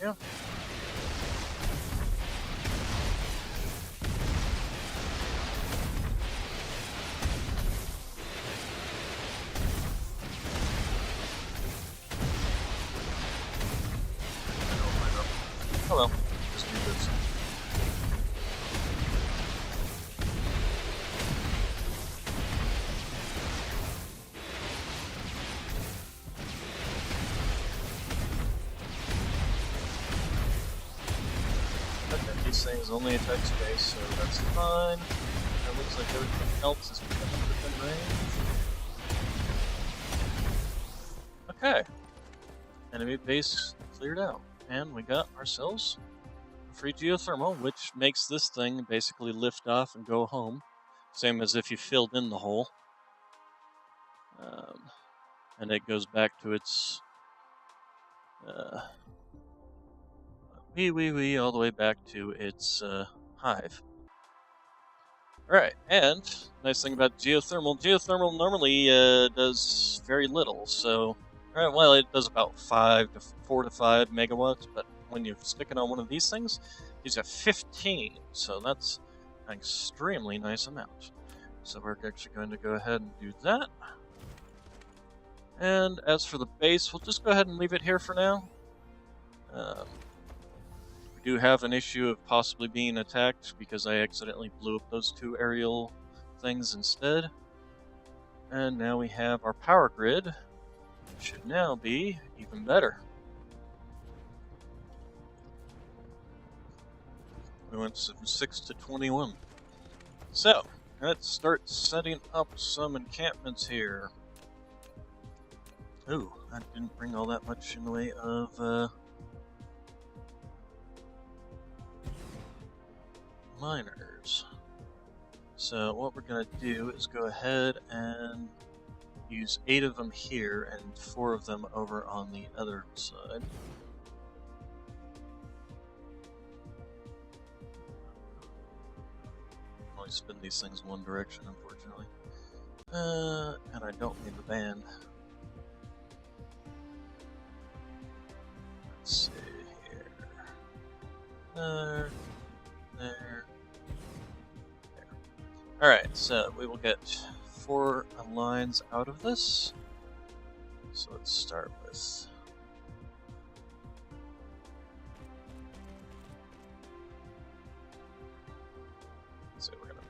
Yeah. Oh well, just do this. Okay, these things only attack space, so that's fine. It looks like everything else is within range. Okay. Enemy base cleared out. And we got ourselves a free geothermal, which makes this thing basically lift off and go home. Same as if you filled in the hole. And it goes back to its all the way back to its hive. Alright, and nice thing about geothermal normally does very little, so well, it does about 4 to 5 megawatts, but when you stick it on one of these things, it's got 15, so that's an extremely nice amount. So we're actually going to go ahead and do that. And as for the base, we'll just go ahead and leave it here for now. We do have an issue of possibly being attacked because I accidentally blew up those 2 aerial things instead. And now we have our power grid. Should now be even better. We went from 6 to 21. So, let's start setting up some encampments here. Ooh, I didn't bring all that much in the way of miners. So what we're going to do is go ahead and use 8 of them here and 4 of them over on the other side. Only spin these things one direction, unfortunately. And I don't need the band. Let's see here. There. Alright, so we will get 4 lines out of this. So let's start with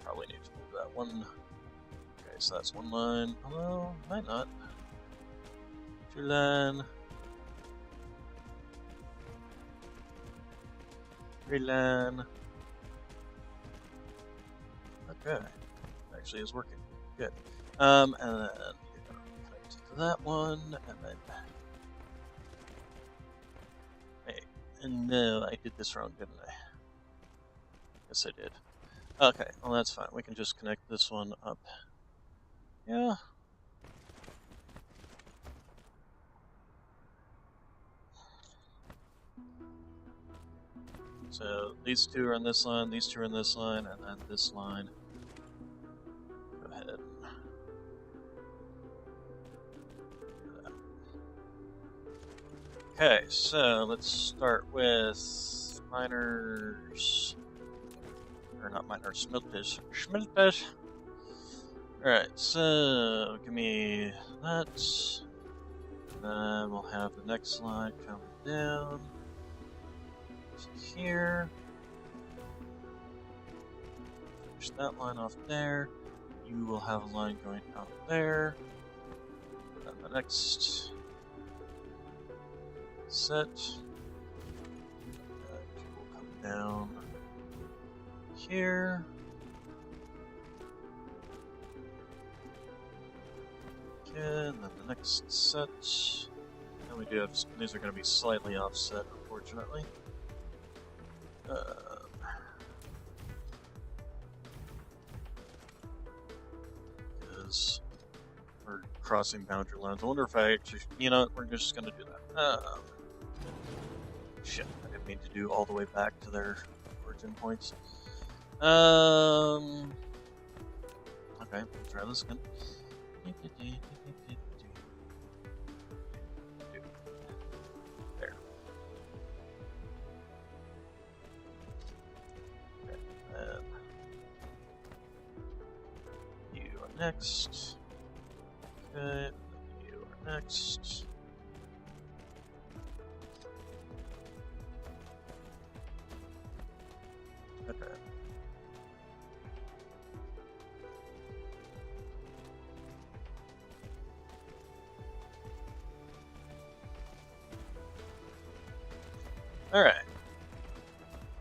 probably need to move that one. Okay, so that's one line. Although, might not. Two line. Three line. Okay. Actually is working. Good. And then you're gonna connect to that one, and then. Wait. And no, I did this wrong, didn't I? Yes, I did. Okay, well that's fine. We can just connect this one up. Yeah. So these two are on this line, these two are on this line, and then this line. Go ahead. Okay, so let's start with miners. Or not miners, smelters. Smelters! Alright, so give me that. Then we'll have the next line coming down to here. Finish that line off there. You will have a line going out there. Then the next set. You will come down here. And then the next set. And we do have, these are going to be slightly offset, unfortunately. Because we're crossing boundary lines. I wonder if I actually, you know, we're just going to do that. Shit, I didn't mean to do all the way back to their origin points. Okay, let's try this again. There. Okay, and you are next. Okay, you are next. Okay. Alright.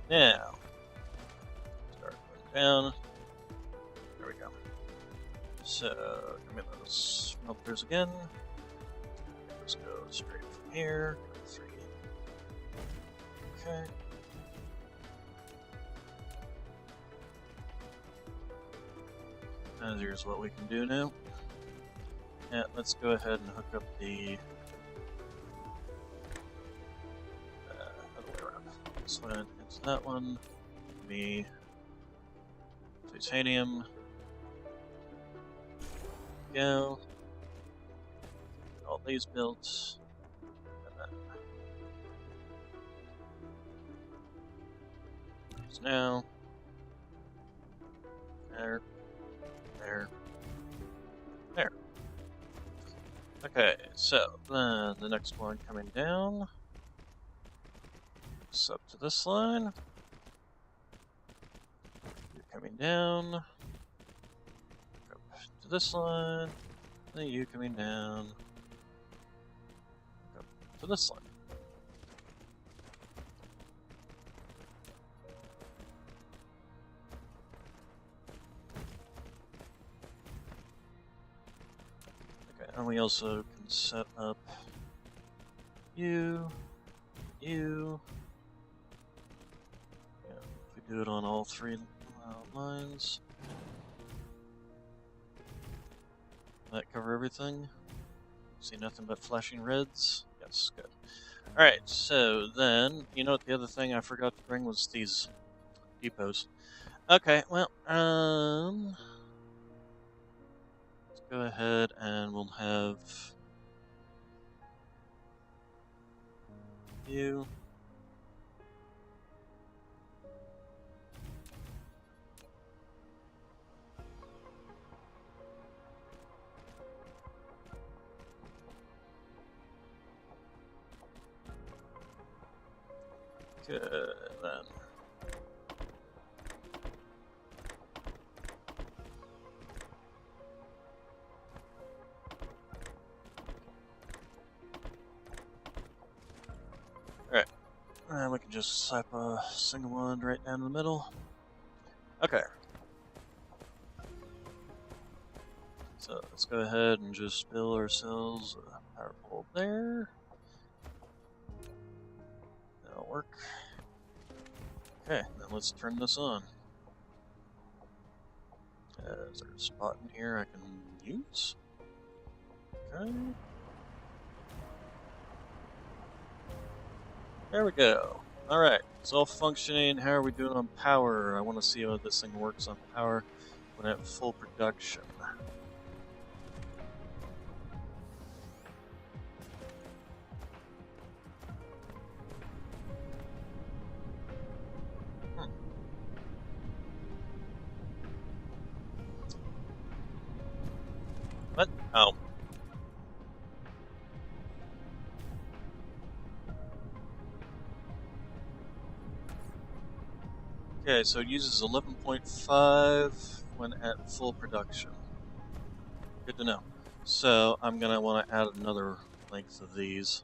Now, start going down. There we go. So, give me those smelters again. Let's go straight from here. 3. Okay. And here's what we can do now. Yeah, let's go ahead and hook up the other way around. This one into that one. Me, titanium. Go. All these built. And then these now. There. There. There. Okay, so then the next one coming down. It's up to this line. You're coming down. Up to this line. Then you coming down. Up to this line. Okay, and we also can set up you. Yeah, if we do it on all 3 lines. That cover everything? See nothing but flashing reds? Yes, good. Alright, so then, you know what the other thing I forgot to bring was these depots. Okay, well, let's go ahead and we'll have you. Good, then. And we can just slap a single one right down the middle. Okay. So let's go ahead and just build ourselves a power pole there. That'll work. Okay, then let's turn this on. Is there a spot in here I can use? Okay. There we go. Alright, it's all functioning. How are we doing on power? I want to see how this thing works on power when at full production. What? Oh. Okay, so it uses 11.5 when at full production. Good to know. So I'm going to want to add another length of these.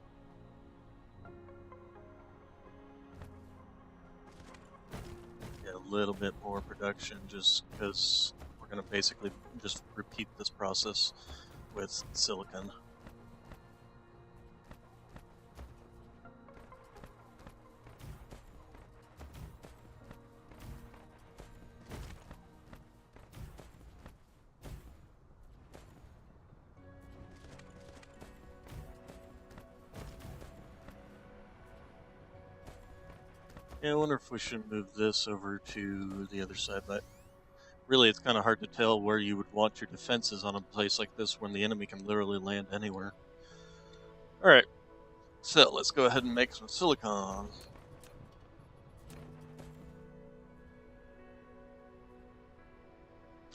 Get a little bit more production just because we're going to basically just repeat this process with silicon. Yeah, I wonder if we should move this over to the other side, but really it's kind of hard to tell where you would want your defenses on a place like this when the enemy can literally land anywhere. Alright, so let's go ahead and make some silicon.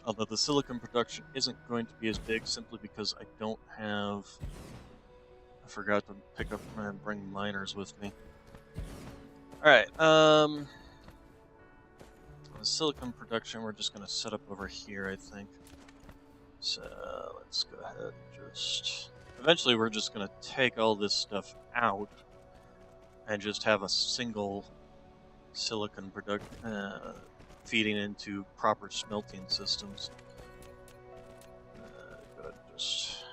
Although the silicon production isn't going to be as big simply because I don't have... I forgot to pick up and bring miners with me. Alright, the silicon production we're just going to set up over here, I think. So, let's go ahead and just... Eventually we're just going to take all this stuff out and just have a single silicon feeding into proper smelting systems. Go ahead and just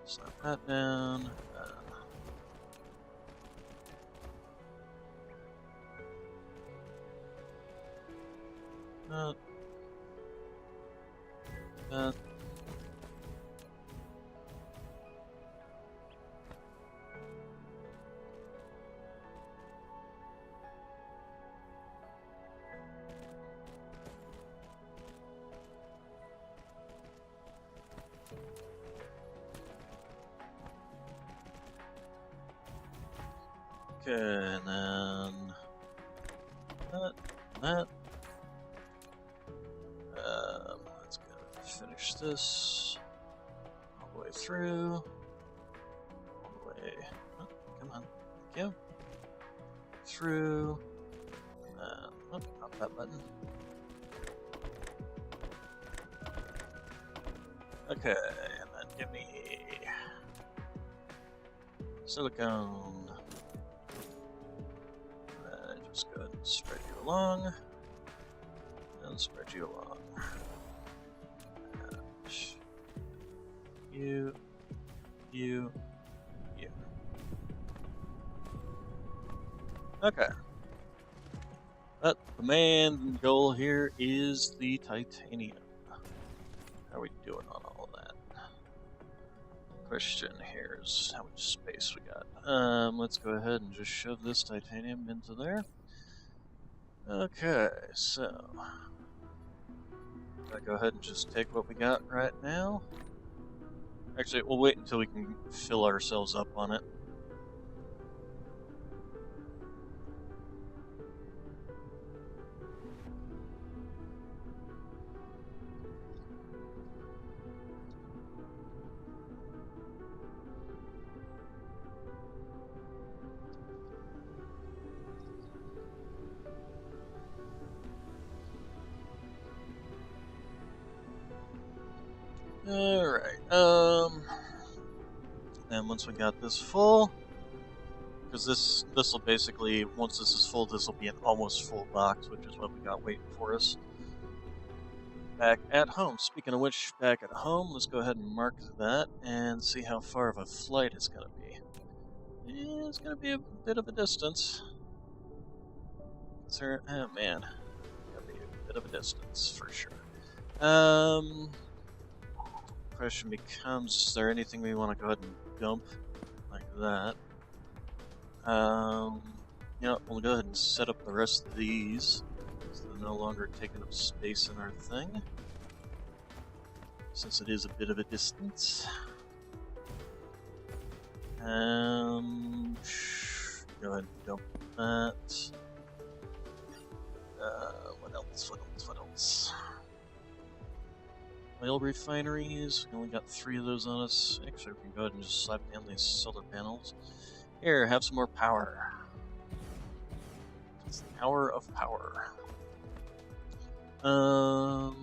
slap that down. That. Okay, and then that. Let's go finish this all the way through. All the way. Oh, come on. Thank you. Through. And then, oh, not that button. Okay, and then give me silicone. Just go ahead and spread you along. And spread you along. And you. Okay. But the main goal here is the titanium. How are we doing on all that? Question here is how much space we got. Let's go ahead and just shove this titanium into there. Okay, so I go ahead and just take what we got right now. Actually, we'll wait until we can fill ourselves up on it. Alright, and once we got this full, because this will basically, once this is full, this will be an almost full box, which is what we got waiting for us. Back at home. Speaking of which, back at home, let's go ahead and mark that and see how far of a flight it's going to be. Yeah, it's going to be a bit of a distance. Oh man, going to be a bit of a distance for sure. Question becomes: is there anything we want to go ahead and dump like that? You know, we'll go ahead and set up the rest of these, so they're no longer taking up space in our thing, since it is a bit of a distance. Go ahead and dump that. What else? What else? Oil refineries. We only got 3 of those on us. Actually, we can go ahead and just slap down these solar panels. Here, have some more power. It's the power of power. Oh,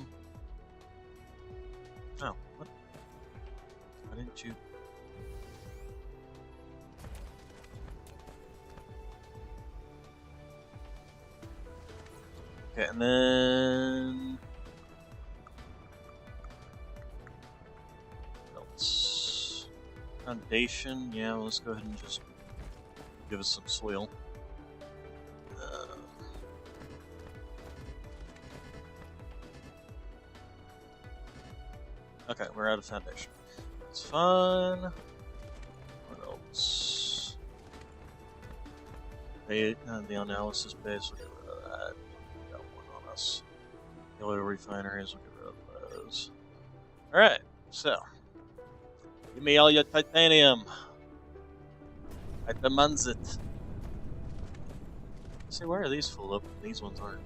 what? Why didn't you? Okay, and then what else? Foundation. Yeah, well, let's go ahead and just give us some soil. Okay, we're out of foundation. It's fine. What else? The analysis base, we'll get rid of that. We got one on us. The oil refineries, we'll get rid of those. Alright, so. Give me all your titanium. I demand it. See, why are these full up and these ones aren't?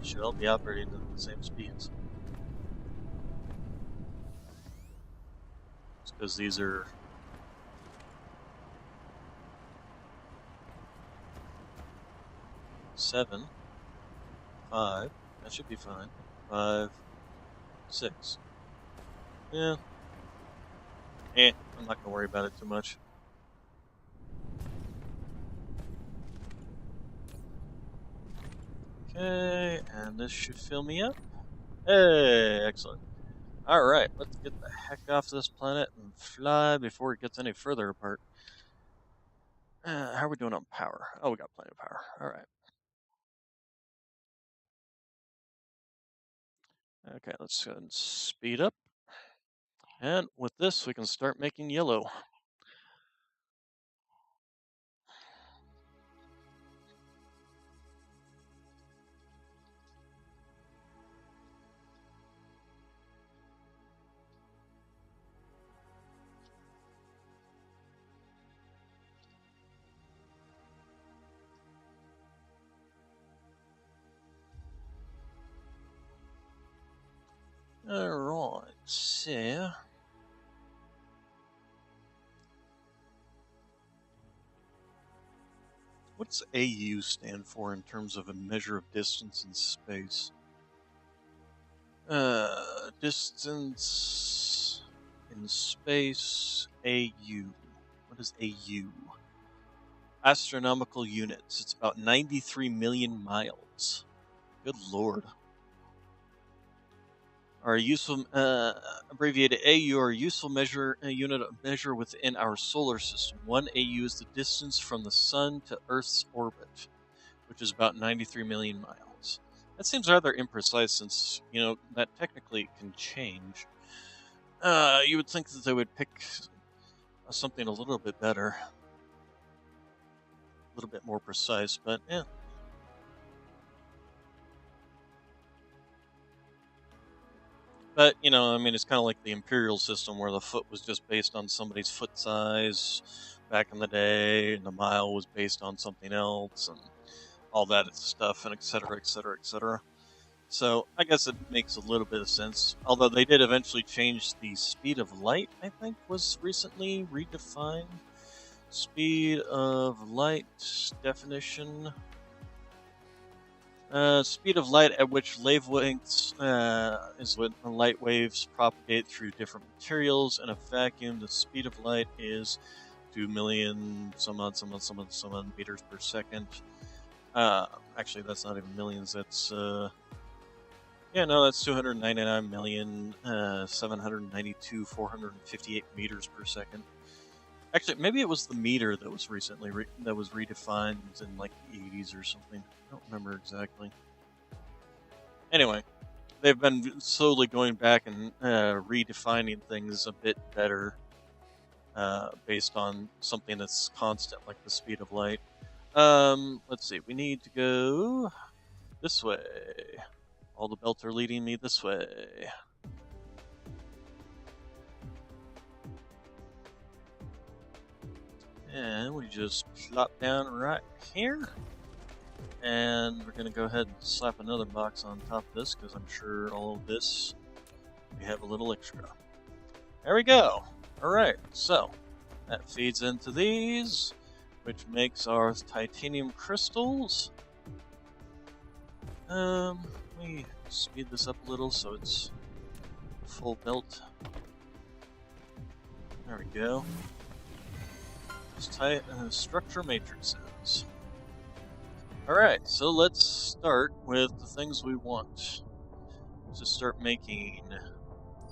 Should all be operating at the same speeds. It's because these are 7, 5. That should be fine. 5, 6. Yeah. I'm not gonna worry about it too much. Okay, and this should fill me up. Hey, excellent. Alright, let's get the heck off this planet and fly before it gets any further apart. How are we doing on power? Oh, we got plenty of power. Alright. Okay, let's go ahead and speed up. And with this, we can start making yellow. Alright, so what does AU stand for in terms of a measure of distance in space? Distance in space, AU. What is AU? Astronomical units. It's about 93 million miles. Good lord. Our useful, abbreviated AU, are a useful unit of measure within our solar system. 1 AU is the distance from the Sun to Earth's orbit, which is about 93 million miles. That seems rather imprecise since, that technically can change. You would think that they would pick something a little bit better, a little bit more precise, but yeah. But, it's kind of like the imperial system where the foot was just based on somebody's foot size back in the day, and the mile was based on something else, and all that stuff, and et cetera, et cetera, et cetera. So, I guess it makes a little bit of sense. Although they did eventually change the speed of light, I think, was recently redefined. Speed of light definition. Speed of light at which wavelengths is when light waves propagate through different materials. In a vacuum, the speed of light is 2 million some odd meters per second. Actually, that's not even millions. That's yeah, no, that's 299,792,458 meters per second. Actually, maybe it was the meter that was recently that was redefined in like the 80s or something. I don't remember exactly. Anyway, they've been slowly going back and redefining things a bit better based on something that's constant, like the speed of light. Let's see. We need to go this way. All the belts are leading me this way. And we just plop down right here. And we're going to go ahead and slap another box on top of this, because I'm sure all of this, we have a little extra. There we go. Alright, so that feeds into these, which makes our titanium crystals. Let me speed this up a little so it's full belt. There we go. Structure matrices. Alright, so let's start with the things we want to start making.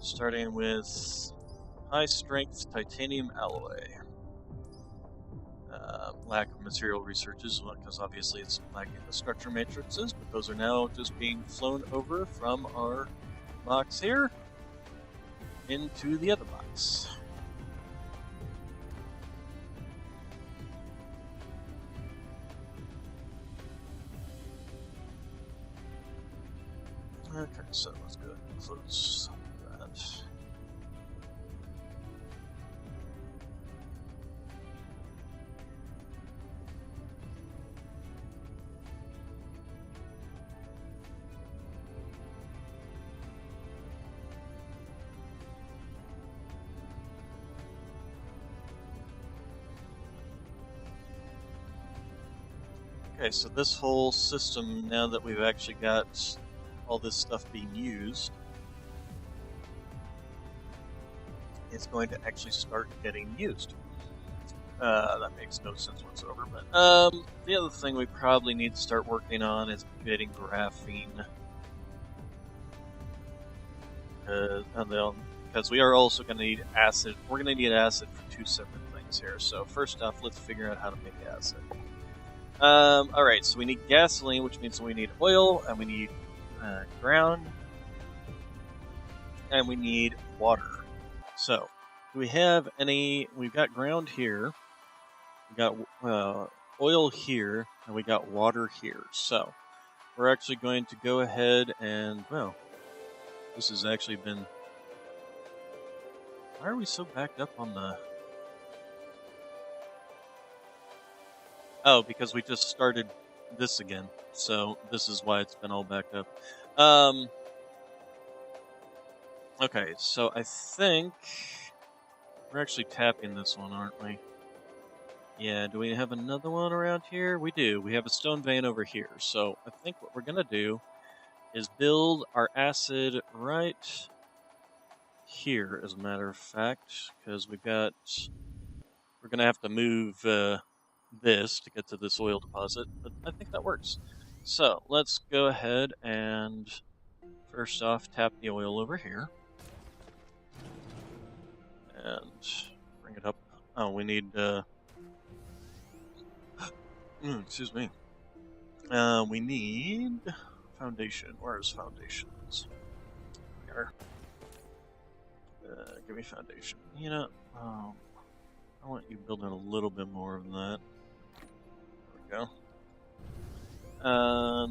Starting with high strength titanium alloy. Lack of material researches, because obviously it's lacking the structure matrices, but those are now just being flown over from our box here into the other box. Okay, so let's go ahead and close that. Okay, so this whole system, now that we've actually got all this stuff being used, is going to actually start getting used. That makes no sense whatsoever, but the other thing we probably need to start working on is getting graphene. Because we are also going to need acid. We're going to need acid for two separate things here. So first off, let's figure out how to make acid. Alright, so we need gasoline, which means we need oil, and we need ground, and we need water. So, do we have any? We've got ground here, we got oil here, and we got water here. So, we're actually going to go ahead and, well, this has actually been. Why are we so backed up on the? Oh, because we just started this again. So this is why it's been all backed up. Okay, so I think we're actually tapping this one, aren't we? Yeah, do we have another one around here? We do. We have a stone vein over here. So I think what we're going to do is build our acid right here, as a matter of fact, because we're going to have to move this to get to this oil deposit, but I think that works. So let's go ahead and first off tap the oil over here and bring it up. Oh, we need excuse me. We need foundation. Where's foundations? Here. Give me foundation. You know, I want you building a little bit more of that. There we go.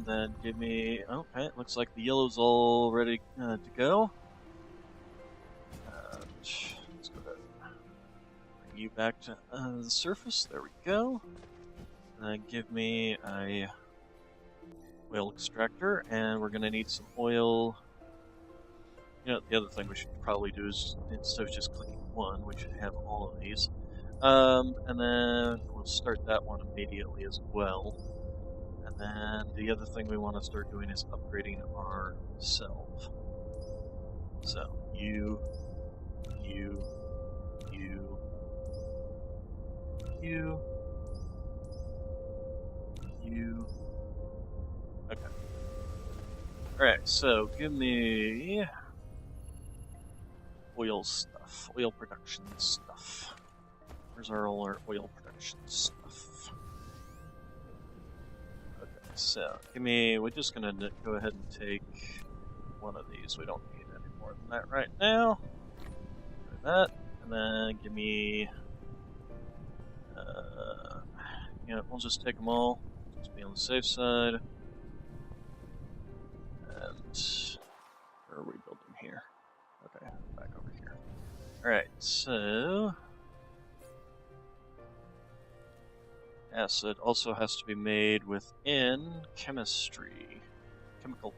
Then give me. Okay, it looks like the yellow's all ready to go. Let's go ahead and bring you back to the surface. There we go. Give me a oil extractor, and we're gonna need some oil. You know, the other thing we should probably do is, instead of just clicking one, we should have all of these. And then we'll start that one immediately as well. And then the other thing we want to start doing is upgrading ourselves. So, you, you, you, you, you. Okay. Alright, so give me oil stuff, oil production stuff. Where's all our oil production stuff? Okay, so give me, we're just gonna go ahead and take one of these. We don't need any more than that right now. Do that, and then give me, yeah, we'll just take them all. Just be on the safe side. And where are we building here? Okay, back over here. Alright, so acid also has to be made within chemical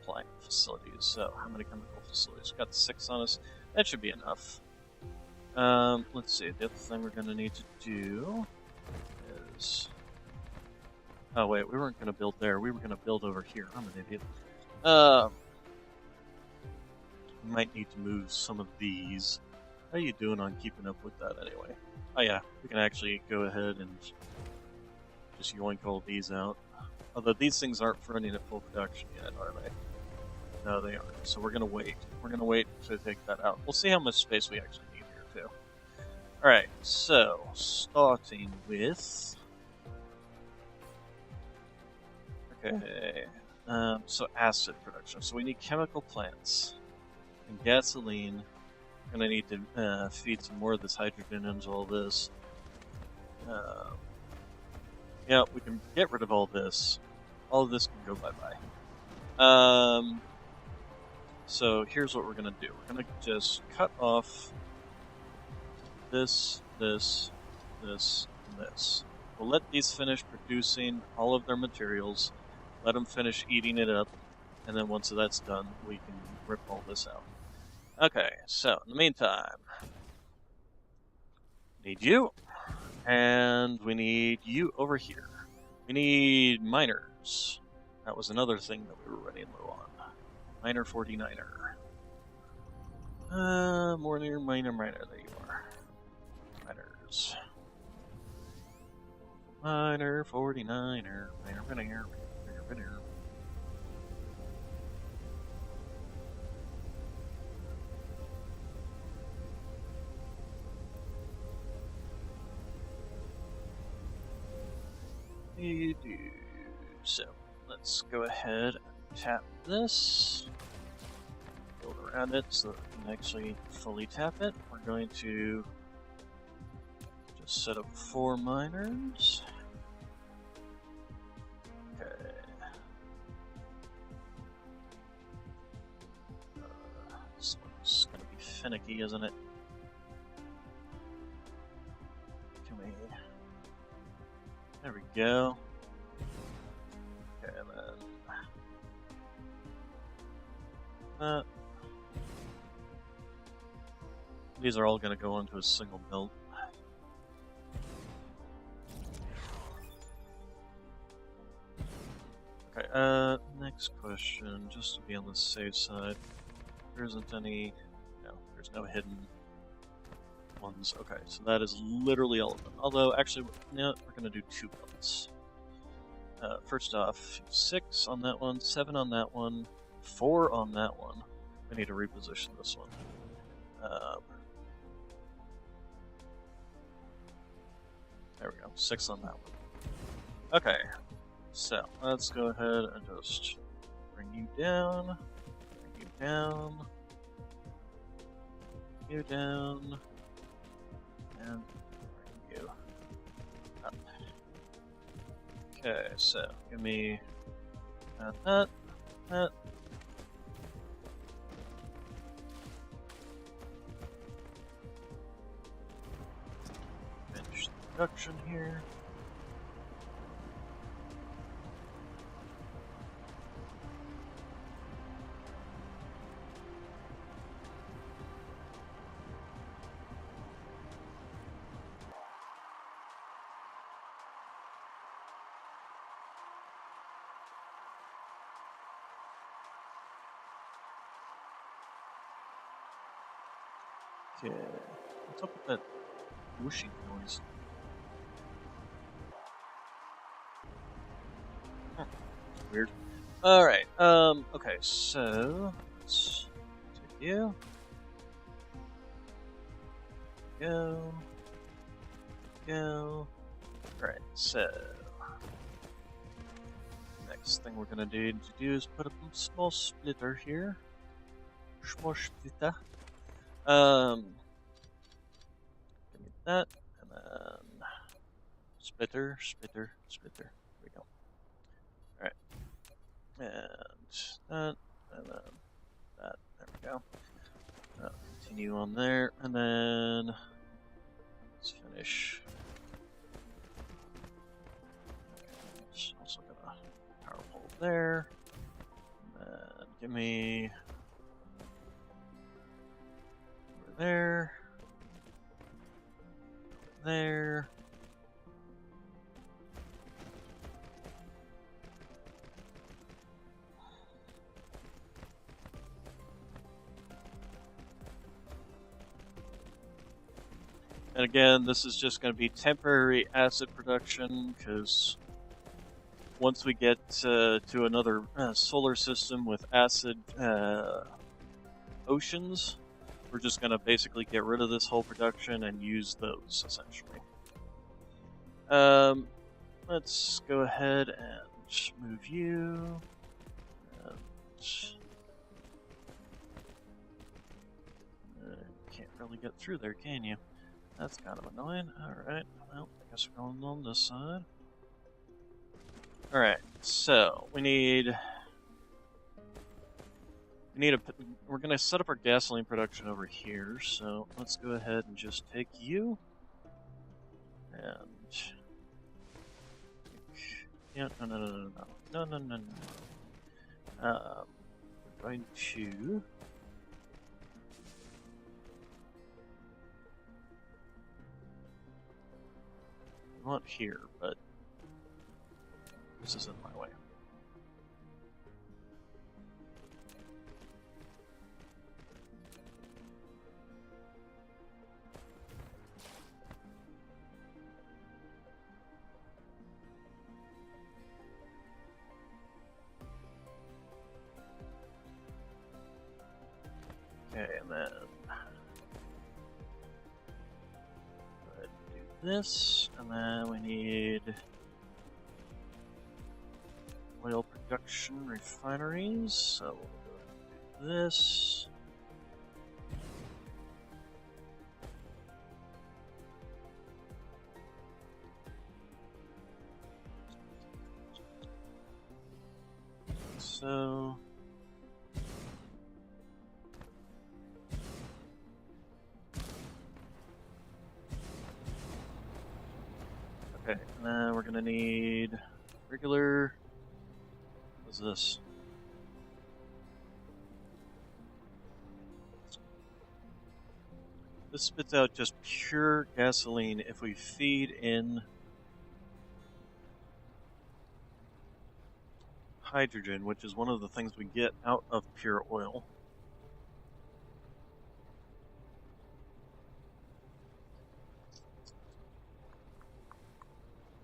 plant facilities. So, how many chemical facilities? We've got 6 on us. That should be enough. Let's see. The other thing we're going to need to do is... Oh, wait. We weren't going to build there. We were going to build over here. I'm an idiot. We might need to move some of these. How are you doing on keeping up with that anyway? Oh, yeah. We can actually go ahead and just yoink all these out. Although these things aren't running at full production yet, are they? No, they aren't. So we're going to wait. We're going to wait to take that out. We'll see how much space we actually need here, too. Alright, so starting with... Okay. So acid production. So we need chemical plants. And gasoline. We're going to need to feed some more of this hydrogen into all this. Yeah, we can get rid of all this. All of this can go bye-bye. So here's what we're going to do. We're going to just cut off this, this, this, and this. We'll let these finish producing all of their materials. Let them finish eating it up. And then once that's done, we can rip all this out. Okay, so in the meantime, need you. And we need you over here. We need miners. That was another thing that we were running low on. Miner 49er. Miner. There you are. Miners. Miner 49er. Miner. So, let's go ahead and tap this. Build around it so that we can actually fully tap it. We're going to just set up 4 miners. Okay. This one's going to be finicky, isn't it? There we go. Okay, then these are all going to go into a single build. Okay, next question, just to be on the safe side. There isn't any... No, there's no hidden ones. Okay, so that is literally all of them. Although, actually, no, we're going to do 2 builds. First off, 6 on that one, 7 on that one, 4 on that one. I need to reposition this one. There we go, 6 on that one. Okay, so let's go ahead and just bring you down, you down, and bring you up. Okay, so give me that. Finish the production here. Okay. What's up with that whooshing noise? Weird. Alright, okay, so let's take you. Go. Go. Alright, so next thing we're gonna need to do is put a small splitter here. Small splitter. Give me that, and then splitter, splitter, splitter. There we go. Alright. And then that. There we go. Continue on there, and then let's finish. Okay, also got a power pole there. And then give me over there. There. And again, this is just going to be temporary acid production, because once we get to another solar system with acid oceans, we're just going to basically get rid of this whole production and use those, essentially. Let's go ahead and move you. And can't really get through there, can you? That's kind of annoying. Alright, well, I guess we're going on this side. Alright, so we need we're going to set up our gasoline production over here, so let's go ahead and just take you. And yeah, no. We're going to not here, but this is in my way. Okay, and then this, and then we need oil production refineries, so we'll do this. So okay, and then we're gonna need regular. What's this? This spits out just pure gasoline if we feed in hydrogen, which is one of the things we get out of pure oil.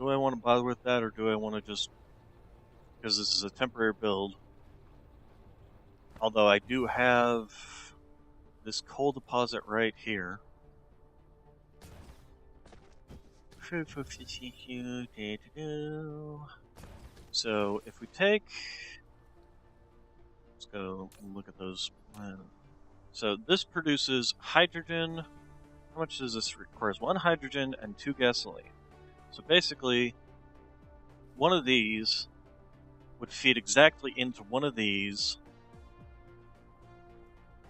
Do I want to bother with that, or do I want to just, because this is a temporary build, although I do have this coal deposit right here. So if we take, let's go look at those. So this produces hydrogen. How much does this requires? 1 hydrogen and 2 gasoline. So basically, one of these would feed exactly into one of these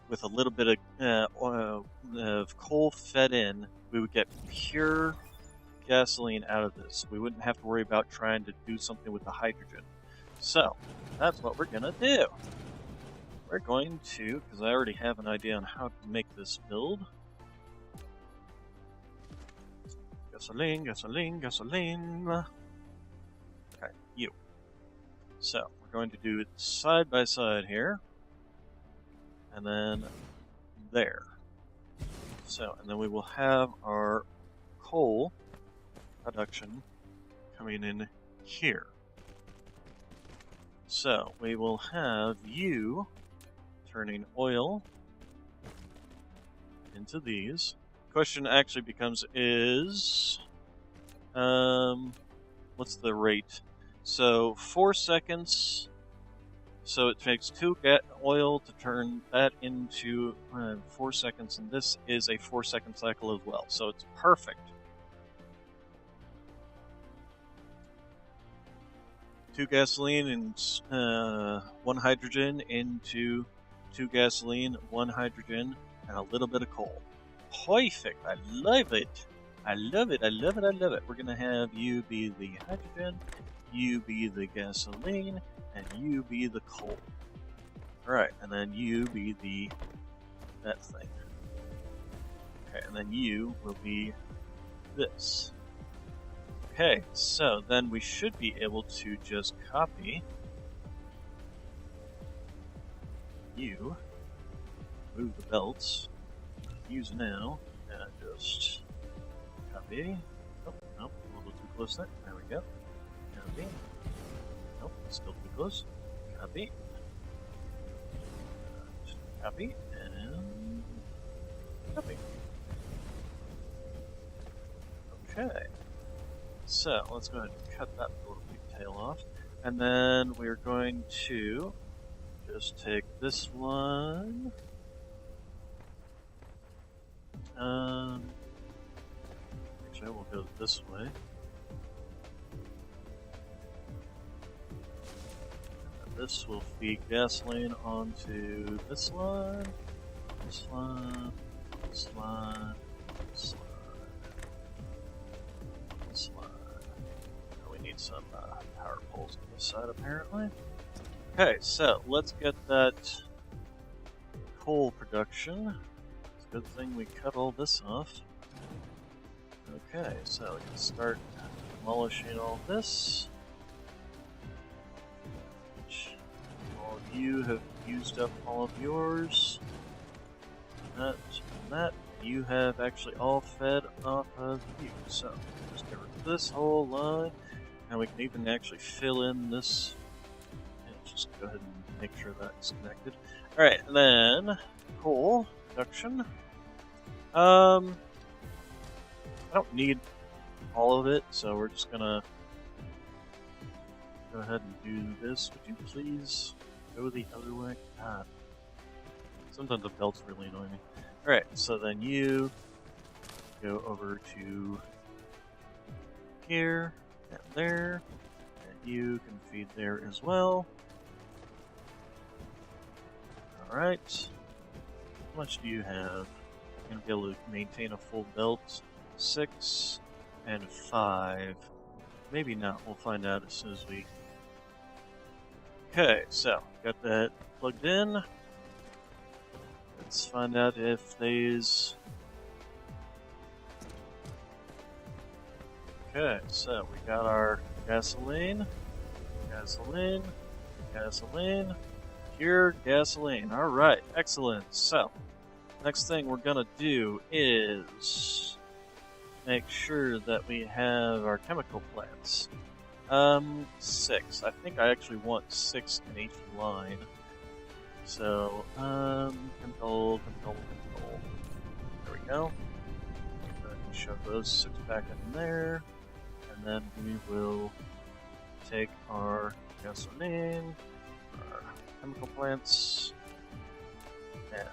with a little bit of coal fed in. We would get pure gasoline out of this. We wouldn't have to worry about trying to do something with the hydrogen. So that's what we're gonna do. We're going to, because I already have an idea on how to make this build. Gasoline, gasoline, gasoline. Okay, you. So we're going to do it side by side here. And then there. So, and then we will have our coal production coming in here. So, we will have you turning oil into these. Question actually becomes what's the rate? So 4 seconds. So it takes 2 oil to turn that into 4 seconds, and this is a 4-second cycle as well. So it's perfect. 2 gasoline and 1 hydrogen into 2 gasoline, 1 hydrogen, and a little bit of coal. Perfect. I love it. I love it. I love it. I love it. We're going to have you be the hydrogen, you be the gasoline, and you be the coal. Alright, and then you be that thing. Okay, and then you will be this. Okay, so then we should be able to just copy you, move the belts, use now, and just copy. Oh, nope, a little too close there. There we go. Copy. Nope, still too close. Copy. Copy, and copy. Okay. So, let's go ahead and cut that little pigtail off. And then we're going to just take this one. Actually, we'll go this way. And this will feed gasoline onto this line, this line, this line, this line, this line. And we need some power poles on this side, apparently. Okay, so let's get that coal production. It's a good thing we cut all this off. Okay, so we can start demolishing all this. All of you have used up all of yours. That and that. You have actually all fed off of you. So just get rid of this whole line. And we can even actually fill in this. And just go ahead and make sure that's connected. Alright, and then coal production. I don't need all of it, so we're just gonna go ahead and do this. Would you please go the other way? God. Sometimes the belts really annoy me. Alright, so then you go over to here and there, and you can feed there as well. Alright. How much do you have? You're gonna be able to maintain a full belt. 6 and 5. Maybe not. We'll find out as soon as we. Okay, so got that plugged in. Let's find out if these. Okay, so we got our gasoline, gasoline, gasoline, pure gasoline. All right, excellent. So next thing we're gonna do is make sure that we have our chemical plants. 6. I think I actually want 6 in each line. So, control. There we go. Go ahead and shove those 6 back in there. And then we will take our gasoline, our chemical plants, and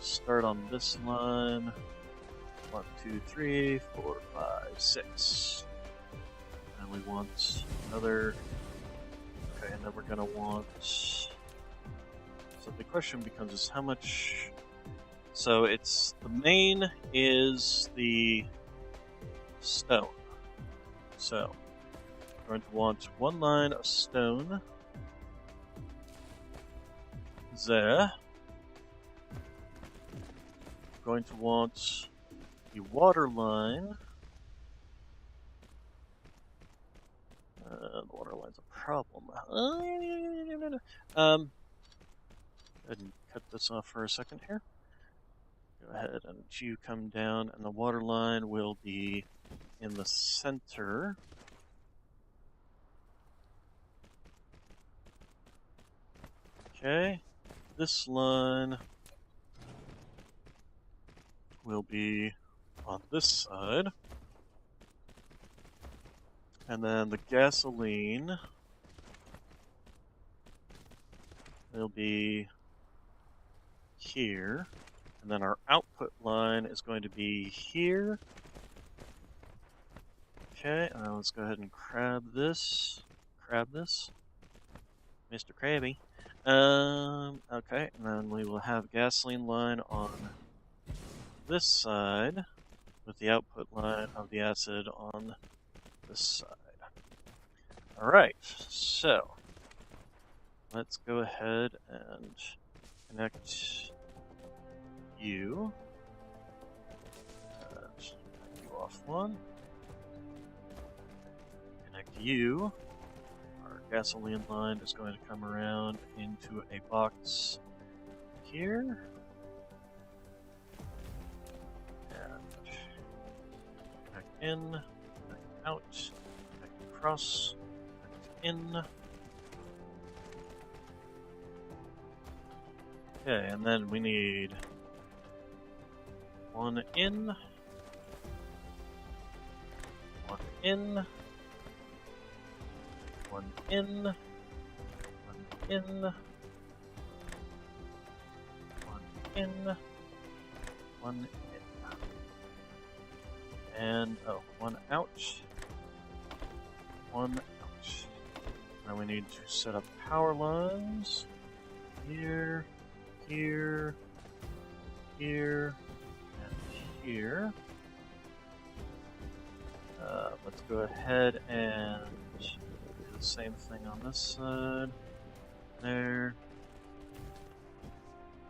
start on this line. 1, 2, 3, 4, 5, 6. And we want another. Okay, and then we're gonna want. So the question becomes is how much. So it's the main is the stone. So we're going to want 1 line of stone there. Going to want the water line. The water line's a problem. Go ahead and cut this off for a second here. go ahead and you come down, and the water line will be in the center. Okay, this line will be on this side. And then the gasoline will be here. And then our output line is going to be here. Okay, let's go ahead and grab this. Mr. Krabby. Okay, and then we will have gasoline line on this side with the output line of the acid on this side. Alright, so let's go ahead and connect you. Connect you off one. Connect you. Our gasoline line is going to come around into a box here. And connect in, connect out, connect across, connect in. Okay, and then we need one in, one in, one in, one in, one in, one in, and one out, one out. Now we need to set up power lines here, here, here, and here. Let's go ahead and do the same thing on this side. There,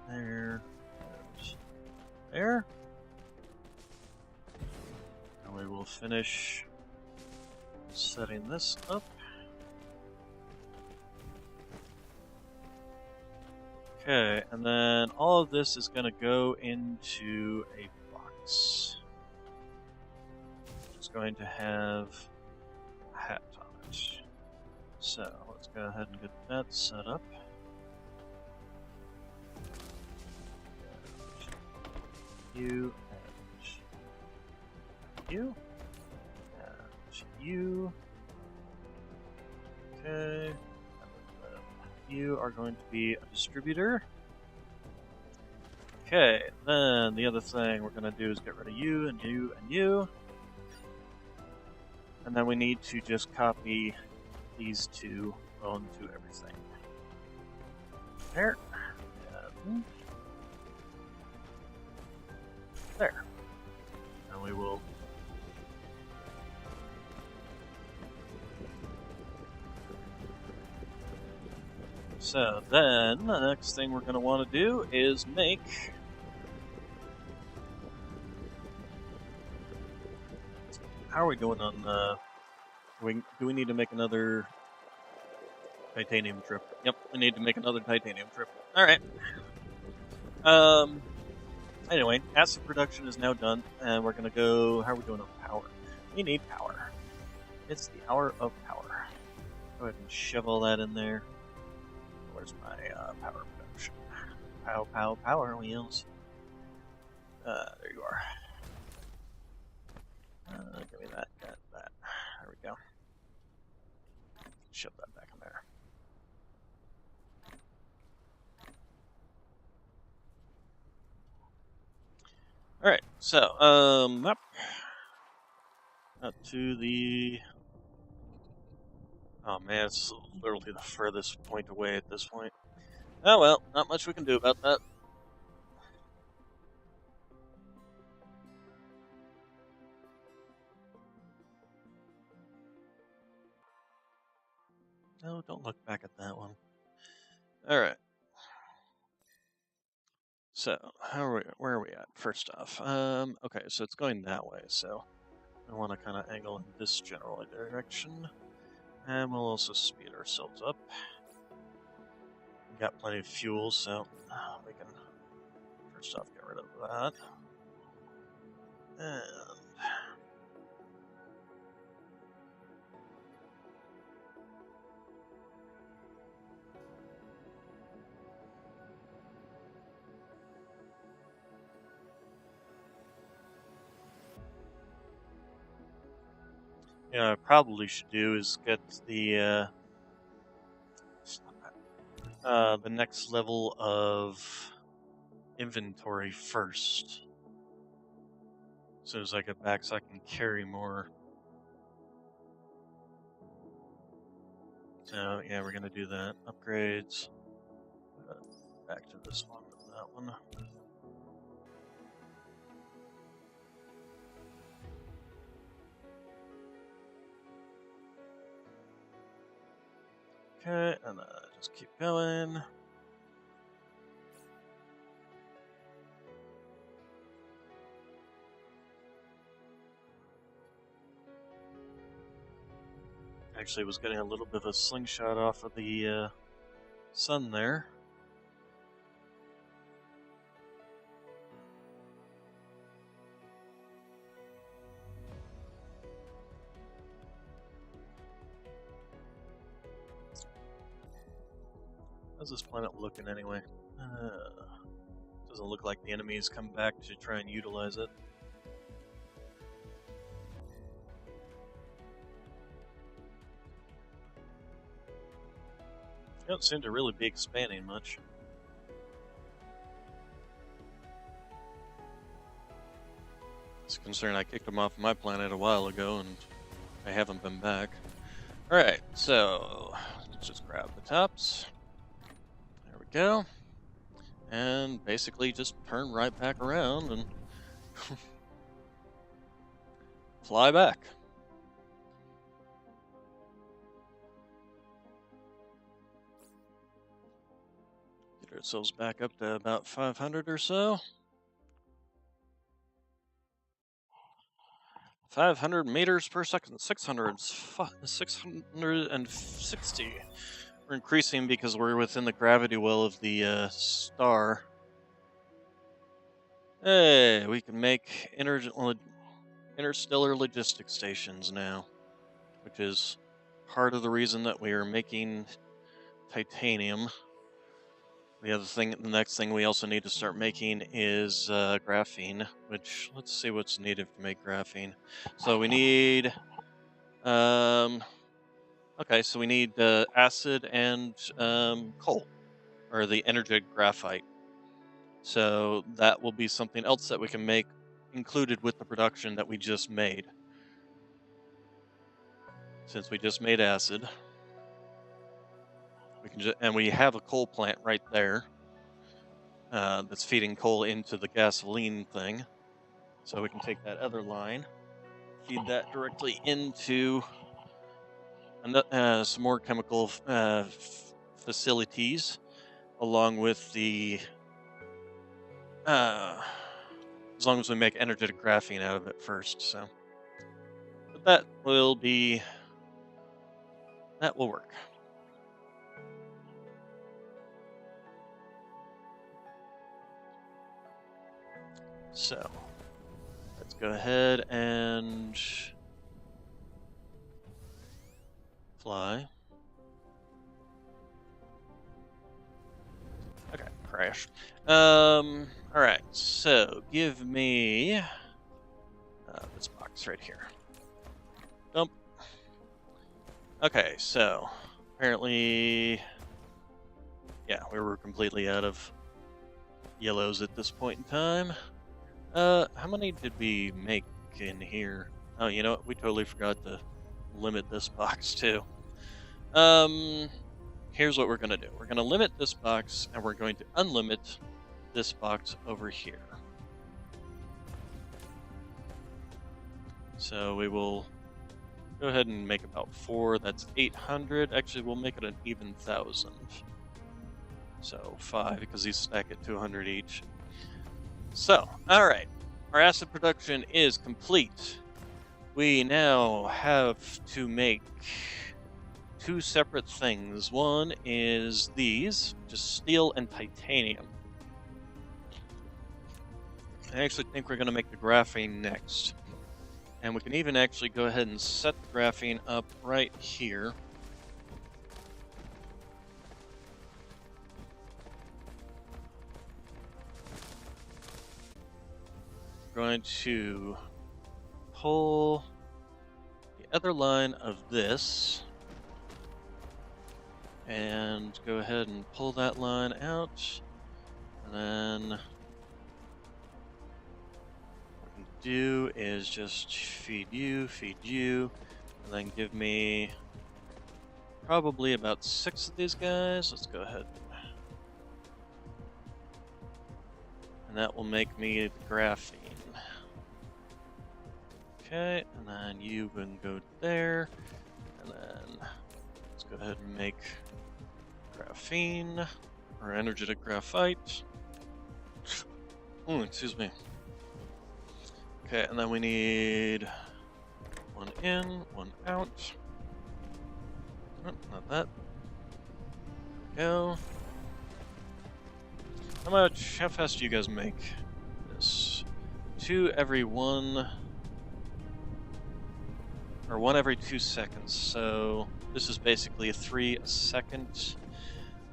there, and there. And we will finish setting this up. Okay, and then all of this is going to go into a box. It's going to have a hat on it. So let's go ahead and get that set up. And you, and you, and you. Okay. You are going to be a distributor. Okay, then the other thing we're going to do is get rid of you and you and you. And then we need to just copy these two onto everything. There. And there. And we will so then, the next thing we're going to want to do is make how are we doing on do we need to make another titanium trip? Yep, we need to make another titanium trip. Alright. Anyway, acid production is now done, and we're going to go, how are we doing on power? We need power. It's the hour of power. Go ahead and shove all that in there. Where's my power production? Pow, pow, power wheels. There you are. Give me that. There we go. Shove that back in there. Alright, so, up to the... Oh man, it's literally the furthest point away at this point. Oh well, not much we can do about that. No, don't look back at that one. Alright. So, where are we at? First off, okay, so it's going that way, so I want to kind of angle in this general direction. And we'll also speed ourselves up. We got plenty of fuel, so we can, for first off, get rid of that. And I probably should do is get the next level of inventory first. As soon as I get back, so I can carry more. So yeah, we're gonna do that. Upgrades. Back to this one and that one. Okay, and just keep going. Actually, was getting a little bit of a slingshot off of the sun there. How's this planet looking anyway? Doesn't look like the enemies come back to try and utilize it. They don't seem to really be expanding much. It's a concern. I kicked them off my planet a while ago, and I haven't been back. Alright, so let's just grab the tops. There we go. And basically just turn right back around and fly back. Get ourselves back up to about 500 or so. 500 meters per second, 660. We're increasing because we're within the gravity well of the star. Hey, we can make interstellar logistics stations now, which is part of the reason that we are making titanium. The next thing we also need to start making is graphene, which, let's see what's needed to make graphene. So we need, okay, so we need acid and coal, or the energetic graphite. So that will be something else that we can make included with the production that we just made. Since we just made acid. We can and we have a coal plant right there that's feeding coal into the gasoline thing. So we can take that other line, feed that directly into some more chemical facilities, along with the as long as we make energetic graphene out of it first. So, but that will work. So, let's go ahead and fly. Okay, crash. Alright, so give me this box right here. Dump. Okay, so apparently, yeah, we were completely out of yellows at this point in time. How many did we make in here? Oh, you know what? We totally forgot to limit this box too. Here's what we're gonna do. We're gonna limit this box, and we're going to unlimit this box over here. So we will go ahead and make about 4. That's 800. Actually, we'll make it an even 1,000. So 5, because these stack at 200 each. So, alright. Our acid production is complete. We now have to make 2 separate things. One is these, just steel and titanium. I actually think we're going to make the graphene next. And we can even actually go ahead and set the graphene up right here. We're going to pull the other line of this and go ahead and pull that line out, and then what we can do is just feed you, and then give me probably about 6 of these guys. Let's go ahead, and that will make me the graphene. Okay, and then you can go there, and then let's go ahead and make graphene, or energetic graphite. Oh, excuse me. Okay, and then we need 1 in, 1 out. Oh, not that. There we go. How fast do you guys make this? 2 every 1, or 1 every 2 seconds. So this is basically 3 a second.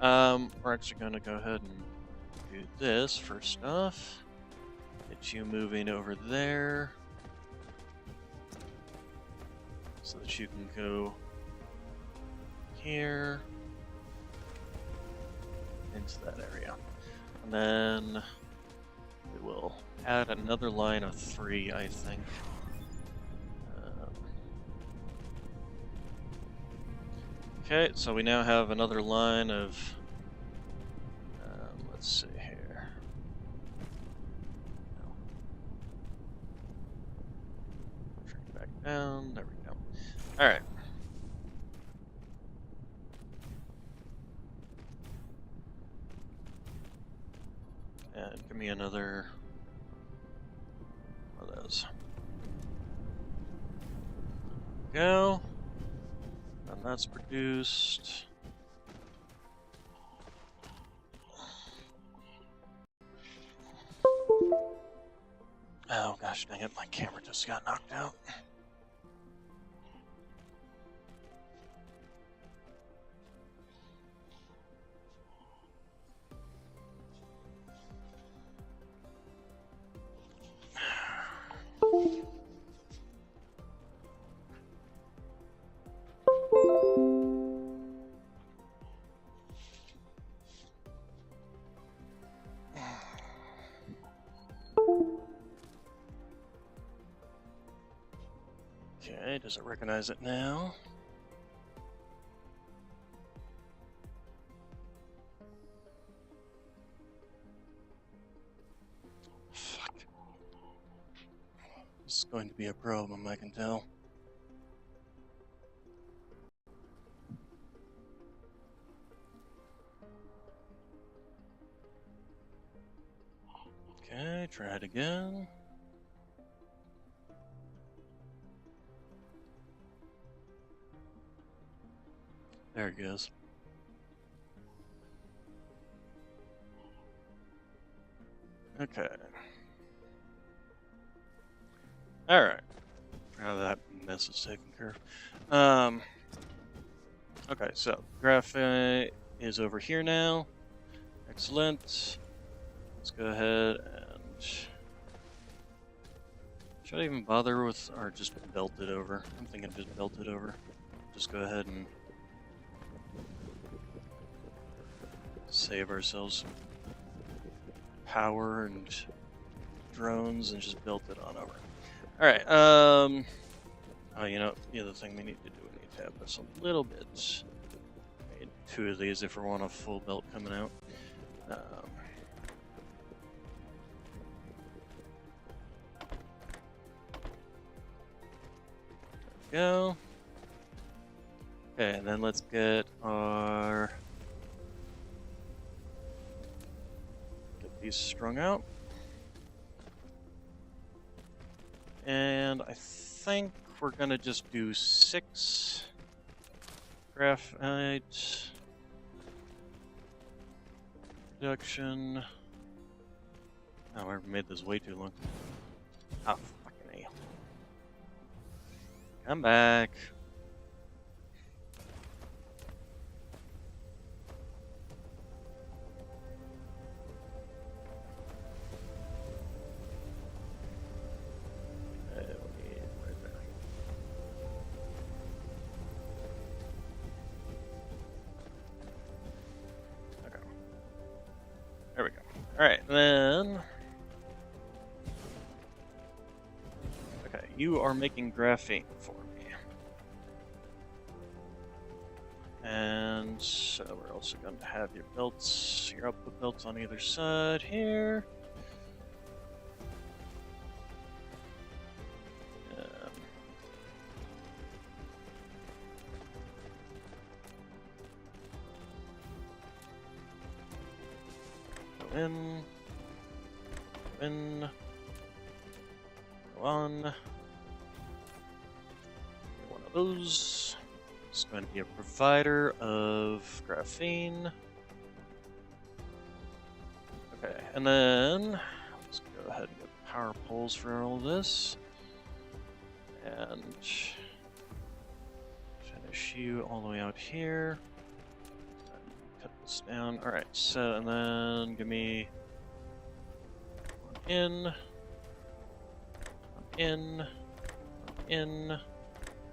We're actually going to go ahead and do this first off. Get you moving over there so that you can go here into that area. And then we will add another line of 3, I think. Okay, so we now have another line of, let's see here. Shrink back down, there we go. Alright. And give me another one of those. Go. And that's produced. Oh gosh dang it, my camera just got knocked out. Okay, does it recognize it now? Fuck. This is going to be a problem, I can tell. Okay, try it again. There it goes. Okay. Alright. Now that mess is taken care of. Okay, so graphite is over here now. Excellent. Let's go ahead and should I even bother with, or just belt it over? I'm thinking just belt it over. Just go ahead and save ourselves some power and drones and just build it on over. Alright, oh, you know, the other thing we need to do, we need to have this a little bit. We need 2 of these if we want a full belt coming out. Go. Okay, and then let's get our these strung out. And I think we're gonna just do 6 graphite production. Oh, I made this way too long. Oh, fucking A. Come back. There we go. Alright, then... Okay, you are making graphene for me. And so we're also going to have your belts, your output belts on either side here. In, go on. One of those. It's going to be a provider of graphene. Okay, and then let's go ahead and get power poles for all this. And finish you all the way out here. Cut this down. Alright, so, and then give me one in, one in, one in,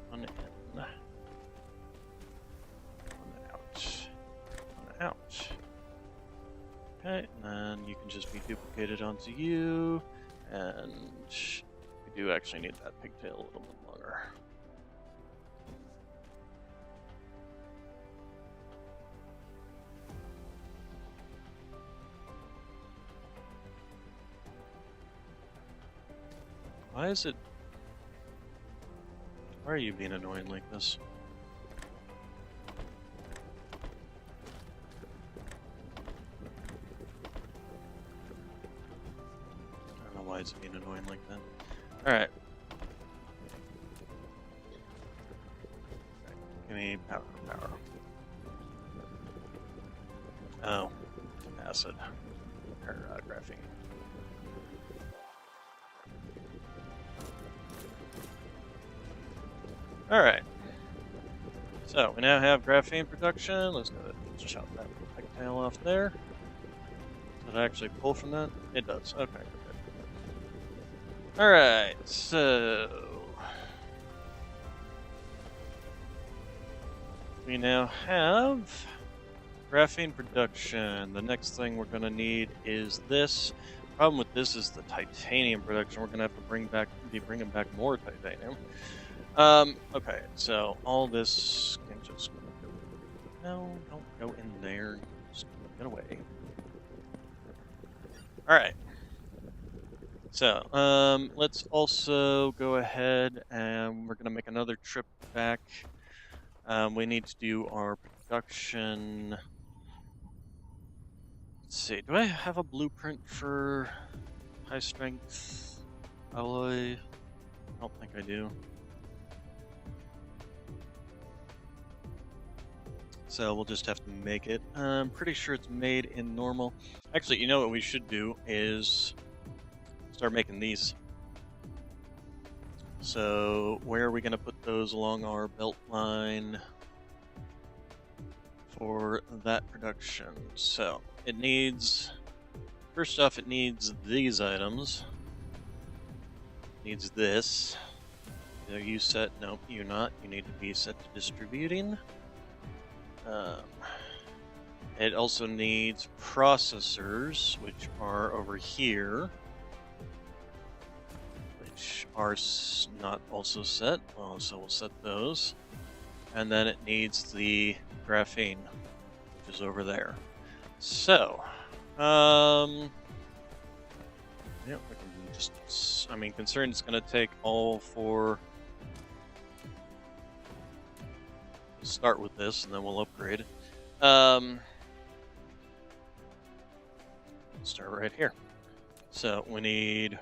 one in, one out, one out. Okay, and then you can just be duplicated onto you, and we do actually need that pigtail a little bit longer. Why is it... Why are you being annoying like this? I don't know why it's being annoying like that. Alright. Give me power, power. Oh. Acid. Or graphene. Alright. So, we now have graphene production. Let's go ahead and just chop that pigtail off there. Did I actually pull from that? It does. Okay, good. Alright, so... we now have graphene production. The next thing we're going to need is this. The problem with this is the titanium production. We're going to have to be bringing back more titanium. Okay, so all this can just... No, don't go in there. Just get away. Alright. So, let's also go ahead and we're going to make another trip back. We need to do our production... Let's see, do I have a blueprint for high strength alloy? I don't think I do. So we'll just have to make it. I'm pretty sure it's made in normal. Actually, you know what we should do is start making these. So where are we going to put those along our belt line for that production? So it needs, first off, it needs these items. It needs this. Are you set? Nope, you're not. You need to be set to distributing. It also needs processors, which are over here, which are not also set. Well, so we'll set those. And then it needs the graphene, which is over there. So, yeah, we can just, I mean, considering it's going to take all four. Start with this and then we'll upgrade. Start right here. So we need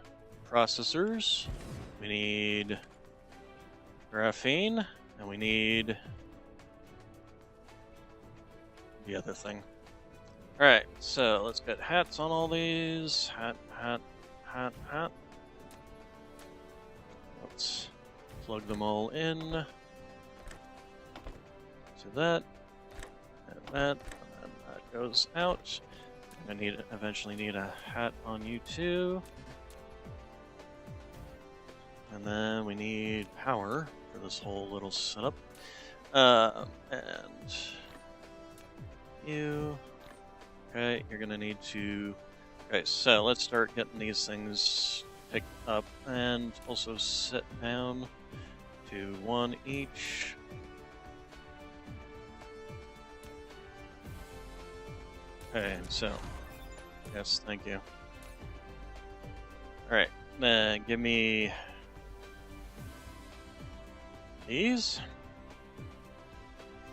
processors, we need graphene, and we need the other thing. Alright, so let's get hats on all these. Hat, hat, hat. Let's plug them all in to that, and that, and then that goes out. I'm gonna eventually need a hat on you too. And then we need power for this whole little setup. And you. Okay, you're gonna need to. Okay, so let's start getting these things picked up and also set down to one each. Okay, so. Yes, thank you. Alright, then give me these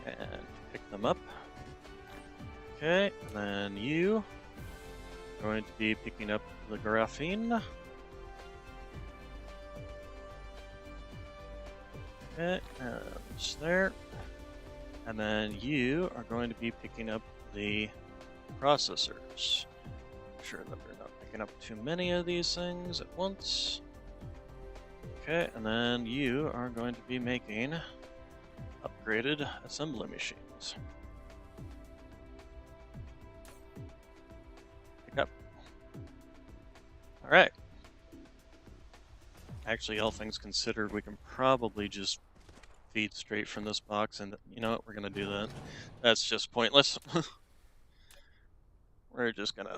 and pick them up. Okay, and then you are going to be picking up the graphene. Okay, and just there. And then you are going to be picking up the processors. Make sure that we're not picking up too many of these things at once. Okay, and then you are going to be making upgraded assembly machines. Pick up. Alright. Actually, all things considered, we can probably just feed straight from this box, and you know what, we're going to do that. That's just pointless. We're just going to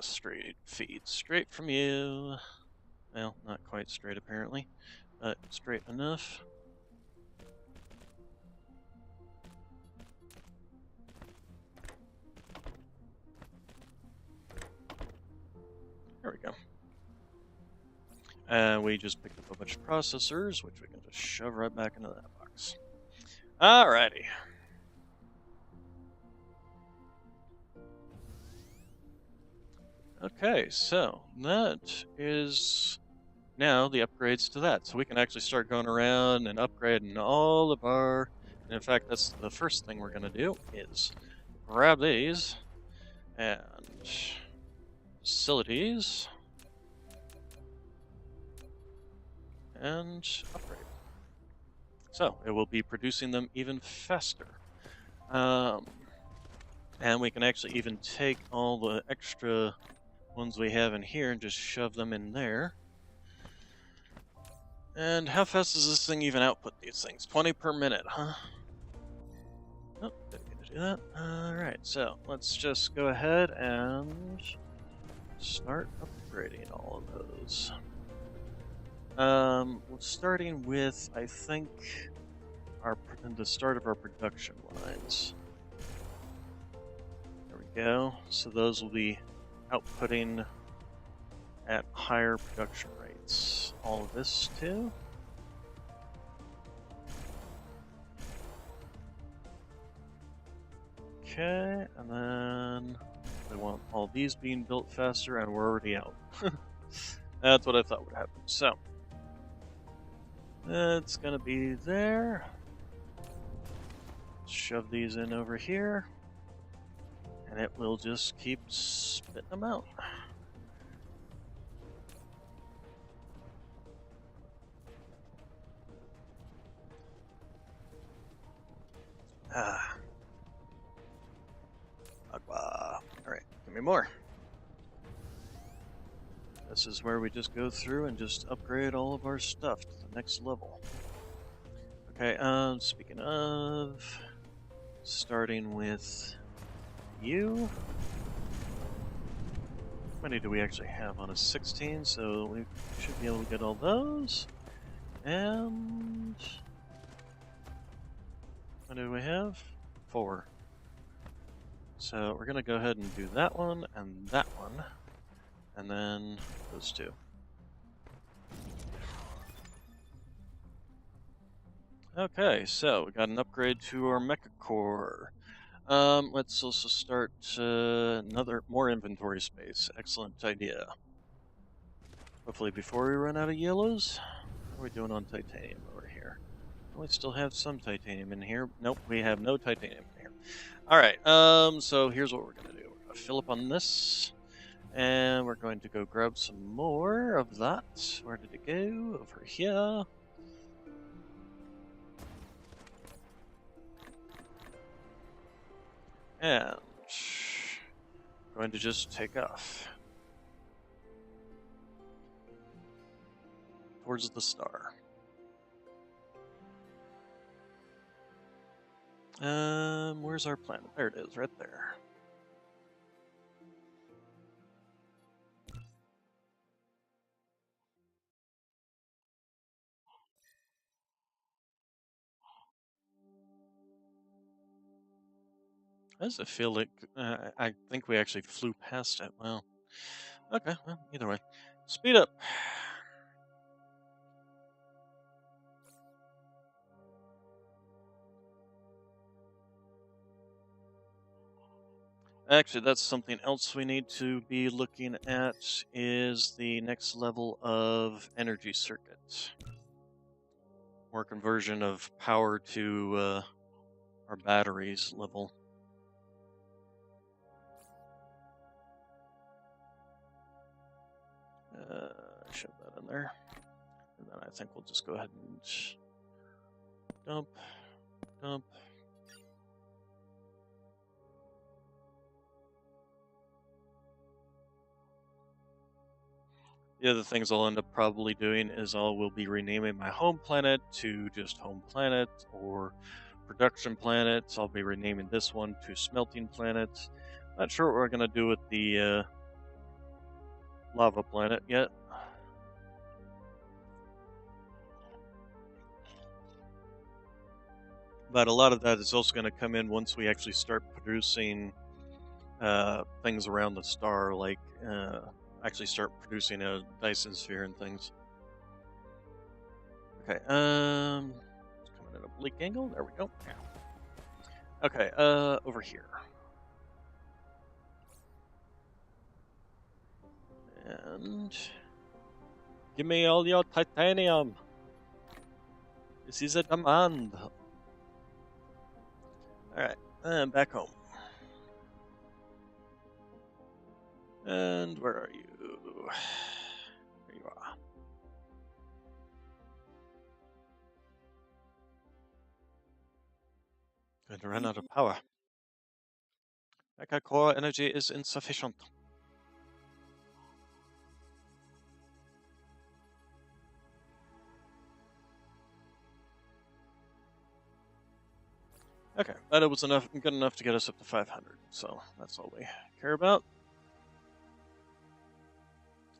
feed straight from you. Well, not quite straight apparently, but straight enough. There we go. And we just picked up a bunch of processors, which we can just shove right back into that box. Alrighty. Okay, so that is now the upgrades to that. So we can actually start going around and upgrading all of our... And in fact, that's the first thing we're going to do is grab these and facilities and upgrade. So it will be producing them even faster. And we can actually even take all the extra ones we have in here and just shove them in there. And how fast does this thing even output these things? 20 per minute, huh? Oh, didn't mean to do that. Alright, so let's just go ahead and start upgrading all of those. Starting with, I think, the start of our production lines. There we go. So those will be outputting at higher production rates. All of this too. Okay, and then we want all these being built faster, and we're already out. That's what I thought would happen. So it's gonna be there. Shove these in over here, and it will just keep spitting them out. Alright, give me more. This is where we just go through and just upgrade all of our stuff to the next level. Okay, speaking of, starting with you. How many do we actually have on a 16? So we should be able to get all those. And what do we have? 4. So we're going to go ahead and do that one, and then those 2. Okay, so we got an upgrade to our mecha core. Let's also start more inventory space. Excellent idea. Hopefully before we run out of yellows. How are we doing on titanium over here? We still have some titanium in here. Nope, we have no titanium in here. Alright, so here's what we're going to do. We're going to fill up on this, And we're going to go grab some more of that. Where did it go? Over here. And going to just take off towards the star. Where's our planet? There it is, right there. How does it feel like? I think we actually flew past it. Well, okay. Well, either way, speed up. Actually, that's something else we need to be looking at. Is the next level of energy circuit, more conversion of power to our batteries level. Shove that in there. And then I think we'll just go ahead and dump, dump. The other things I'll end up probably doing is will be renaming my home planet to just home planet or production planet. I'll be renaming this one to smelting planet. Not sure what we're gonna do with the lava planet yet. But a lot of that is also going to come in once we actually start producing things around the star, like actually start producing a Dyson sphere and things. Okay, it's coming at a oblique angle. There we go. Yeah. Okay, over here. And give me all your titanium. This is a demand. Alright, and back home. And where are you? There you are. Going to run out of power. Mecha core energy is insufficient. Okay, but it was good enough to get us up to 500, so that's all we care about.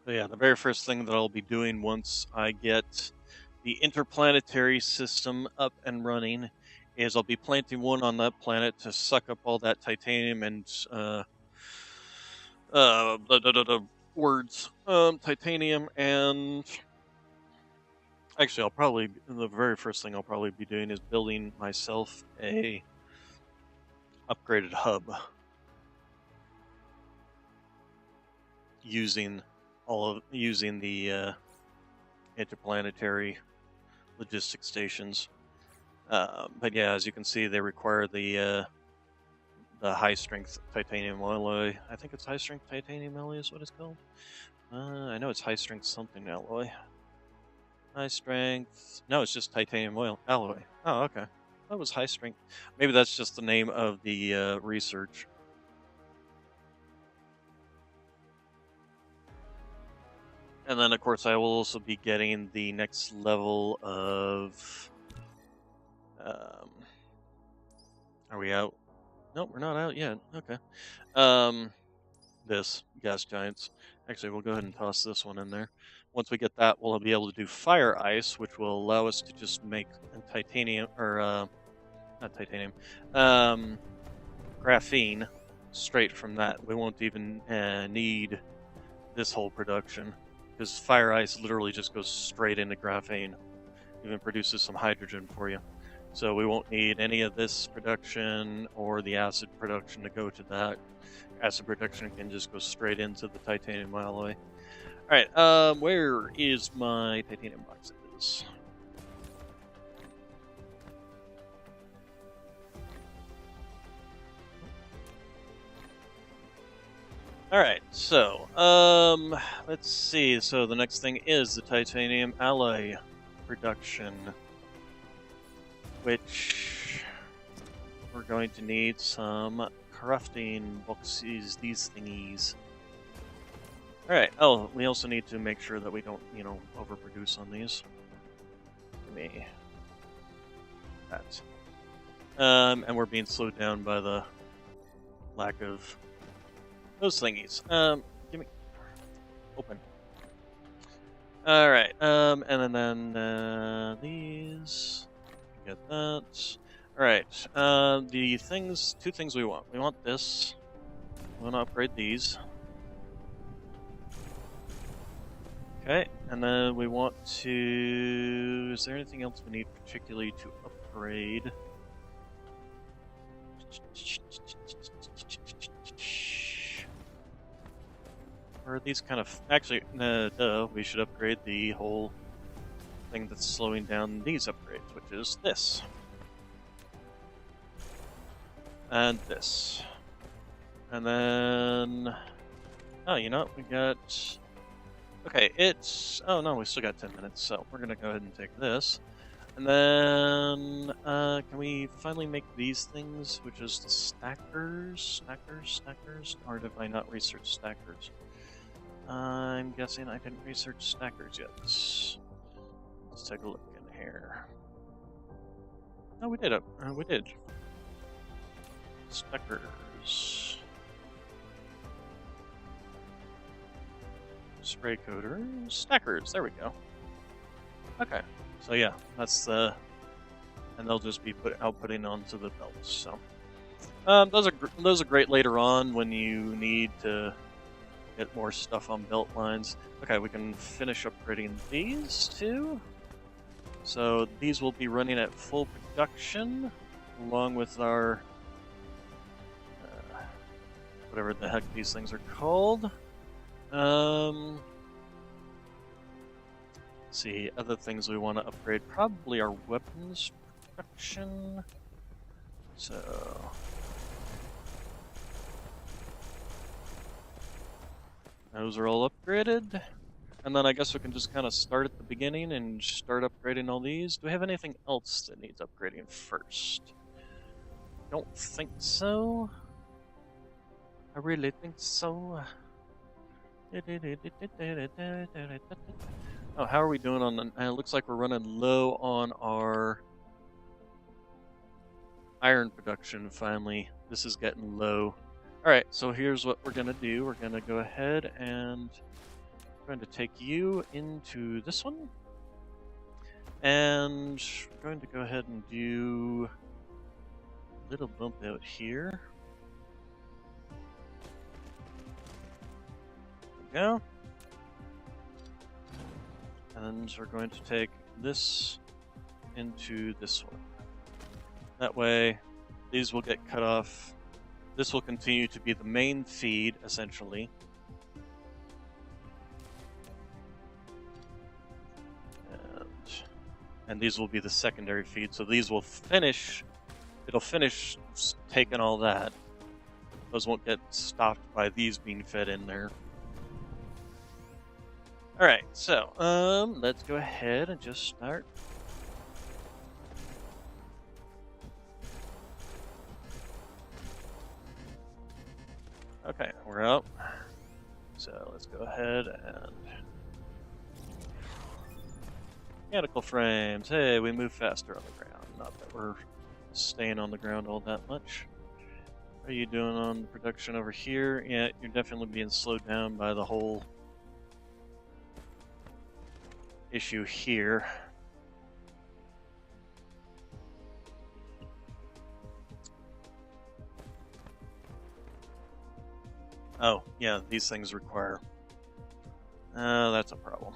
So yeah, the very first thing that I'll be doing once I get the interplanetary system up and running is I'll be planting one on that planet to suck up all that titanium and titanium, and actually the very first thing I'll probably be doing is building myself a upgraded hub using the interplanetary logistics stations. But yeah, as you can see, they require the high strength titanium alloy. I think it's high strength titanium alloy is what it's called. I know it's high strength something alloy. High strength. No, it's just titanium alloy. Oh, okay. That was high strength. Maybe that's just the name of the research. And then, of course, I will also be getting the next level of... are we out? Nope, we're not out yet. Okay. This, gas giants. Actually, we'll go ahead and toss this one in there. Once we get that, we'll be able to do fire ice, which will allow us to just make titanium, or, not titanium, graphene straight from that. We won't even need this whole production, because fire ice literally just goes straight into graphene. Even produces some hydrogen for you. So we won't need any of this production or the acid production to go to that. Acid production can just go straight into the titanium alloy. Alright, where is my titanium boxes? Alright, so, let's see. So the next thing is the titanium alloy production, which we're going to need some crafting boxes, these thingies. Alright, oh, we also need to make sure that we don't, overproduce on these. Give me that. And we're being slowed down by the lack of those thingies. Give me... Open. Alright, and then, these... Get that. Alright, the things... Two things we want. We want this. We want to upgrade these. Okay, and then we want to... Is there anything else we need particularly to upgrade? Or are these kind of... Actually, duh, we should upgrade the whole thing that's slowing down these upgrades, which is this. And this. And then... Oh, you know what? We got... Okay, it's... Oh no, we still got 10 minutes, so we're gonna go ahead and take this. And then... can we finally make these things, which is the stackers? Stackers? Or did I not research stackers? I'm guessing I didn't research stackers yet. Let's take a look in here. Oh, we did it. We did. Stackers. Spray coaters. Stackers. There we go. Okay. So yeah, that's the... And they'll just be outputting onto the belts. So those are great later on when you need to get more stuff on belt lines. Okay, we can finish upgrading these two. So these will be running at full production, along with our whatever the heck these things are called. Let's see, other things we want to upgrade, probably our weapons production. So those are all upgraded. And then I guess we can just kind of start at the beginning and start upgrading all these. Do we have anything else that needs upgrading first? Don't think so. I really think so. Oh, how are we doing on the... It looks like we're running low on our iron production, finally. This is getting low. Alright, so here's what we're going to do. We're going to go ahead and we're going to take you into this one. And we're going to go ahead and do a little bump out here. There we go. And we're going to take this into this one. That way, these will get cut off. This will continue to be the main feed, essentially. And these will be the secondary feed, so these will finish... It'll finish taking all that. Those won't get stopped by these being fed in there. Alright, so, let's go ahead and just start. Okay, we're up. So let's go ahead and... Mechanical frames. Hey, we move faster on the ground. Not that we're staying on the ground all that much. What are you doing on production over here? Yeah, you're definitely being slowed down by the whole issue here. Oh, yeah, these things require... that's a problem.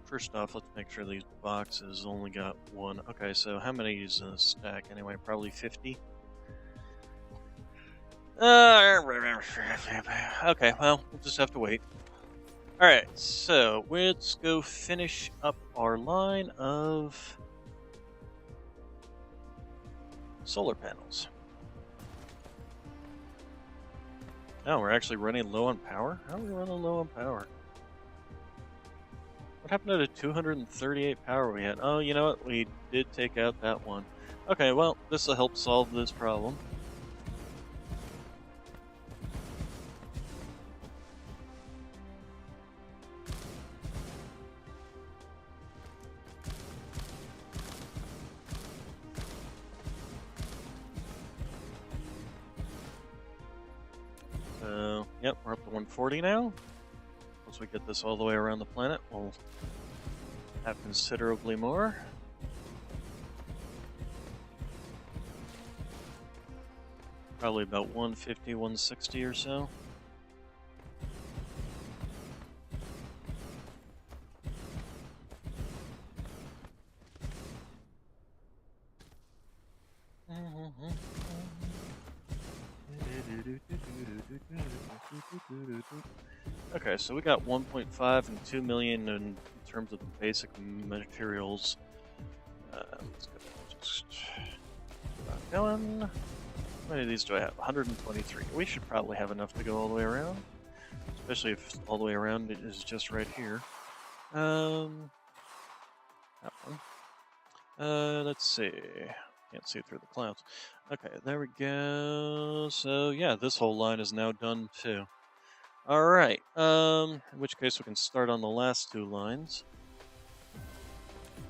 First off, let's make sure these boxes only got one. Okay, so how many is in a stack anyway? Probably 50? Okay, well, we'll just have to wait. Alright, so let's go finish up our line of solar panels. Oh, we're actually running low on power? How are we running low on power? What happened to the 238 power we had? Oh, you know what? We did take out that one. Okay, well, this will help solve this problem. So, yep, we're up to 140 now. Once we get this all the way around the planet, we'll have considerably more. Probably about 150, 160 or so. Okay, so we got 1.5 and 2 million in terms of the basic materials. Let's go just keep going. How many of these do I have? 123. We should probably have enough to go all the way around, especially if all the way around it is just right here. That one. Let's see. Can't see through the clouds. Okay, there we go. So yeah, this whole line is now done too. All right. In which case we can start on the last two lines.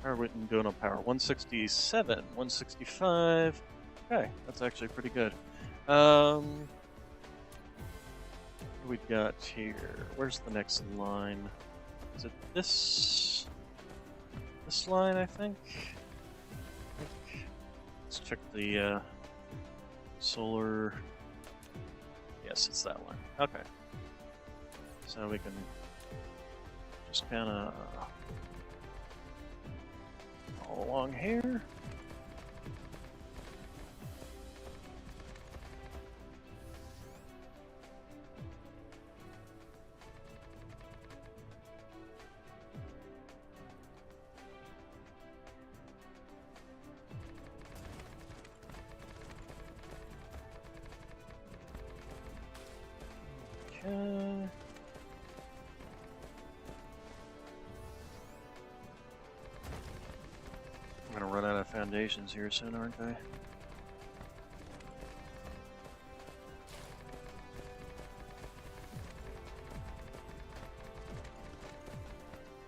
How are we doing on power? 167, 165. Okay, that's actually pretty good. What do we got here? Where's the next line? Is it this line, I think? Let's check the solar. Yes, it's that one. Okay. So we can just kind of all along here. Okay. I'm gonna run out of foundations here soon, aren't I?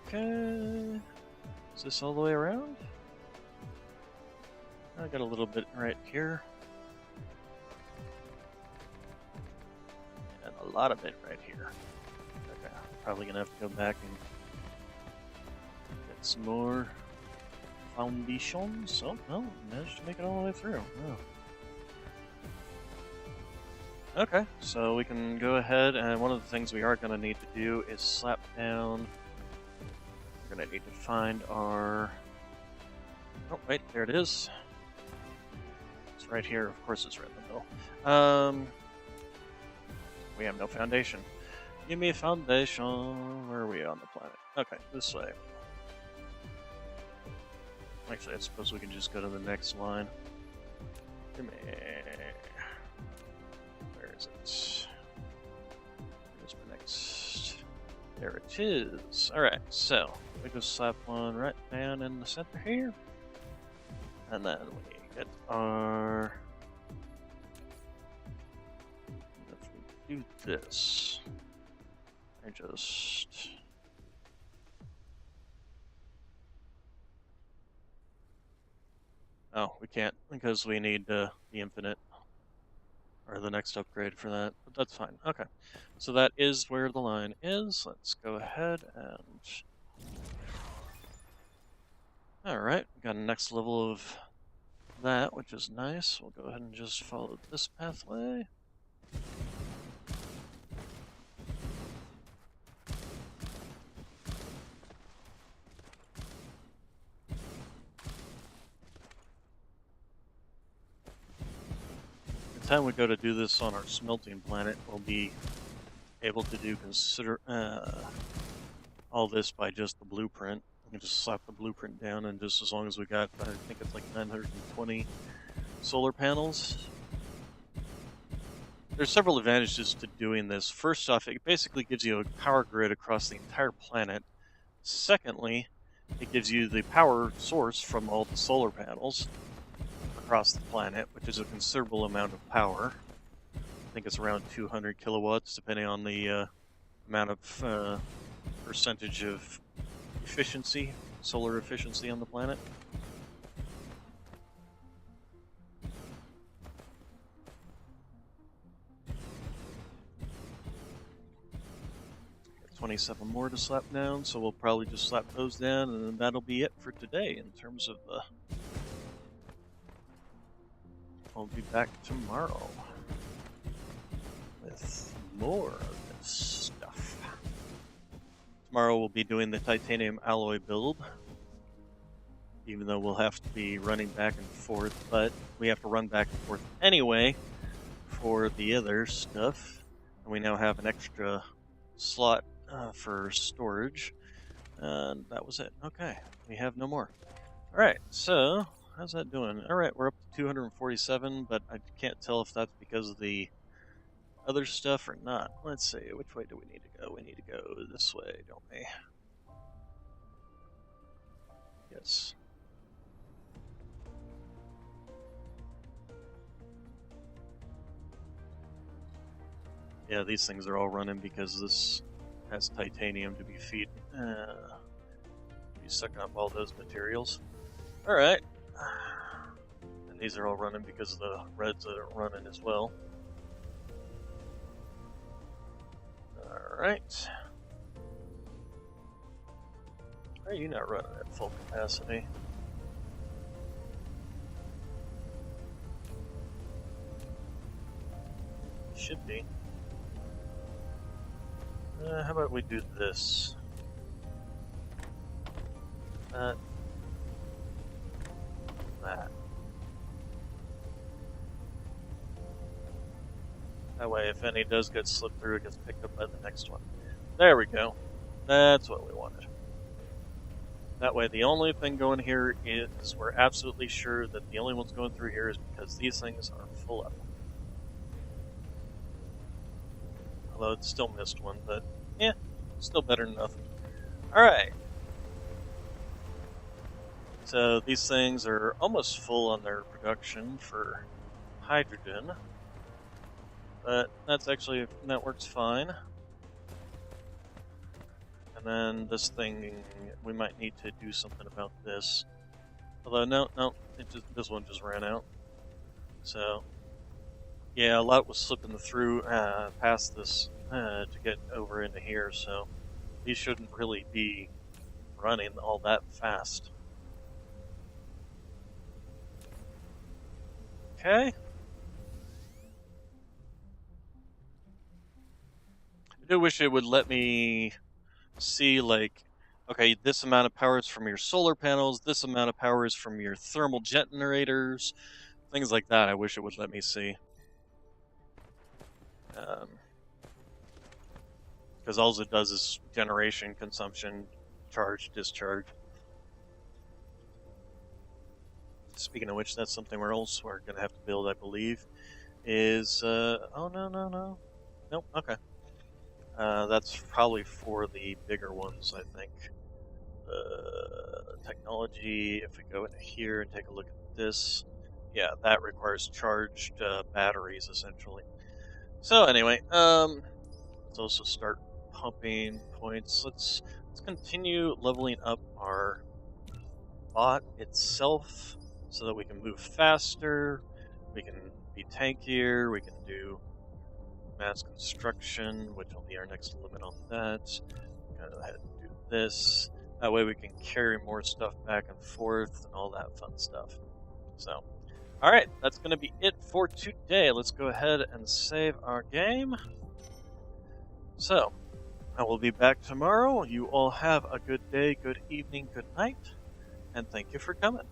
Okay. Is this all the way around? I got a little bit right here. And a lot of it right here. Okay. Probably gonna have to go back and get some more foundations. Oh, no, managed to make it all the way through. Oh. Okay, so we can go ahead, and one of the things we are going to need to do is slap down. We're going to need to find our. Oh, wait, there it is. It's right here. Of course, it's right in the middle. We have no foundation. Give me a foundation. Where are we on the planet? Okay, this way. Actually, I suppose we can just go to the next line. Give me. Where is it? Where's my next? There it is. Alright, so we just slap one right down in the center here. And then we get our. If we do this, I just. Oh, we can't because we need the infinite or the next upgrade for that, but that's fine. Okay, so that is where the line is. Let's go ahead and. Alright, we got a next level of that, which is nice. We'll go ahead and just follow this pathway. The time we go to do this on our smelting planet, we'll be able to consider all this by just the blueprint. We can just slap the blueprint down, and just as long as we got, I think it's like 920 solar panels, there's several advantages to doing this. First off, it basically gives you a power grid across the entire planet. Secondly, it gives you the power source from all the solar panels across the planet, which is a considerable amount of power. I think it's around 200 kilowatts, depending on the amount of percentage of efficiency, solar efficiency on the planet. Got 27 more to slap down, so we'll probably just slap those down, and that'll be it for today in terms of I'll be back tomorrow with more of this stuff. Tomorrow we'll be doing the titanium alloy build, even though we'll have to be running back and forth, but we have to run back and forth anyway for the other stuff. And we now have an extra slot for storage, and that was it. Okay, we have no more. Alright, so how's that doing? Alright, we're up to 247, but I can't tell if that's because of the other stuff or not. Let's see, which way do we need to go? We need to go this way, don't we? Yes. Yeah, these things are all running because this has titanium to be sucking up all those materials. Alright. And these are all running because of the reds that are running as well. Alright. Why are you not running at full capacity? Should be. How about we do this? That. That way, if any does get slipped through, it gets picked up by the next one. There we go. That's what we wanted. That way, the only thing going here is we're absolutely sure that the only ones going through here is because these things are full up. Although it still missed one, but yeah, still better than nothing. Alright. So these things are almost full on their production for hydrogen. But that works fine. And then this thing, we might need to do something about this. Although, no, this one just ran out. So, yeah, a lot was slipping through past this to get over into here, so these shouldn't really be running all that fast. Okay. I do wish it would let me see, like, okay, this amount of power is from your solar panels, this amount of power is from your thermal generators, things like that. I wish it would let me see. Because all it does is generation, consumption, charge, discharge. Speaking of which, that's something we're going to have to build, I believe, is, oh, no. Nope, okay. That's probably for the bigger ones, I think. Technology, if we go into here and take a look at this, yeah, that requires charged batteries, essentially. So anyway, let's also start pumping points. Let's continue leveling up our bot itself so that we can move faster, we can be tankier, we can do mass construction, which will be our next limit on that. Go ahead and do this. That way we can carry more stuff back and forth and all that fun stuff. So, alright, that's going to be it for today. Let's go ahead and save our game. So, I will be back tomorrow. You all have a good day, good evening, good night, and thank you for coming.